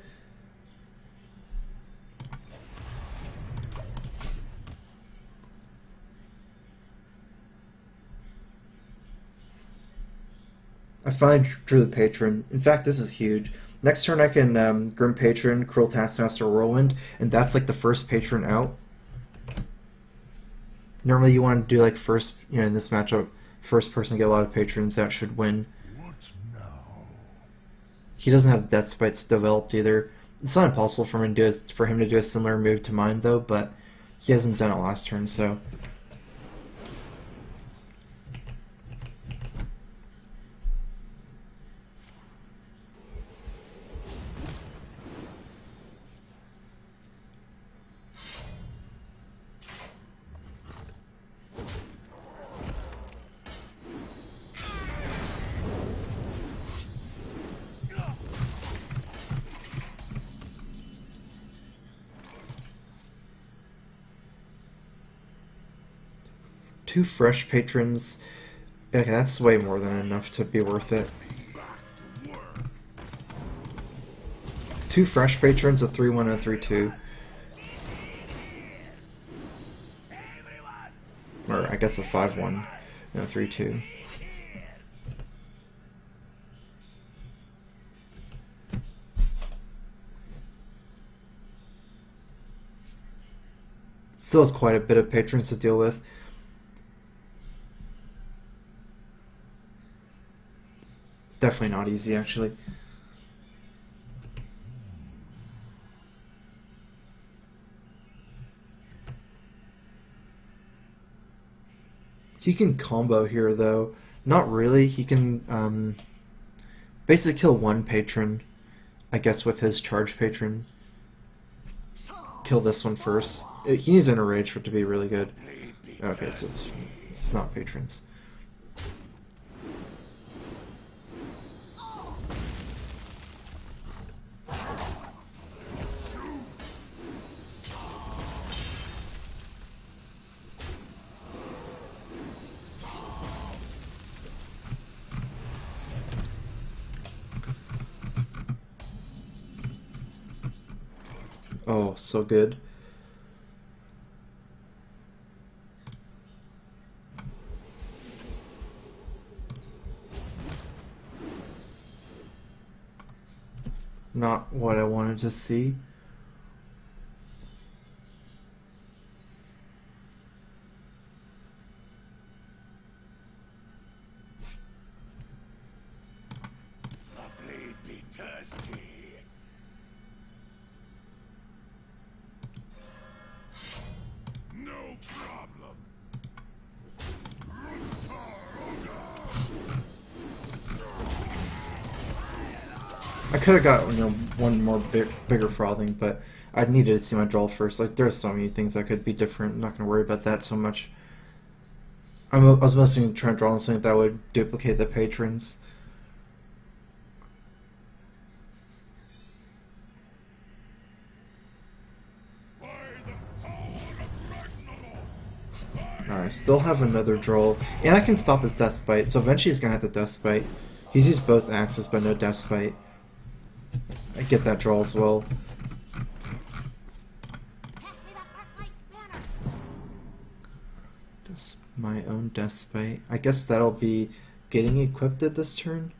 I finally drew the Patron. In fact, this is huge. Next turn I can Grim Patron, Cruel Taskmaster, Whirlwind, and that's like the first Patron out. Normally you want to do like first, in this matchup, first person to get a lot of patrons, that should win. He doesn't have Death Spites developed either. It's not impossible for him to do a similar move to mine though, but he hasn't done it last turn, so. Two fresh patrons. Okay, that's way more than enough to be worth it. Two fresh patrons, a 3-1 and a 3-2. Or I guess a 5-1 and a 3-2. Still has quite a bit of patrons to deal with. Definitely not easy, actually. He can combo here, though. Not really. He can basically kill one patron, I guess, with his charge patron. Kill this one first. He needs Inner Rage for it to be really good. Okay, so it's not patrons. Oh, so good. Not what I wanted to see. The blade be thirsty. No problem. I could have got one more bigger frothing, but I needed to see my draw first. Like there's so many things that could be different. I'm not gonna worry about that so much. I was mostly trying to draw on something that would duplicate the patrons. Alright, still have another draw. And I can stop his Death Spite, so eventually he's gonna have the Death Spite. He's used both axes but no Death Spite. I get that draw as well. Just my own Death Spite. I guess that'll be getting equipped at this turn.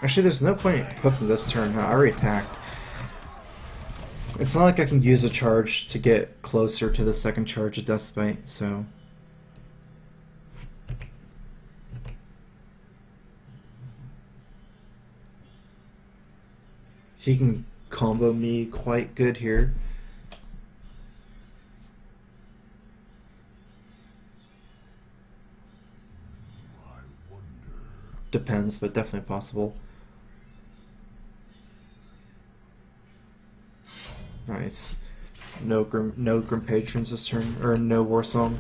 Actually, there's no point in equipping this turn, huh? I already attacked. It's not like I can use a charge to get closer to the second charge of Death Spite, so... He can combo me quite good here. Depends, but definitely possible. Nice. No Grim Patrons this turn, or no War Song.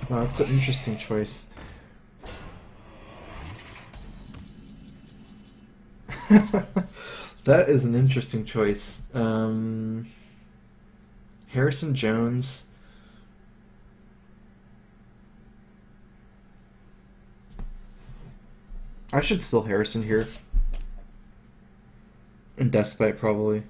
Wow, that's an interesting choice. That is an interesting choice. Harrison Jones. I should still Harrison here. And Death Spite probably.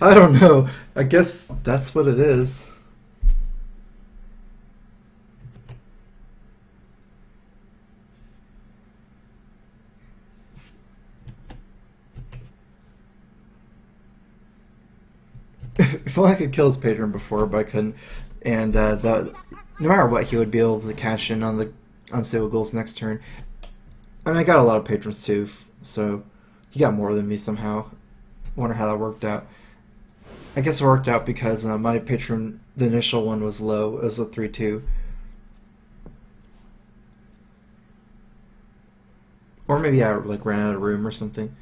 I don't know. I guess that's what it is. If only I could kill his patron before, but I couldn't. And no matter what, he would be able to cash in on the unstable goals next turn. I mean, I got a lot of patrons too, so he got more than me somehow. Wonder how that worked out. I guess it worked out because my patron, the initial one, was low. It was a 3-2. Or maybe I like ran out of room or something.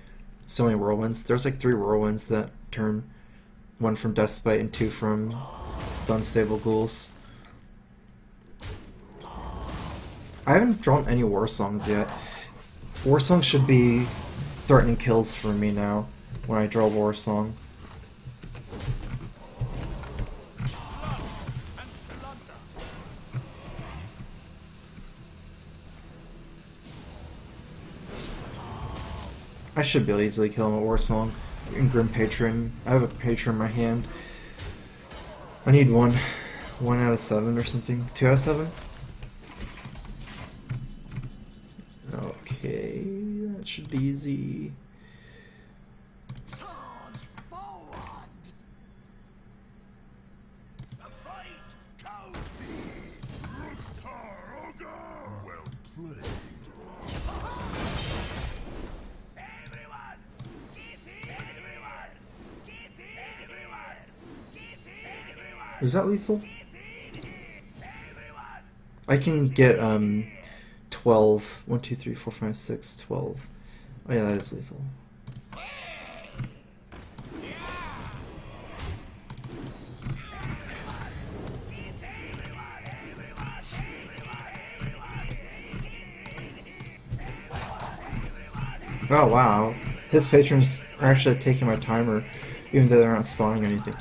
So many whirlwinds. There was like 3 whirlwinds that turn. 1 from Deathbite and 2 from the Unstable Ghouls. I haven't drawn any war songs yet. War songs should be threatening kills for me now when I draw war song. I should be able to easily kill him with war song. In Grim Patron, I have a Patron in my hand. I need 1 out of 7 or something. 2 out of 7? Okay, that should be easy. Charge forward! A fight code! Well played. Everyone! Get in! Everyone! Get in! Everyone! Get in! Everyone! Is that lethal? Get in here! Everyone! I can get 12. 1, 2, 3, 4, 5, 6, 12. Oh yeah, that is lethal. Oh wow, his patrons are actually taking my timer, even though they're not spawning anything.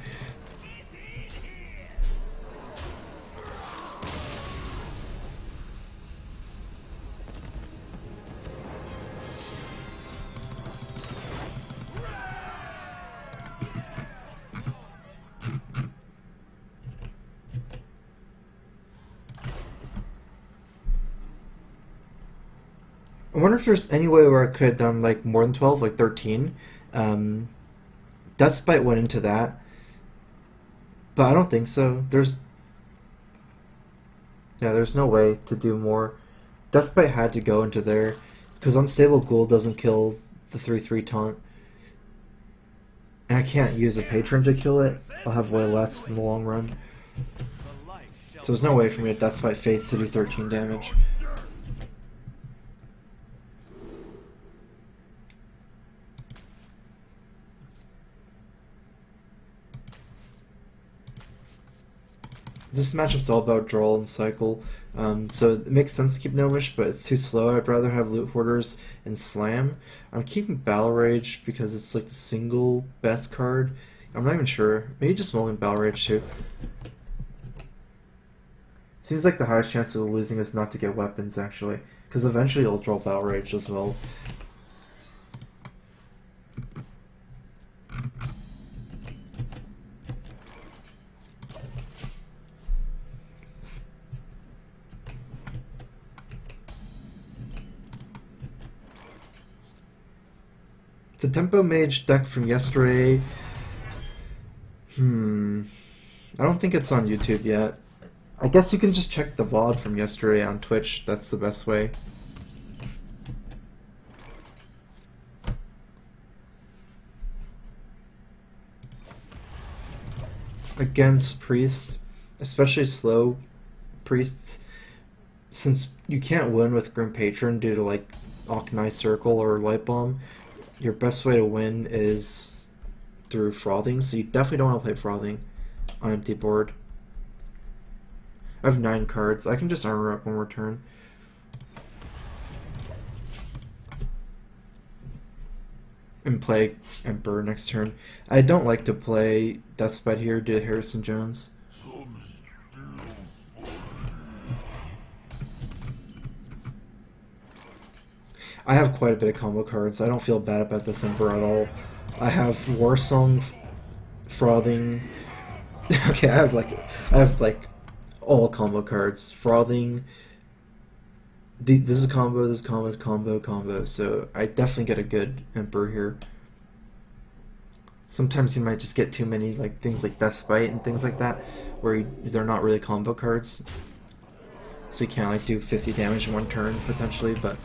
I wonder if there's any way where I could have done like more than 12, like 13. Deathbite went into that, but I don't think so. There's no way to do more. Deathbite had to go into there because Unstable Ghoul doesn't kill the 3/3 taunt, and I can't use a patron to kill it. I'll have way less in the long run. So there's no way for me to Deathbite face to do 13 damage. This matchup's all about draw and cycle, so it makes sense to keep No Wish, but it's too slow. I'd rather have Loot Hoarders and Slam. I'm keeping Battle Rage because it's like the single best card. I'm not even sure. Maybe just mulling Battle Rage too. Seems like the highest chance of losing is not to get weapons actually, because eventually I'll draw Battle Rage as well. The Tempo Mage deck from yesterday, I don't think it's on YouTube yet. I guess you can just check the VOD from yesterday on Twitch, that's the best way. Against Priest, especially slow Priests, since you can't win with Grim Patron due to like Ocnai Circle or Light Bomb, your best way to win is through Frothing, so you definitely don't want to play Frothing on empty board. I have 9 cards. I can just armor up one more turn. And play Emperor next turn. I don't like to play Deathbite here due to Harrison Jones. I have quite a bit of combo cards. I don't feel bad about this Emperor at all. I have Warsong, Frothing. Okay, I have like all combo cards. Frothing. This is a combo. This is combo. Combo. So I definitely get a good Emperor here. Sometimes you might just get too many like things like Deathbite and things like that, where they're not really combo cards. So you can't like do 50 damage in one turn potentially, but.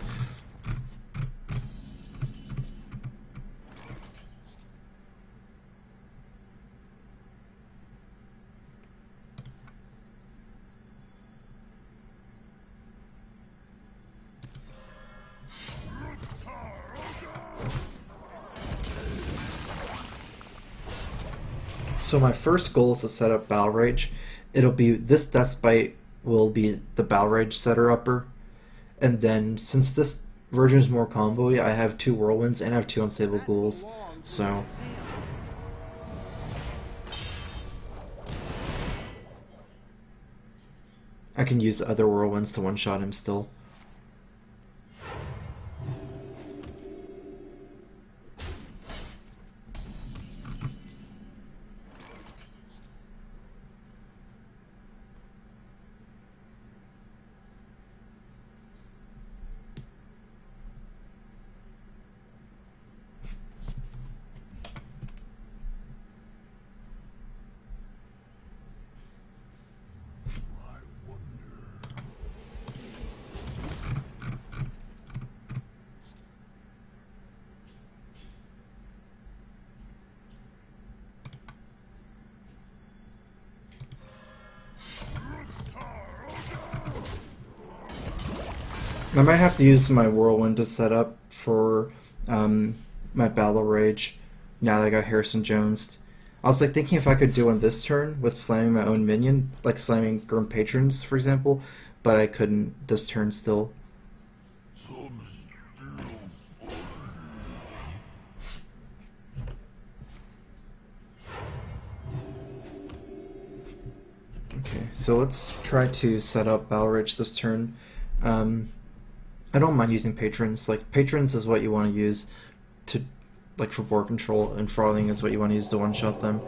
So my first goal is to set up Battle Rage. It'll be this Deathbite will be the Battle Rage setter upper, and then since this version is more combo-y, I have 2 Whirlwinds and I have 2 Unstable Ghouls, so I can use the other Whirlwinds to one-shot him still. I might have to use my Whirlwind to set up for my Battle Rage now that I got Harrison Jones. I was like thinking if I could do on this turn with slamming my own minion, like slamming Grim Patrons, for example, but I couldn't this turn still. Okay, so let's try to set up Battle Rage this turn. I don't mind using patrons. Like, patrons is what you want to use to, like, for board control, and frothing is what you want to use to one-shot them.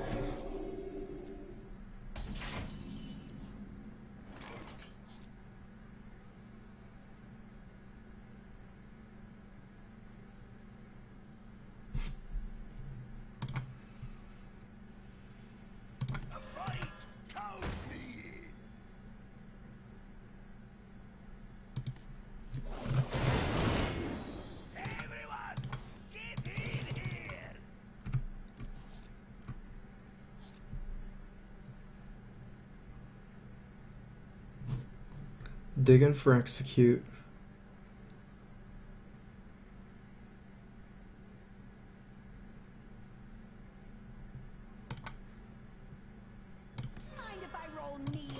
Digging for execute. Mind if I roll knee?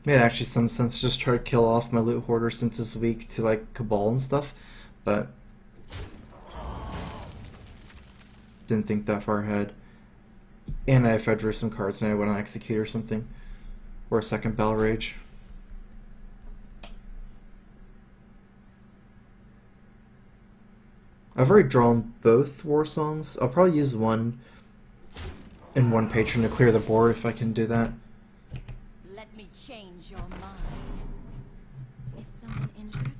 Made actually some sense to just try to kill off my loot hoarder since it's weak to like Cabal and stuff, but didn't think that far ahead. And if I drew some cards and I went on execute or something, or a second Battle Rage. I've already drawn both War Songs. I'll probably use one and one Patron to clear the board if I can do that. Let me change your mind. Is someone injured?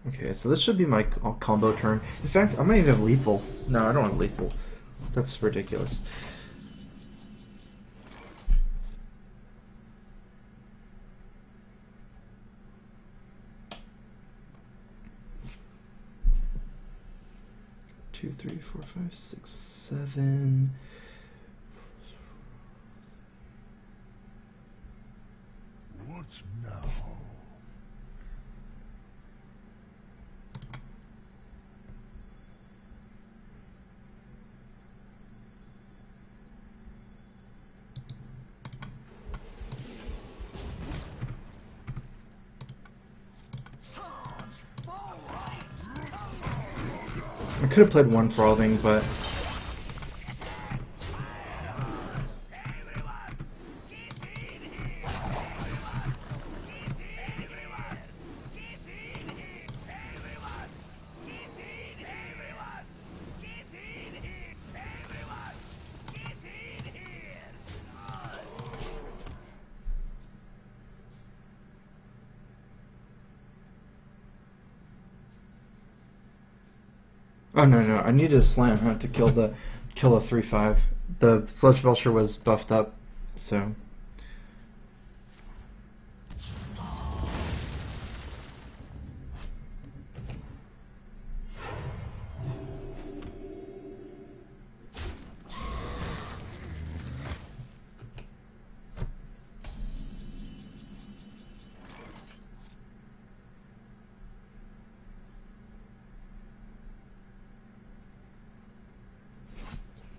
Okay, so this should be my combo turn. In fact, I might even have lethal. No, I don't have lethal. That's ridiculous. Two, three, four, five, six, seven. What now? I could have played one frothing, but oh no, I needed a slam hunt to kill a 3/5. The Sludge Vulture was buffed up, so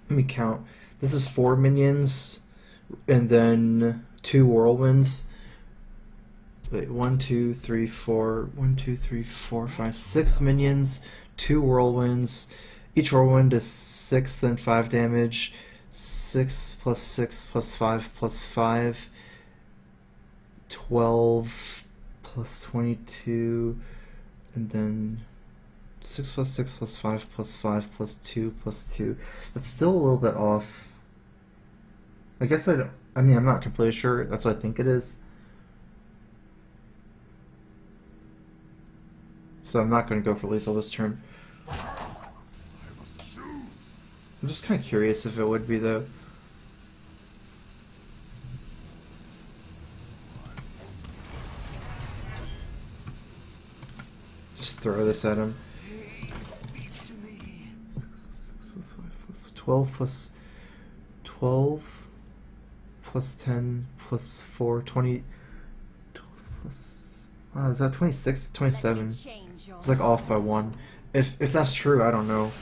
Let me count. This is 4 minions, and then 2 whirlwinds. Wait, 1, 2, 3, 4. 1, 2, 3, 4, 5, 6 minions, 2 whirlwinds. Each whirlwind is 6, then 5 damage. 6 plus 6 plus 5 plus 5. 12 plus 22. And then 6 plus 6 plus 5 plus 5 plus 2 plus 2. That's still a little bit off. I guess I mean, I'm not completely sure. That's what I think it is. So I'm not going to go for lethal this turn. I'm just kind of curious if it would be, though. Just throw this at him. 12 plus 12 plus 10 plus 4, 20. 12 plus. Wow, is that 26? 27. It's like off by 1. If that's true, I don't know.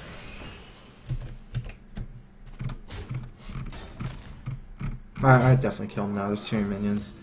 I'd definitely kill him now. There's too many minions.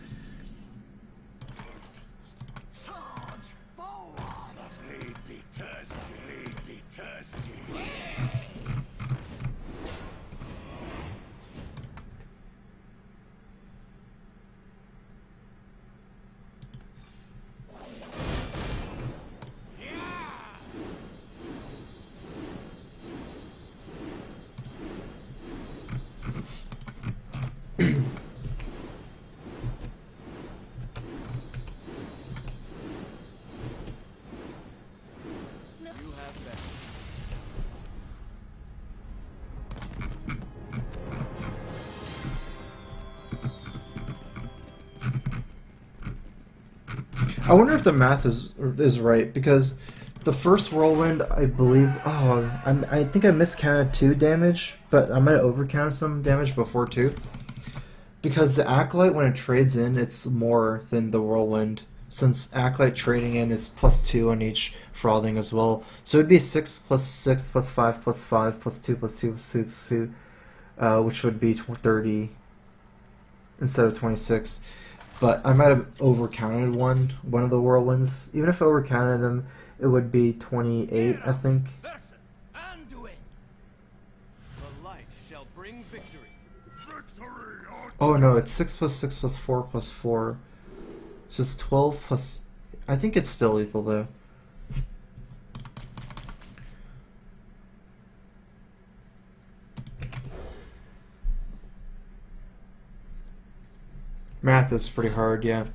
I wonder if the math is right, because the first whirlwind, I believe, I think I miscounted 2 damage, but I might have overcounted some damage before 2. Because the Acolyte, when it trades in, it's more than the whirlwind, since Acolyte trading in is plus 2 on each frothing as well. So it'd be 6 plus 6 plus 5 plus 5 plus 2 plus 2 plus 2 plus 2, which would be 30 instead of 26. But I might have overcounted one of the whirlwinds. Even if I overcounted them, it would be 28, I think. Oh no, it's 6 plus 6 plus 4 plus 4. So it's 12 plus... I think it's still lethal though. Math is pretty hard, yeah.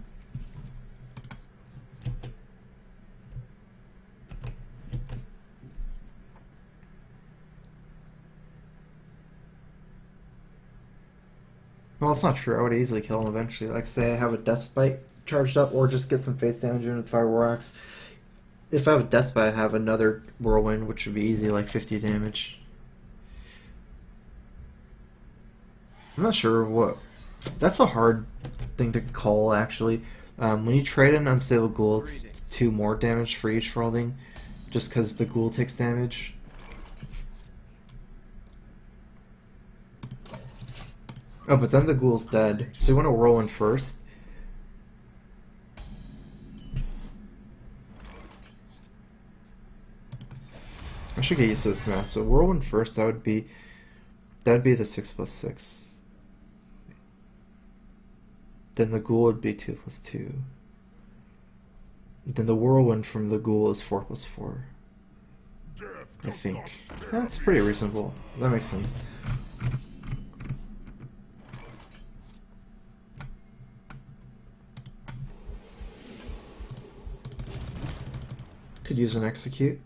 Well, it's not true. I would easily kill him eventually. Like, say I have a Death Spite charged up, or just get some face damage in with Fire War Axe. If I have a Death Spite, I have another Whirlwind, which would be easy, like 50 damage. I'm not sure what... That's a hard thing to call, actually. When you trade an Unstable Ghoul, it's 2 more damage for each frothing, just because the Ghoul takes damage. Oh, but then the Ghoul's dead, so you want to Whirlwind first. I should get used to this math. So Whirlwind first, that would be the 6 plus 6. Then the Ghoul would be 2 plus 2. Then the Whirlwind from the Ghoul is 4 plus 4. I think. That's pretty reasonable. That makes sense. Could use an execute.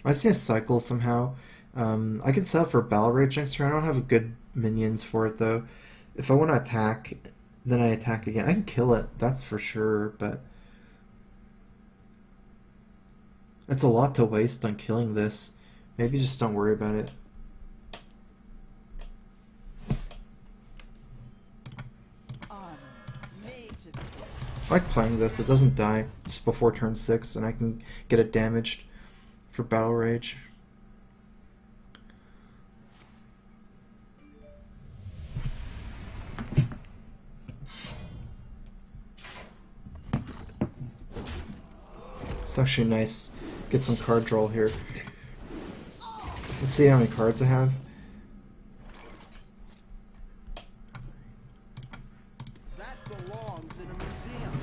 I see a cycle somehow. I can set up for Battle Rage next turn. I don't have good minions for it though. If I want to attack, then I attack again. I can kill it, that's for sure, but that's a lot to waste on killing this. Maybe just don't worry about it. I like playing this. It doesn't die just before turn 6, and I can get it damaged for Battle Rage. It's actually nice. Get some card draw here. Let's see how many cards I have. That belongs in a museum.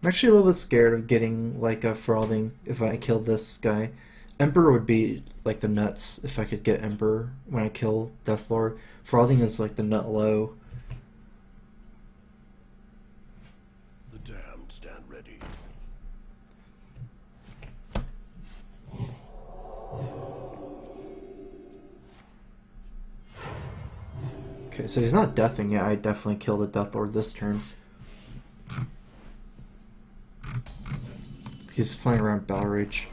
I'm actually a little bit scared of getting like a Fralding if I kill this guy. Emperor would be like the nuts if I could get Emperor when I kill Deathlord. Fralding is like the nut low. The damned stand ready. Okay, so he's not deathing yet. I definitely kill the Deathlord this turn. He's playing around Battle Rage.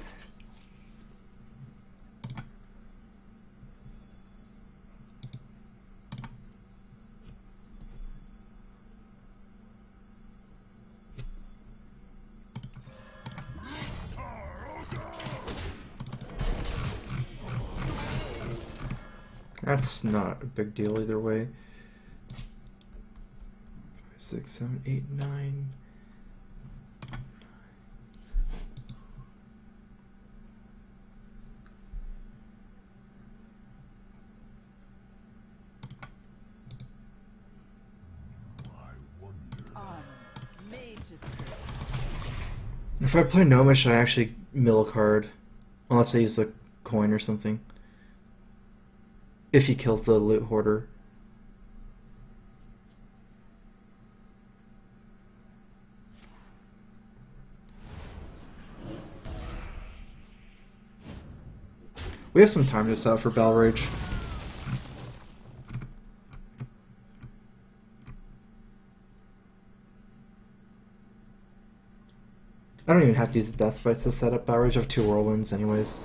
That's not a big deal either way. 5, 6, 7, 8, 9. If I play Gnomish, I actually mill a card. Unless I use a coin or something. If he kills the Loot Hoarder. We have some time to set out for Battle Rage. I don't even have to use the Death Spites to set up Battle Rage. I have 2 Whirlwinds anyways. Is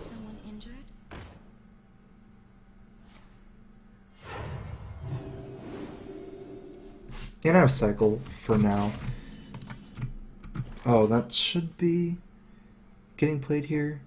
someone injured? And I have Cycle for now. Oh, that should be getting played here.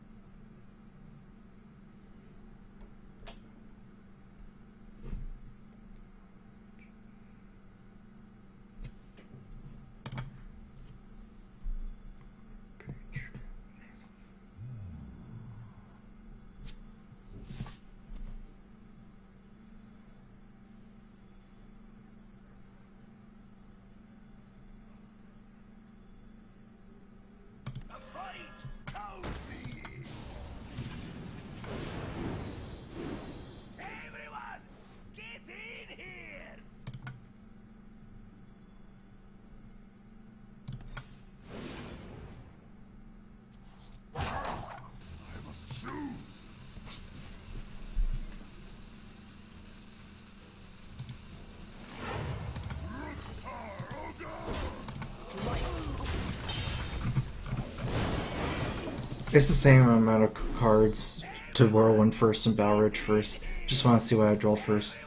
It's the same amount of cards to Whirlwind first and Battle Rage first. Just want to see what I draw first.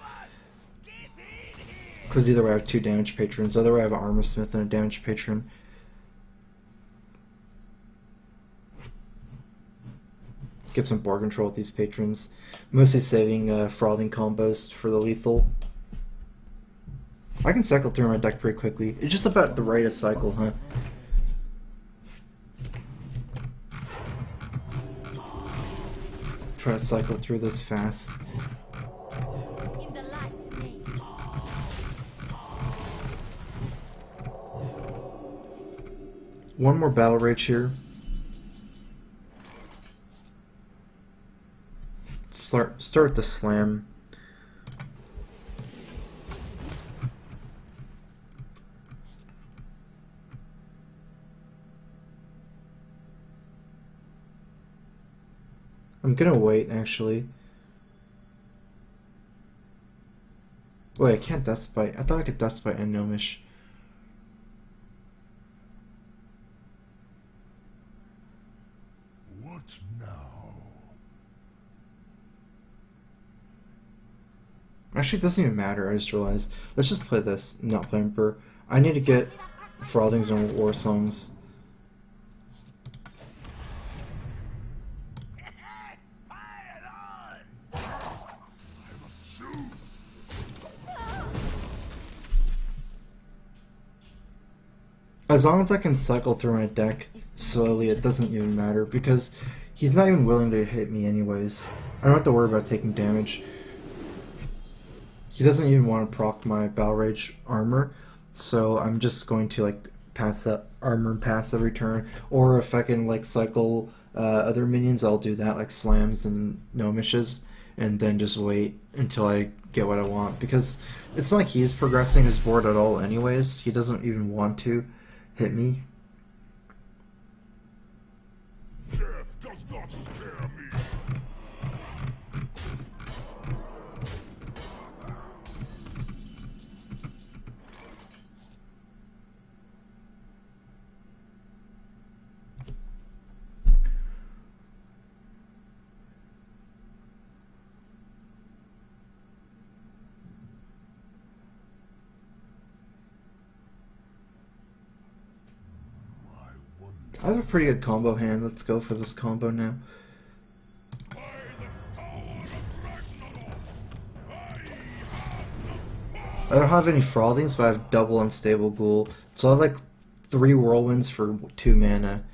Because either way I have 2 damage patrons, other way I have an Armor Smith and a damage patron. Get some board control with these patrons. Mostly saving Fralding combos for the lethal. I can cycle through my deck pretty quickly. It's just about the right of cycle, huh? Try to cycle through this fast. In the light's name. One more Battle Rage here. start the slam. I'm gonna wait, actually. Wait, I can't Dust Bite. I thought I could Dust Bite and Gnomish. What now? Actually, it doesn't even matter, I just realized. Let's just play this, not play Emperor. I need to get Frothings and War Songs. As long as I can cycle through my deck slowly, it doesn't even matter, because he's not even willing to hit me anyways. I don't have to worry about taking damage. He doesn't even want to proc my Battle Rage armor, so I'm just going to like pass that armor and pass every turn. Or if I can like cycle other minions, I'll do that, like slams and gnomishes, and then just wait until I get what I want. Because it's not like he's progressing his board at all anyways. He doesn't even want to hit me. Death does not scare me. I have a pretty good combo hand. Let's go for this combo now. I don't have any Frothings, but I have double Unstable Ghoul. So I have like 3 Whirlwinds for 2 mana.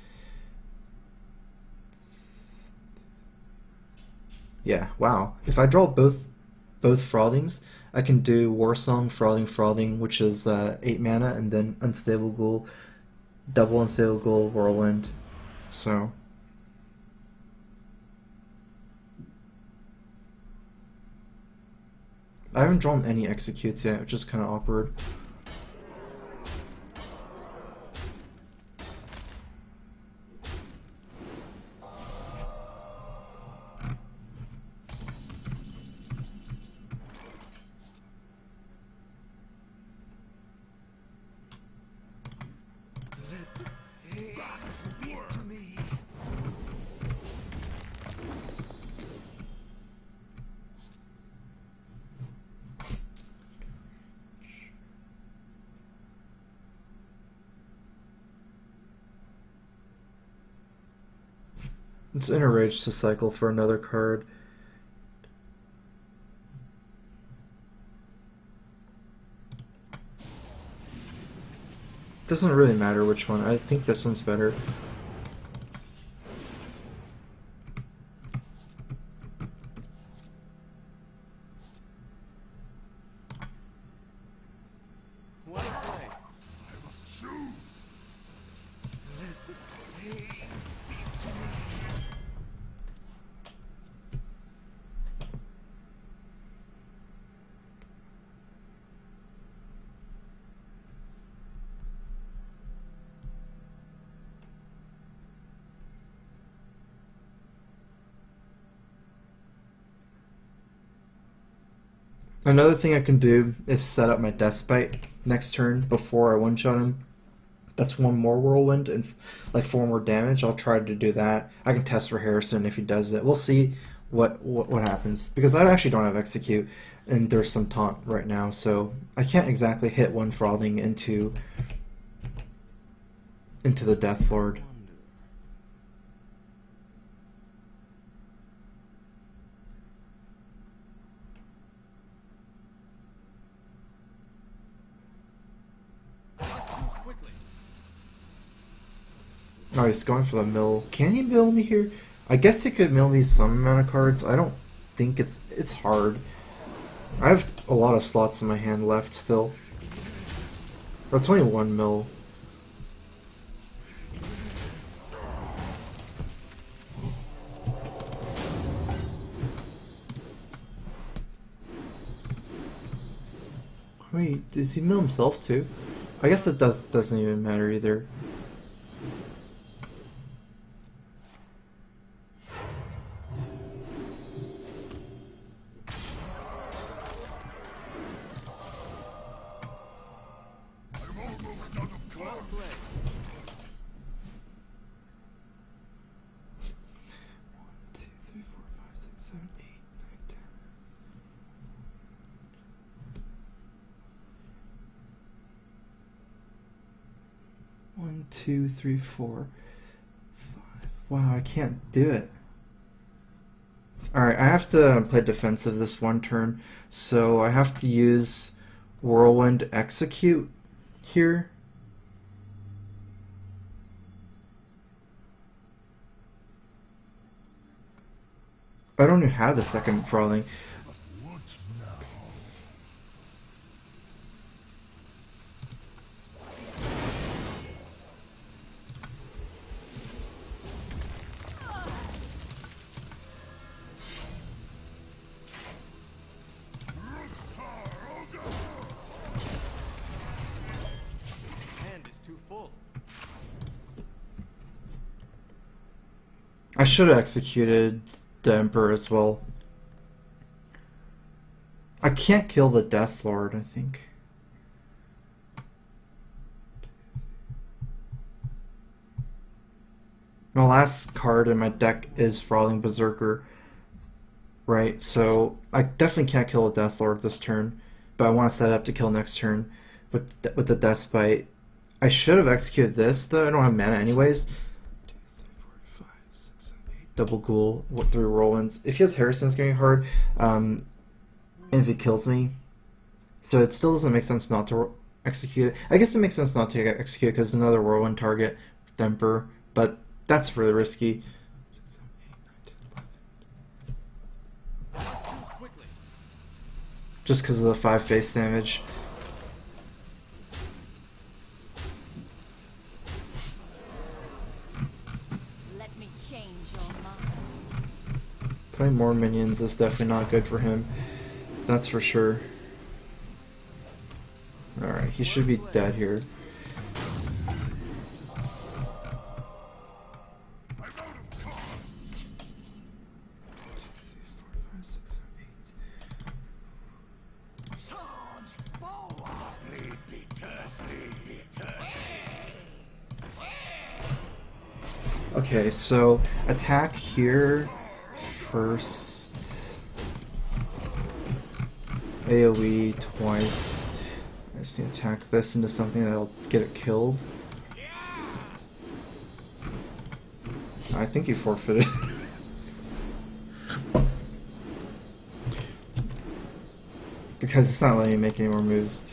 Yeah, wow. If I draw both Frothings, I can do Warsong, Frothing, which is 8 mana, and then Unstable Ghoul, double Unstable Ghoul, Whirlwind. So I haven't drawn any Executes yet, which is kind of awkward. It's in a rage to cycle for another card. Doesn't really matter which one. I think this one's better. What a play. I must choose. Another thing I can do is set up my Deathbite next turn before I one-shot him. That's 1 more Whirlwind and like 4 more damage. I'll try to do that. I can test for Harrison if he does it. We'll see what happens, because I actually don't have Execute, and there's some taunt right now, so I can't exactly hit 1 Frothing into the Death Lord. Oh, he's going for the mill. Can he mill me here? I guess he could mill me some amount of cards. I don't think it's hard. I have a lot of slots in my hand left still. That's only 1 mill. Wait, does he mill himself too? I guess it doesn't even matter either. One, two, three, four, five. Wow, I can't do it. Alright, I have to play defensive this one turn, so I have to use Whirlwind Execute here. I don't even have the second Frothing. I should have executed the Emperor as well. I can't kill the Death Lord, I think. My last card in my deck is Frothing Berserker, right? So I definitely can't kill the Death Lord this turn, but I want to set up to kill next turn with the Deathbite. I should have executed this, though I don't have mana anyways. Double Ghoul, 3 Whirlwinds. If he has Harrison, it's going to be hard. And if he kills me. So it still doesn't make sense not to execute it. I guess it makes sense not to execute because it's another Whirlwind target, the Emperor. But that's really risky. Just because of the 5 face damage. Playing more minions is definitely not good for him. That's for sure. Alright, he should be dead here. Okay, so attack here first. AoE twice. I just need to attack this into something that'll get it killed. I think you forfeited. Because it's not letting me make any more moves.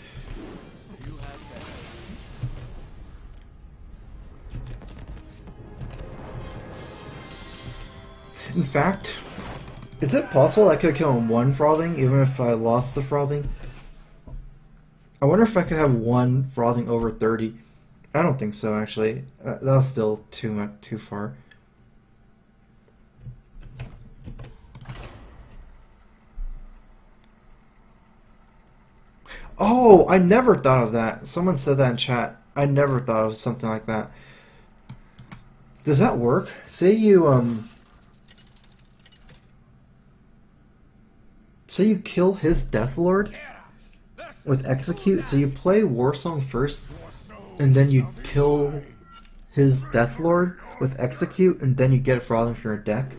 In fact, is it possible I could kill him one Frothing even if I lost the Frothing? I wonder if I could have one Frothing over 30. I don't think so, actually. That was still too far. Oh, I never thought of that. Someone said that in chat. I never thought of something like that. Does that work? Say you kill his Death Lord with Execute, so you play Warsong first, and then you kill his Death Lord with Execute, and then you get Frothing from your deck.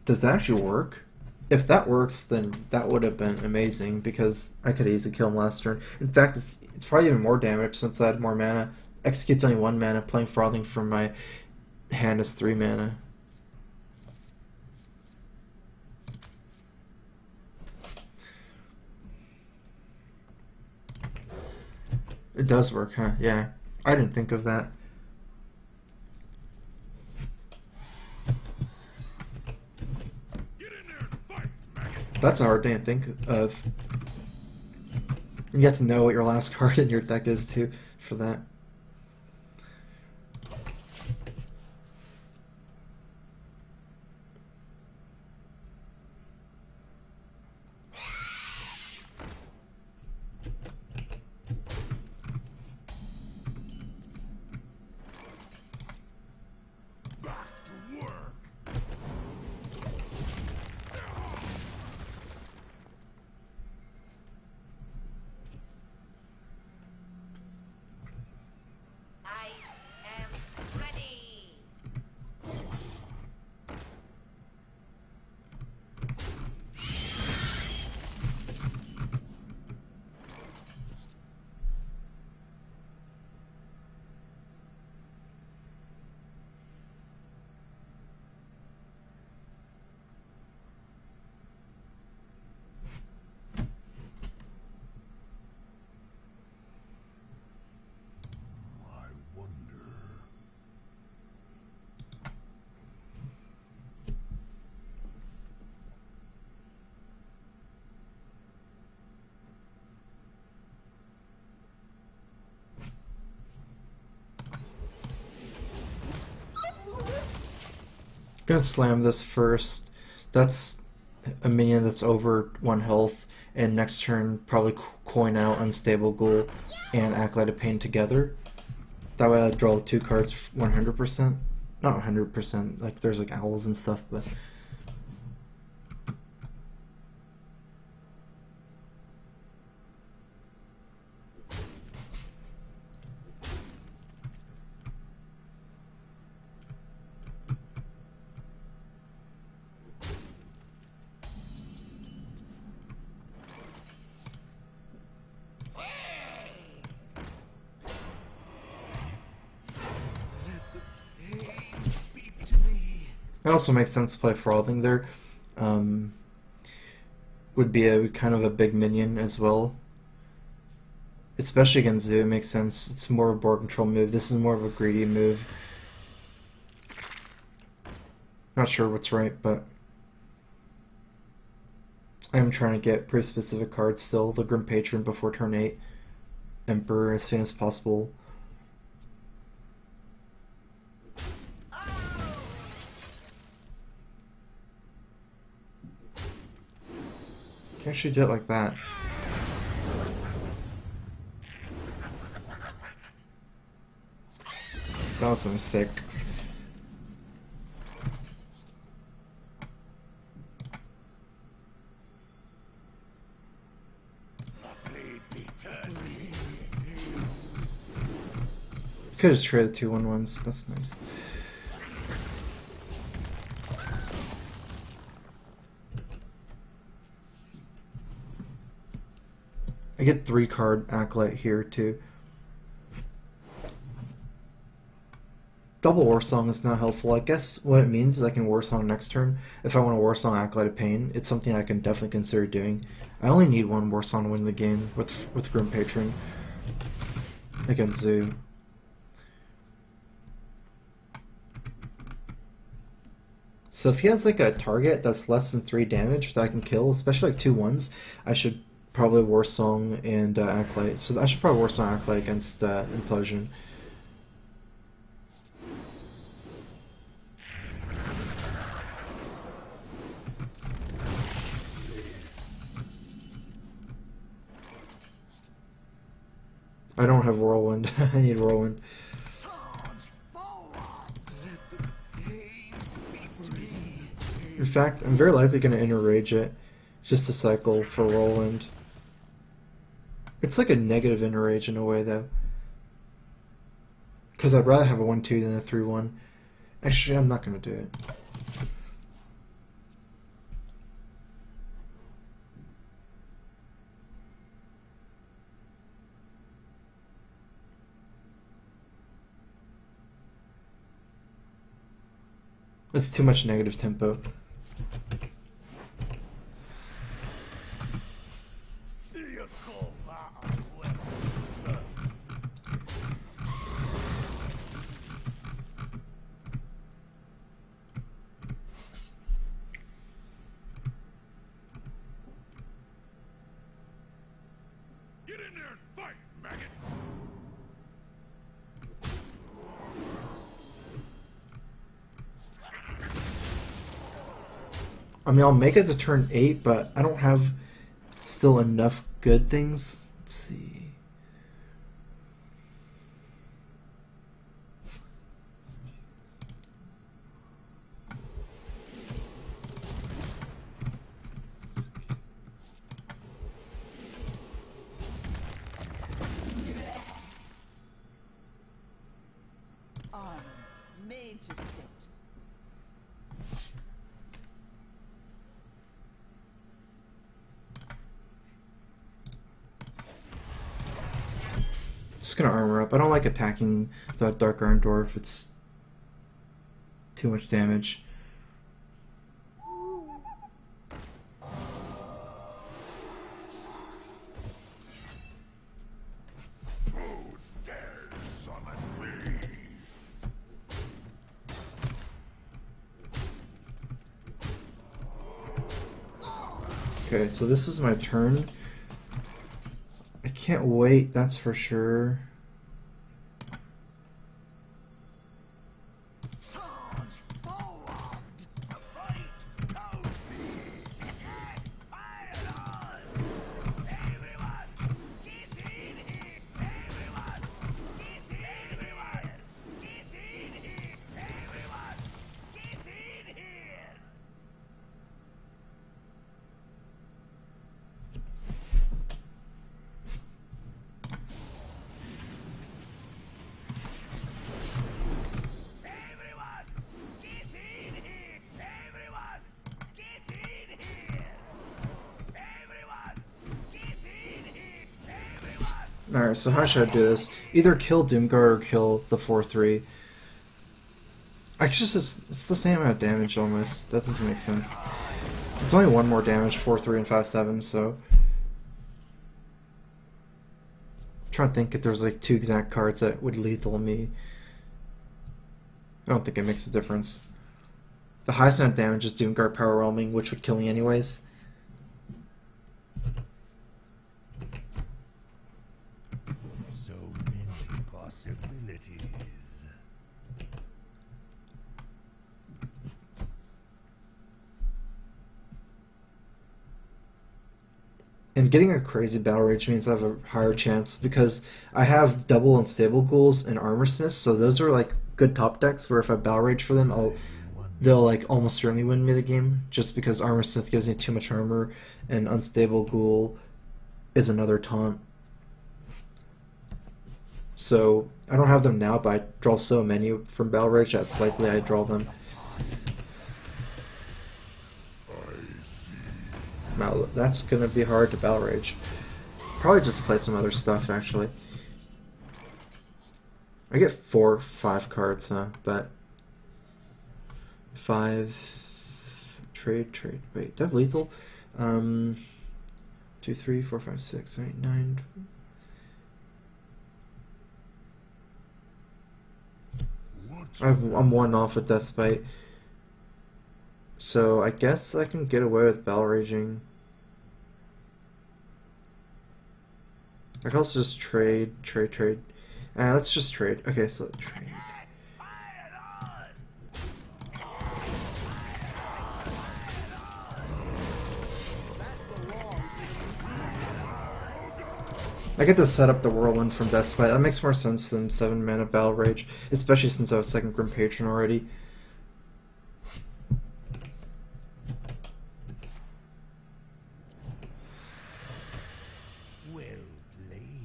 Does that actually work? If that works, then that would have been amazing, because I could easily kill him last turn. In fact, it's probably even more damage since I had more mana. Execute's only 1 mana, playing Frothing from my hand is 3 mana. It does work, huh? Yeah. I didn't think of that. That's a hard thing to think of. You have to know what your last card in your deck is, too, for that. Gonna slam this first. That's a minion that's over 1 health, and next turn probably coin out Unstable Ghoul and Acolyte of Pain together. That way I draw 2 cards 100%. Not 100%, like there's like owls and stuff, but... It also makes sense to play Frothing there. Would be a kind of a big minion as well. Especially against Zoo, it makes sense. It's more of a board control move. This is more of a greedy move. Not sure what's right, but I am trying to get pretty specific cards still. The Grim Patron before turn 8. Emperor as soon as possible. Can actually do it like that. That was a mistake. Could have traded 2/1/1s. That's nice. I get 3-card Acolyte here too. Double Warsong is not helpful. I guess what it means is I can Warsong next turn. If I want to Warsong Acolyte of Pain, it's something I can definitely consider doing. I only need 1 Warsong to win the game with Grim Patron against Zoo. So if he has like a target that's less than 3 damage that I can kill, especially like 2/1s, I should probably Warsong and Acolyte. So I should probably Warsong Acolyte against Implosion. I don't have Whirlwind. I need Whirlwind. In fact, I'm very likely going to Inner Rage it, just to cycle for Whirlwind. It's like a negative Inner Rage in a way, though. Because I'd rather have a 1/2 than a 3/1. Actually, I'm not going to do it. It's too much negative tempo. Get in there and fight, maggot! I mean, I'll make it to turn 8, but I don't have still enough good things. Let's see. Armor made to fit. Just gonna armor up. I don't like attacking the Dark Iron Dwarf. It's too much damage. Okay, so this is my turn. I can't wait, that's for sure. Alright, so how should I do this? Either kill Doomguard or kill the 4-3. Actually, it's the same amount of damage almost. That doesn't make sense. It's only one more damage, 4-3 and 5-7, so... I'm trying to think if there's like 2 exact cards that would lethal me. I don't think it makes a difference. The highest amount of damage is Doomguard Power Whelming, which would kill me anyways. So many possibilities. And getting a crazy Battle Rage means I have a higher chance because I have double unstable ghouls and armor smiths, so those are like good top decks where if I Battle Rage for them, they'll like almost certainly win me the game just because armor smith gives me too much armor and unstable ghoul is another taunt. So I don't have them now, but I draw so many from Battle Rage that's likely I draw them. Now that's gonna be hard to Battle Rage. Probably just play some other stuff actually. I get 4, 5 cards, huh? But 5 trade. Wait, do I have lethal? 2, 3, 4, 5, 6, 8, 9. I'm 1 off with Deathbite. So I guess I can get away with Battle Raging. I can also just trade. Let's just trade. Okay, so trade. I get to set up the Whirlwind from Deathbite. That makes more sense than 7 mana Battle Rage, especially since I have 2nd Grim Patron already. Well played.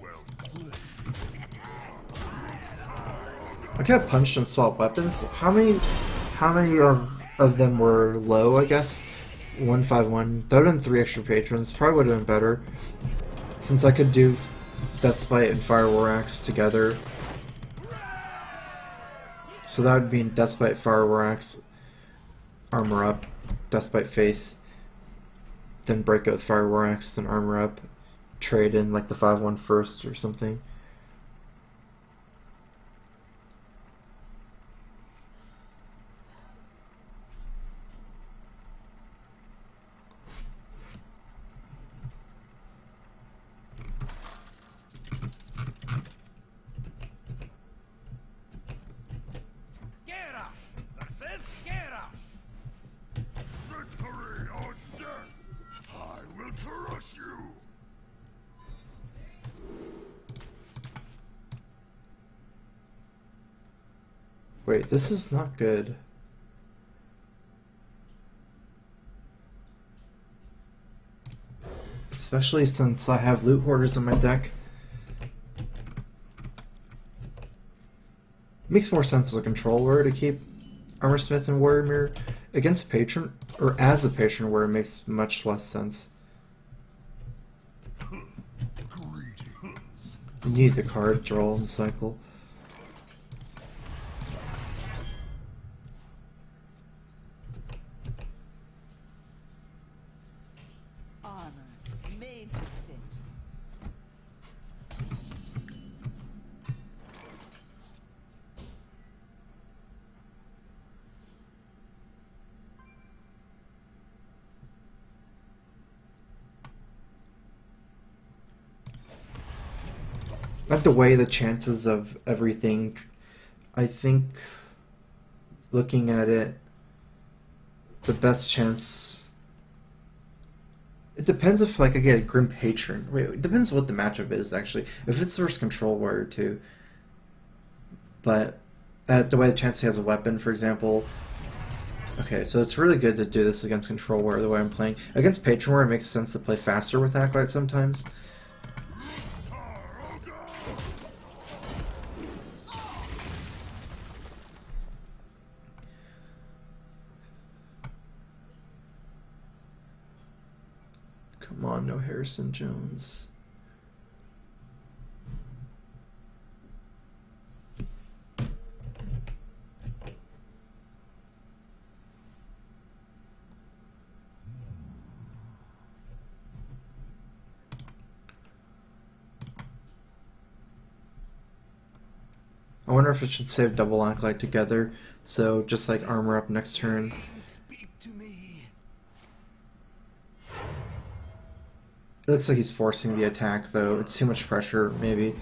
Well played. I could have punched and swapped weapons. How many of them were low, I guess? 151. That would have been 3 extra patrons. Probably would have been better. Since I could do Deathbite and Fire War Axe together. So that would be Deathbite, Fire War Axe, Armor Up, Deathbite Face, then break out with Fire War Axe, then Armor Up, trade in like the 5-1 first or something. Victory or death! I will crush you! Wait, this is not good. Especially since I have Loot Hoarders in my deck. Makes more sense as a controller to keep Armor Smith and Warrior Mirror. Against Patron, or as a Patron Warrior, makes much less sense. You need the card draw and cycle. Armor made to fit. I have to weigh the chances of everything. I think, looking at it, the best chance... It depends if like I get a Grim Patron. Wait, it depends what the matchup is, actually. If it's versus Control Warrior, too. But, the way the chance he has a weapon, for example... Okay, so it's really good to do this against Control Warrior, the way I'm playing. Against Patron Warrior, it makes sense to play faster with Acolyte sometimes. Come on, no Harrison Jones. I wonder if it should save double acolyte together, so just like armor up next turn. Speak to me. It looks like he's forcing the attack though. It's too much pressure, maybe.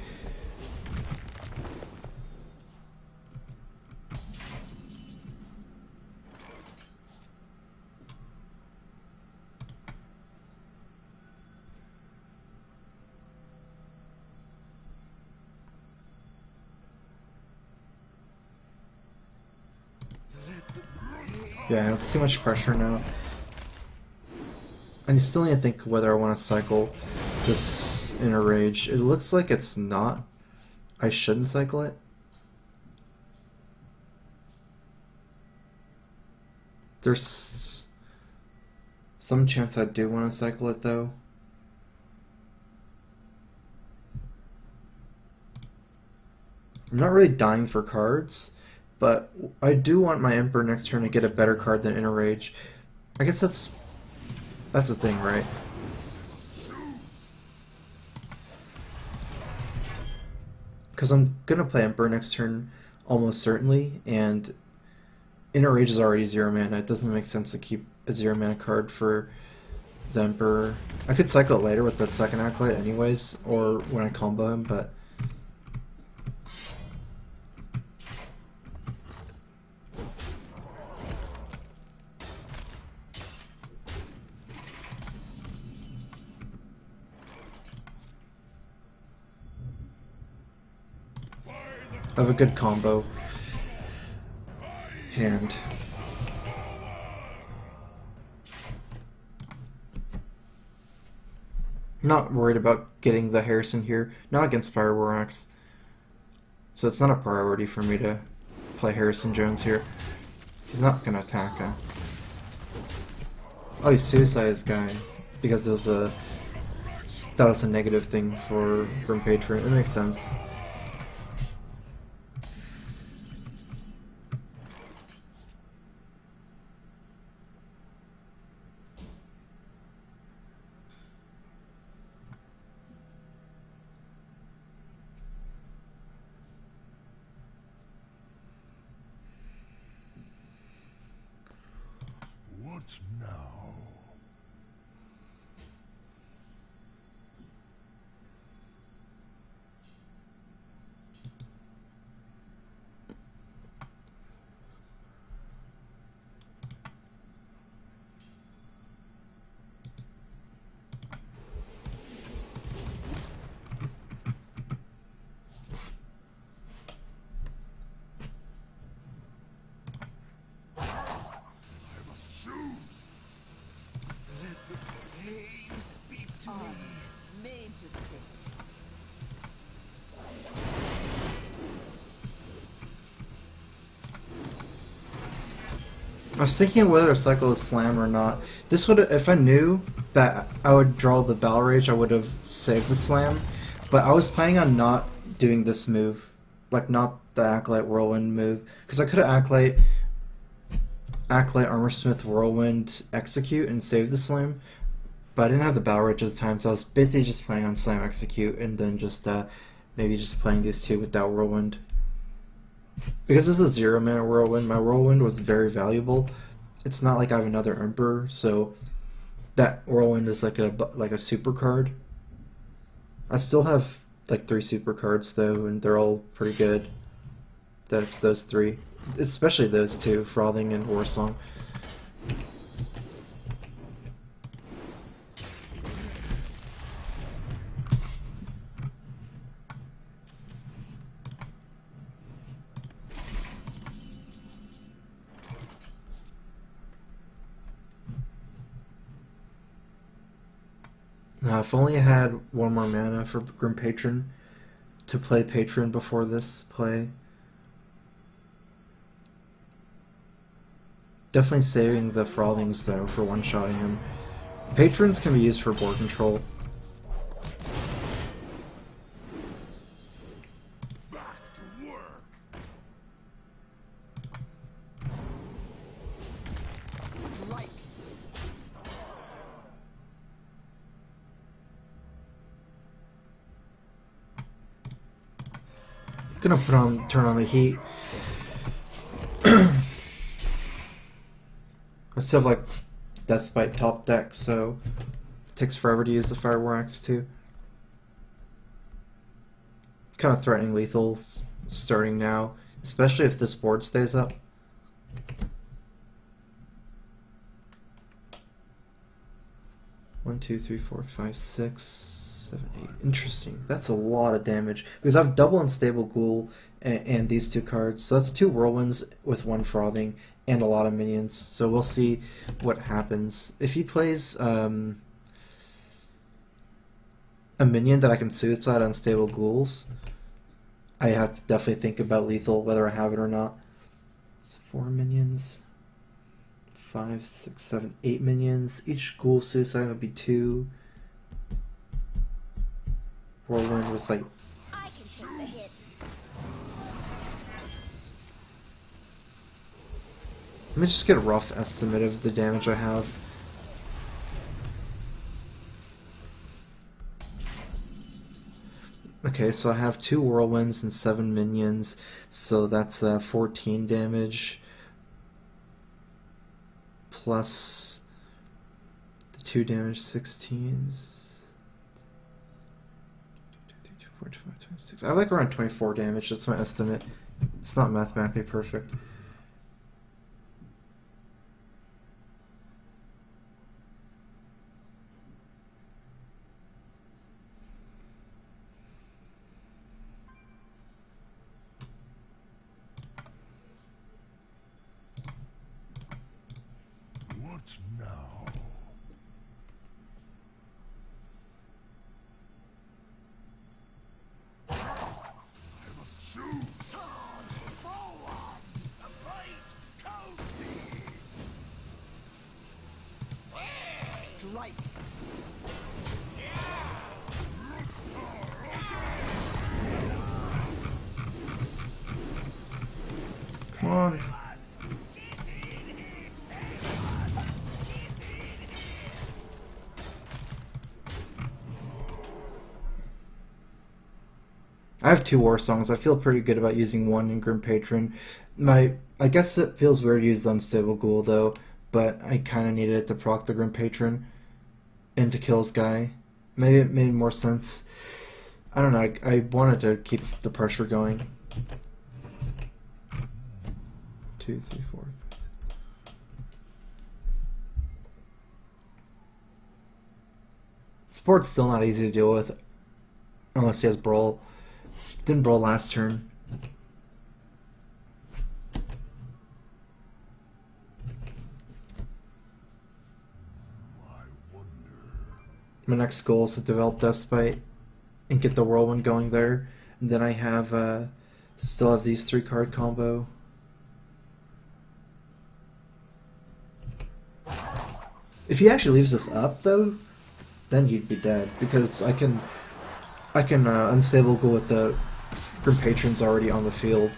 Yeah, it's too much pressure now. And you still need to think whether I want to cycle this Inner Rage. It looks like it's not. I shouldn't cycle it. There's some chance I do want to cycle it though. I'm not really dying for cards, but I do want my Emperor next turn to get a better card than Inner Rage. I guess that's the thing, right? Because I'm gonna play Emperor next turn almost certainly, and Inner Rage is already 0 mana. It doesn't make sense to keep a 0 mana card for the Emperor. I could cycle it later with the second Acolyte anyways, or when I combo him, but I have a good combo hand. I'm not worried about getting the Harrison here, not against Fire War Axe. So it's not a priority for me to play Harrison Jones here. He's not gonna attack him. Oh, he suicides this guy because it was that was a negative thing for Grim Patron. It makes sense. What now? I was thinking whether to cycle the Slam or not. This would, if I knew that I would draw the Battle Rage, I would have saved the Slam. But I was planning on not doing this move, like not the Acolyte Whirlwind move, because I could have Acolyte Armorsmith Whirlwind Execute and save the Slam, but I didn't have the Battle Rage at the time, so I was basically just planning on Slam Execute and then just maybe just playing these two without Whirlwind. Because this is a 0 mana Whirlwind, my Whirlwind was very valuable. It's not like I have another Emperor, so that Whirlwind is like a super card. I still have like 3 super cards though, and they're all pretty good. That's those 3, especially those 2, Frothing and Warsong. If only I had 1 more mana for Grim Patron to play Patron before this play. Definitely saving the Frothings though for one-shotting him. Patrons can be used for board control. Back to work. Strike. Gonna turn on the heat. I still have like Deathspite top deck, so it takes forever to use the Fire War Axe too. Kind of threatening lethals starting now, especially if this board stays up. One, two, three, four, five, six, seven, eight. Interesting. That's a lot of damage because I have double unstable ghoul and these two cards. So that's two whirlwinds with one frothing and a lot of minions. So we'll see what happens if he plays a minion that I can suicide unstable ghouls. I have to definitely think about lethal whether I have it or not. It's 4 minions. 5, 6, 7, 8 minions. Each ghoul suicide would be 2. Whirlwind with like. I can take the hit. Let me just get a rough estimate of the damage I have. Okay, so I have 2 whirlwinds and 7 minions, so that's 14 damage. Plus the 2 damage, 16. 26. I like around 24 damage, that's my estimate. It's not mathematically perfect. What now? I must choose. Forward. Fight. County. Strike. Come on. I have 2 war songs. I feel pretty good about using one in Grim Patron. I guess it feels weird to use the Unstable Ghoul though, but I kind of needed it to proc the Grim Patron and to kill his guy. Maybe it made more sense. I don't know. I wanted to keep the pressure going. 2, 3, 4. Sport's still not easy to deal with unless he has Brawl. Didn't Brawl last turn. I wonder. My next goal is to develop Deathspite and get the Whirlwind going there. And then I have still have these 3 card combo. If he actually leaves this up though, then you'd be dead because I can unstable go with the Grim Patron's already on the field.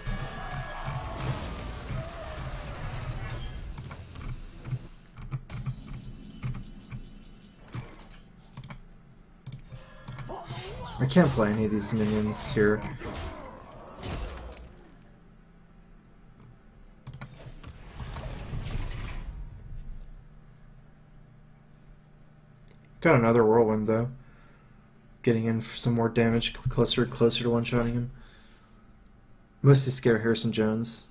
I can't play any of these minions here. Got another Whirlwind though. Getting in for some more damage, closer to one-shotting him. Mostly scared Harrison Jones.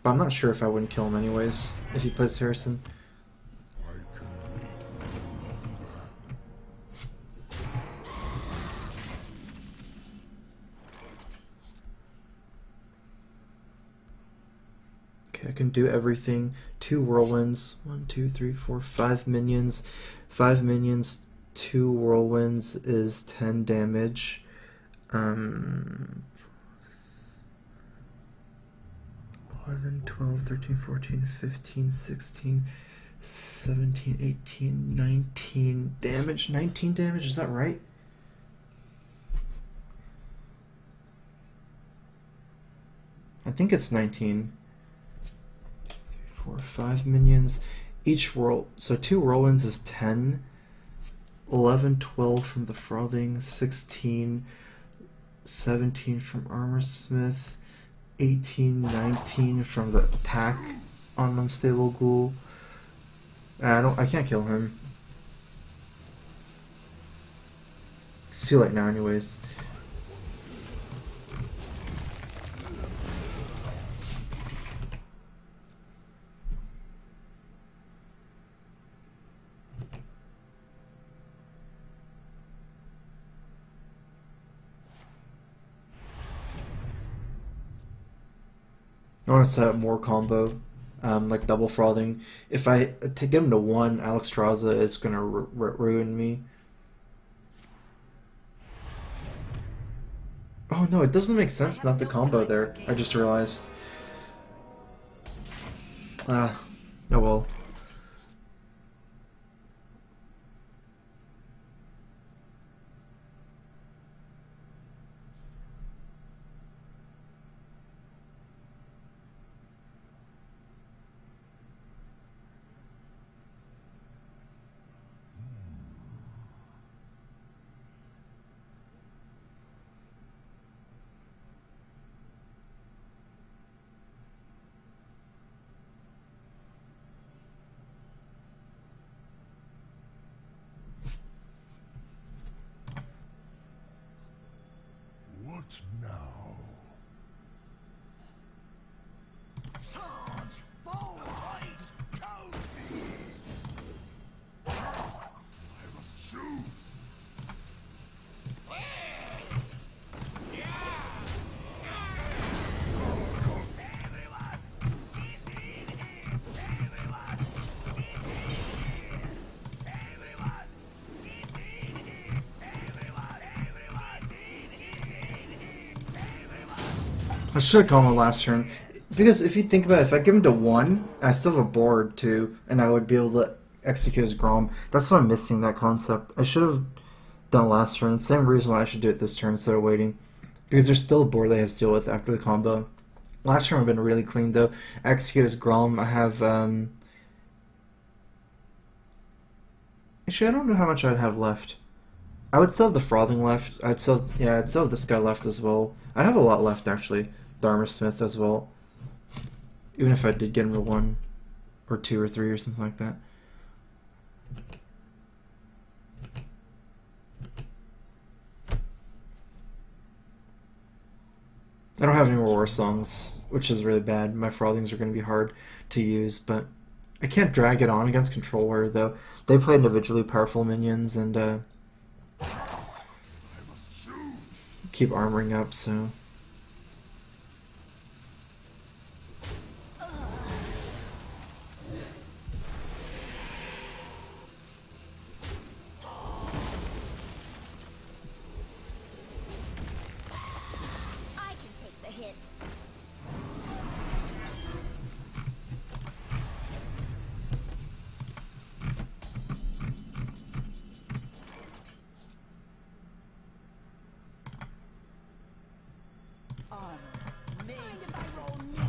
But I'm not sure if I wouldn't kill him anyways, if he plays Harrison. I can wait Okay, I can do everything. 2 Whirlwinds. 1, 2, 3, 4, 5 minions. 5 minions, 2 Whirlwinds is 10 damage. 11, 12, 13, 14, 15, 16, 17, 18, 19 damage. 19 damage, is that right? I think it's 19. 2, 3, 4, 5 minions. Each roll, so 2 whirlwinds is 10. 11, 12 from the frothing. 16, 17 from armorsmith. 18, 19 from the attack on unstable ghoul. I can't kill him. It's too late now anyways. I want to set up more combo, like double frothing. If I to get him to 1, Alexstrasza is going to ruin me. Oh no, it doesn't make sense not to combo there. I just realized. Oh well. What now? Charge! Full height! Count me! I must choose! I should have gone with last turn. Because if you think about it, if I give him to 1, I still have a board too, and I would be able to execute his Grom. That's why I'm missing that concept. I should have done it last turn. Same reason why I should do it this turn instead of waiting. Because there's still a board that he has to deal with after the combo. Last turn I've been really clean though. I execute his Grom. I have actually I don't know how much I'd have left. I would still have the frothing left. I'd still have this guy left as well. I have a lot left actually. The armorsmith as well. Even if I did get him to 1 or 2 or 3 or something like that. I don't have any more war songs, which is really bad. My frothings are going to be hard to use, but I can't drag it on against Control Warrior though. They play individually powerful minions and keep armoring up, so. I can take the hit. Mind if I roll knee?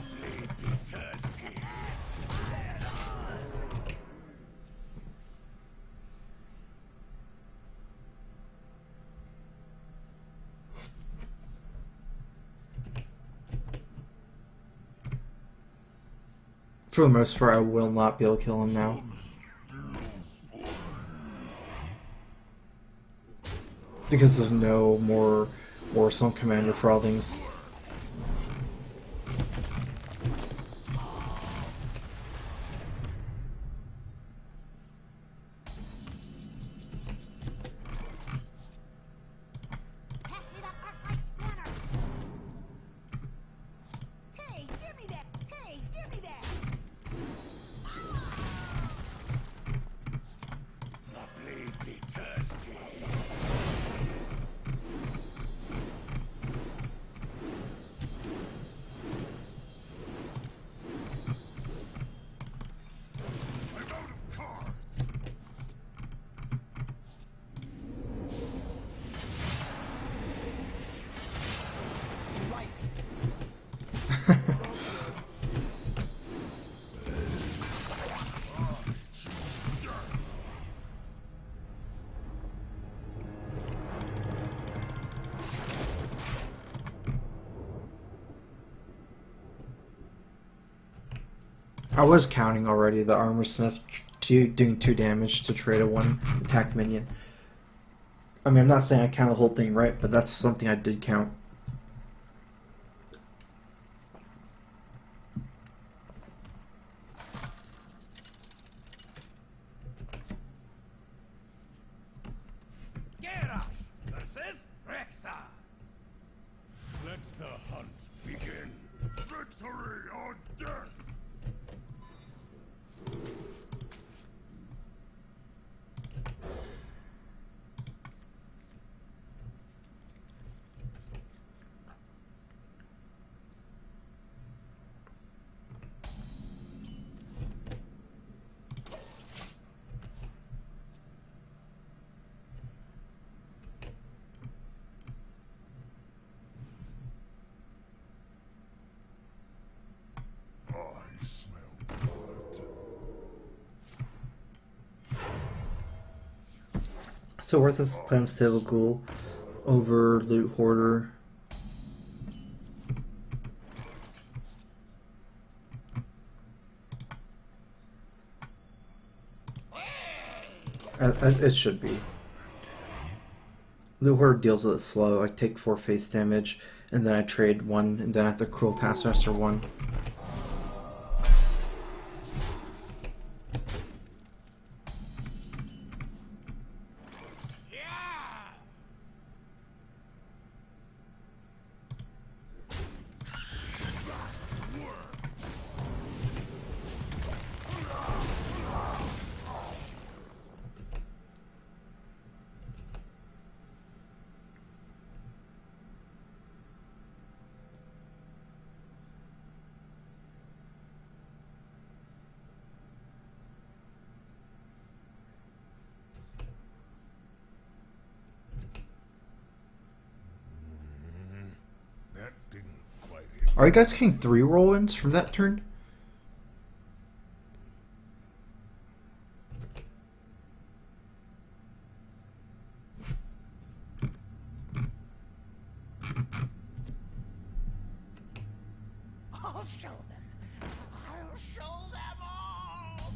For the most part, I will not be able to kill him now. Because of no more Warsong Commander frothings. Pass me that arc-light spanner. Hey, give me that! Hey, give me that! The blade be thirsty. I was counting already the armor smith doing 2 damage to trade a 1 attack minion. I mean, I'm not saying I count the whole thing right, but that's something I did count. Garrosh versus Rexa. Let the hunt begin. Victory or death. I smell blood. So worthless plans to have a ghoul over loot hoarder. It should be. Loot hoarder deals with it slow. I take 4 face damage, and then I trade 1, and then I have the cruel taskmaster 1. That didn't quite hit. Are you guys getting 3 roll-ins from that turn? I'll show them. I'll show them all.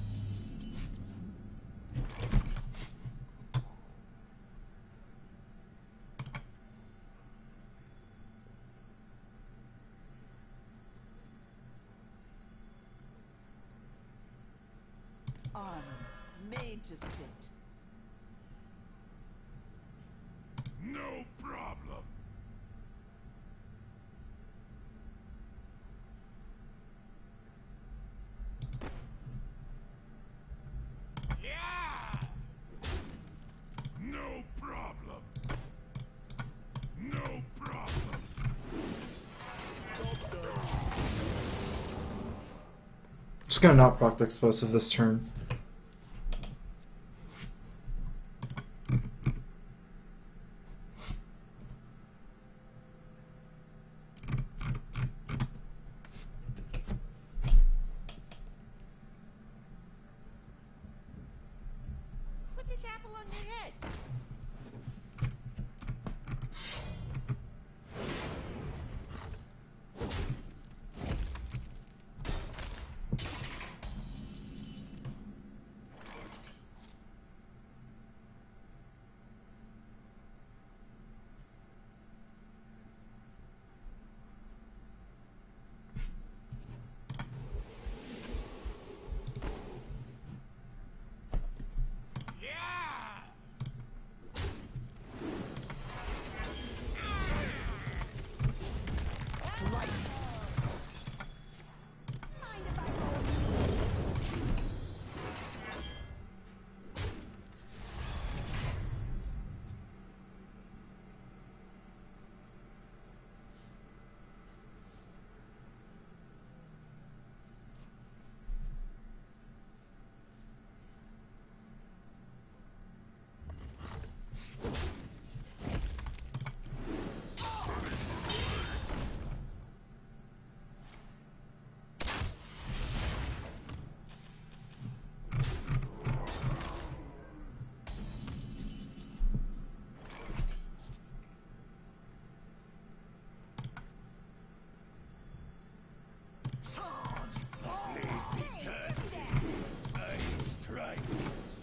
Armor made to fit. No problem. Yeah. No problem. No problem. Just gonna not proc the explosive this turn. Put this apple on your head. Yeah.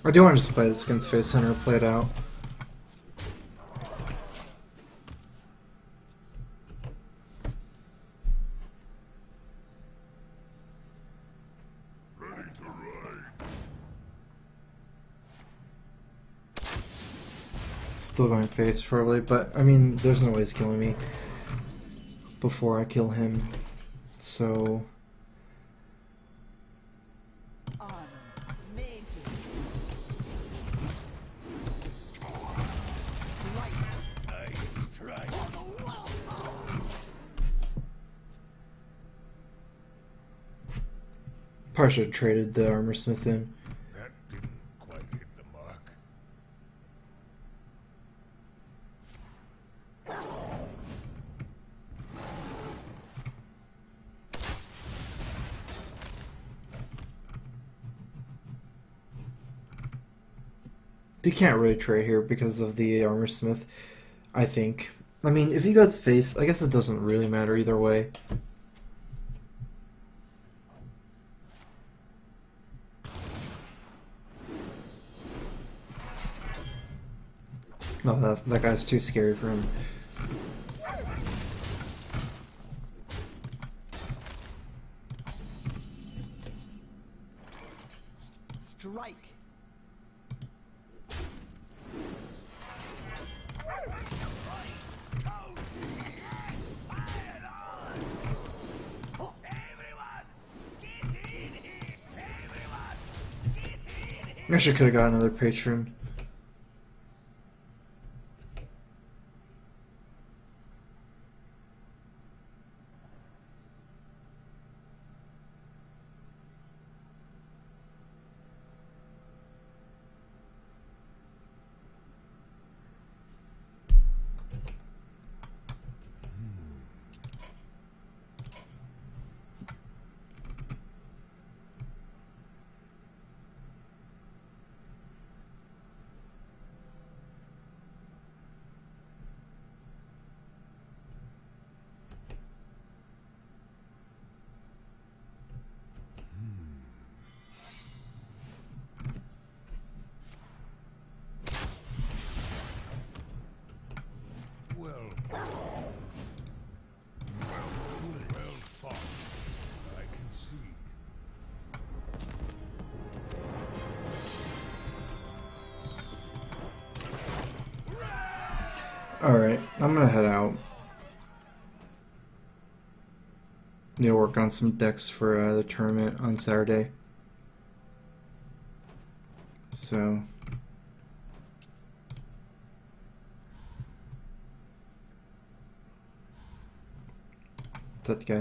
I do want to just play this against Face Hunter, play it out. Still going face probably, but I mean, there's no way he's killing me before I kill him, so Honor. Major. probably should have traded the armor smith in. That didn't quite hit the mark. You can't really trade here because of the armor smith, I think. I mean, if he goes face, I guess it doesn't really matter either way. No, that guy's too scary for him. Strike. I actually could have got another patron. Well done. Well fought. I concede. Alright, I'm gonna head out. Need to work on some decks for the tournament on Saturday. So, talk to you guys.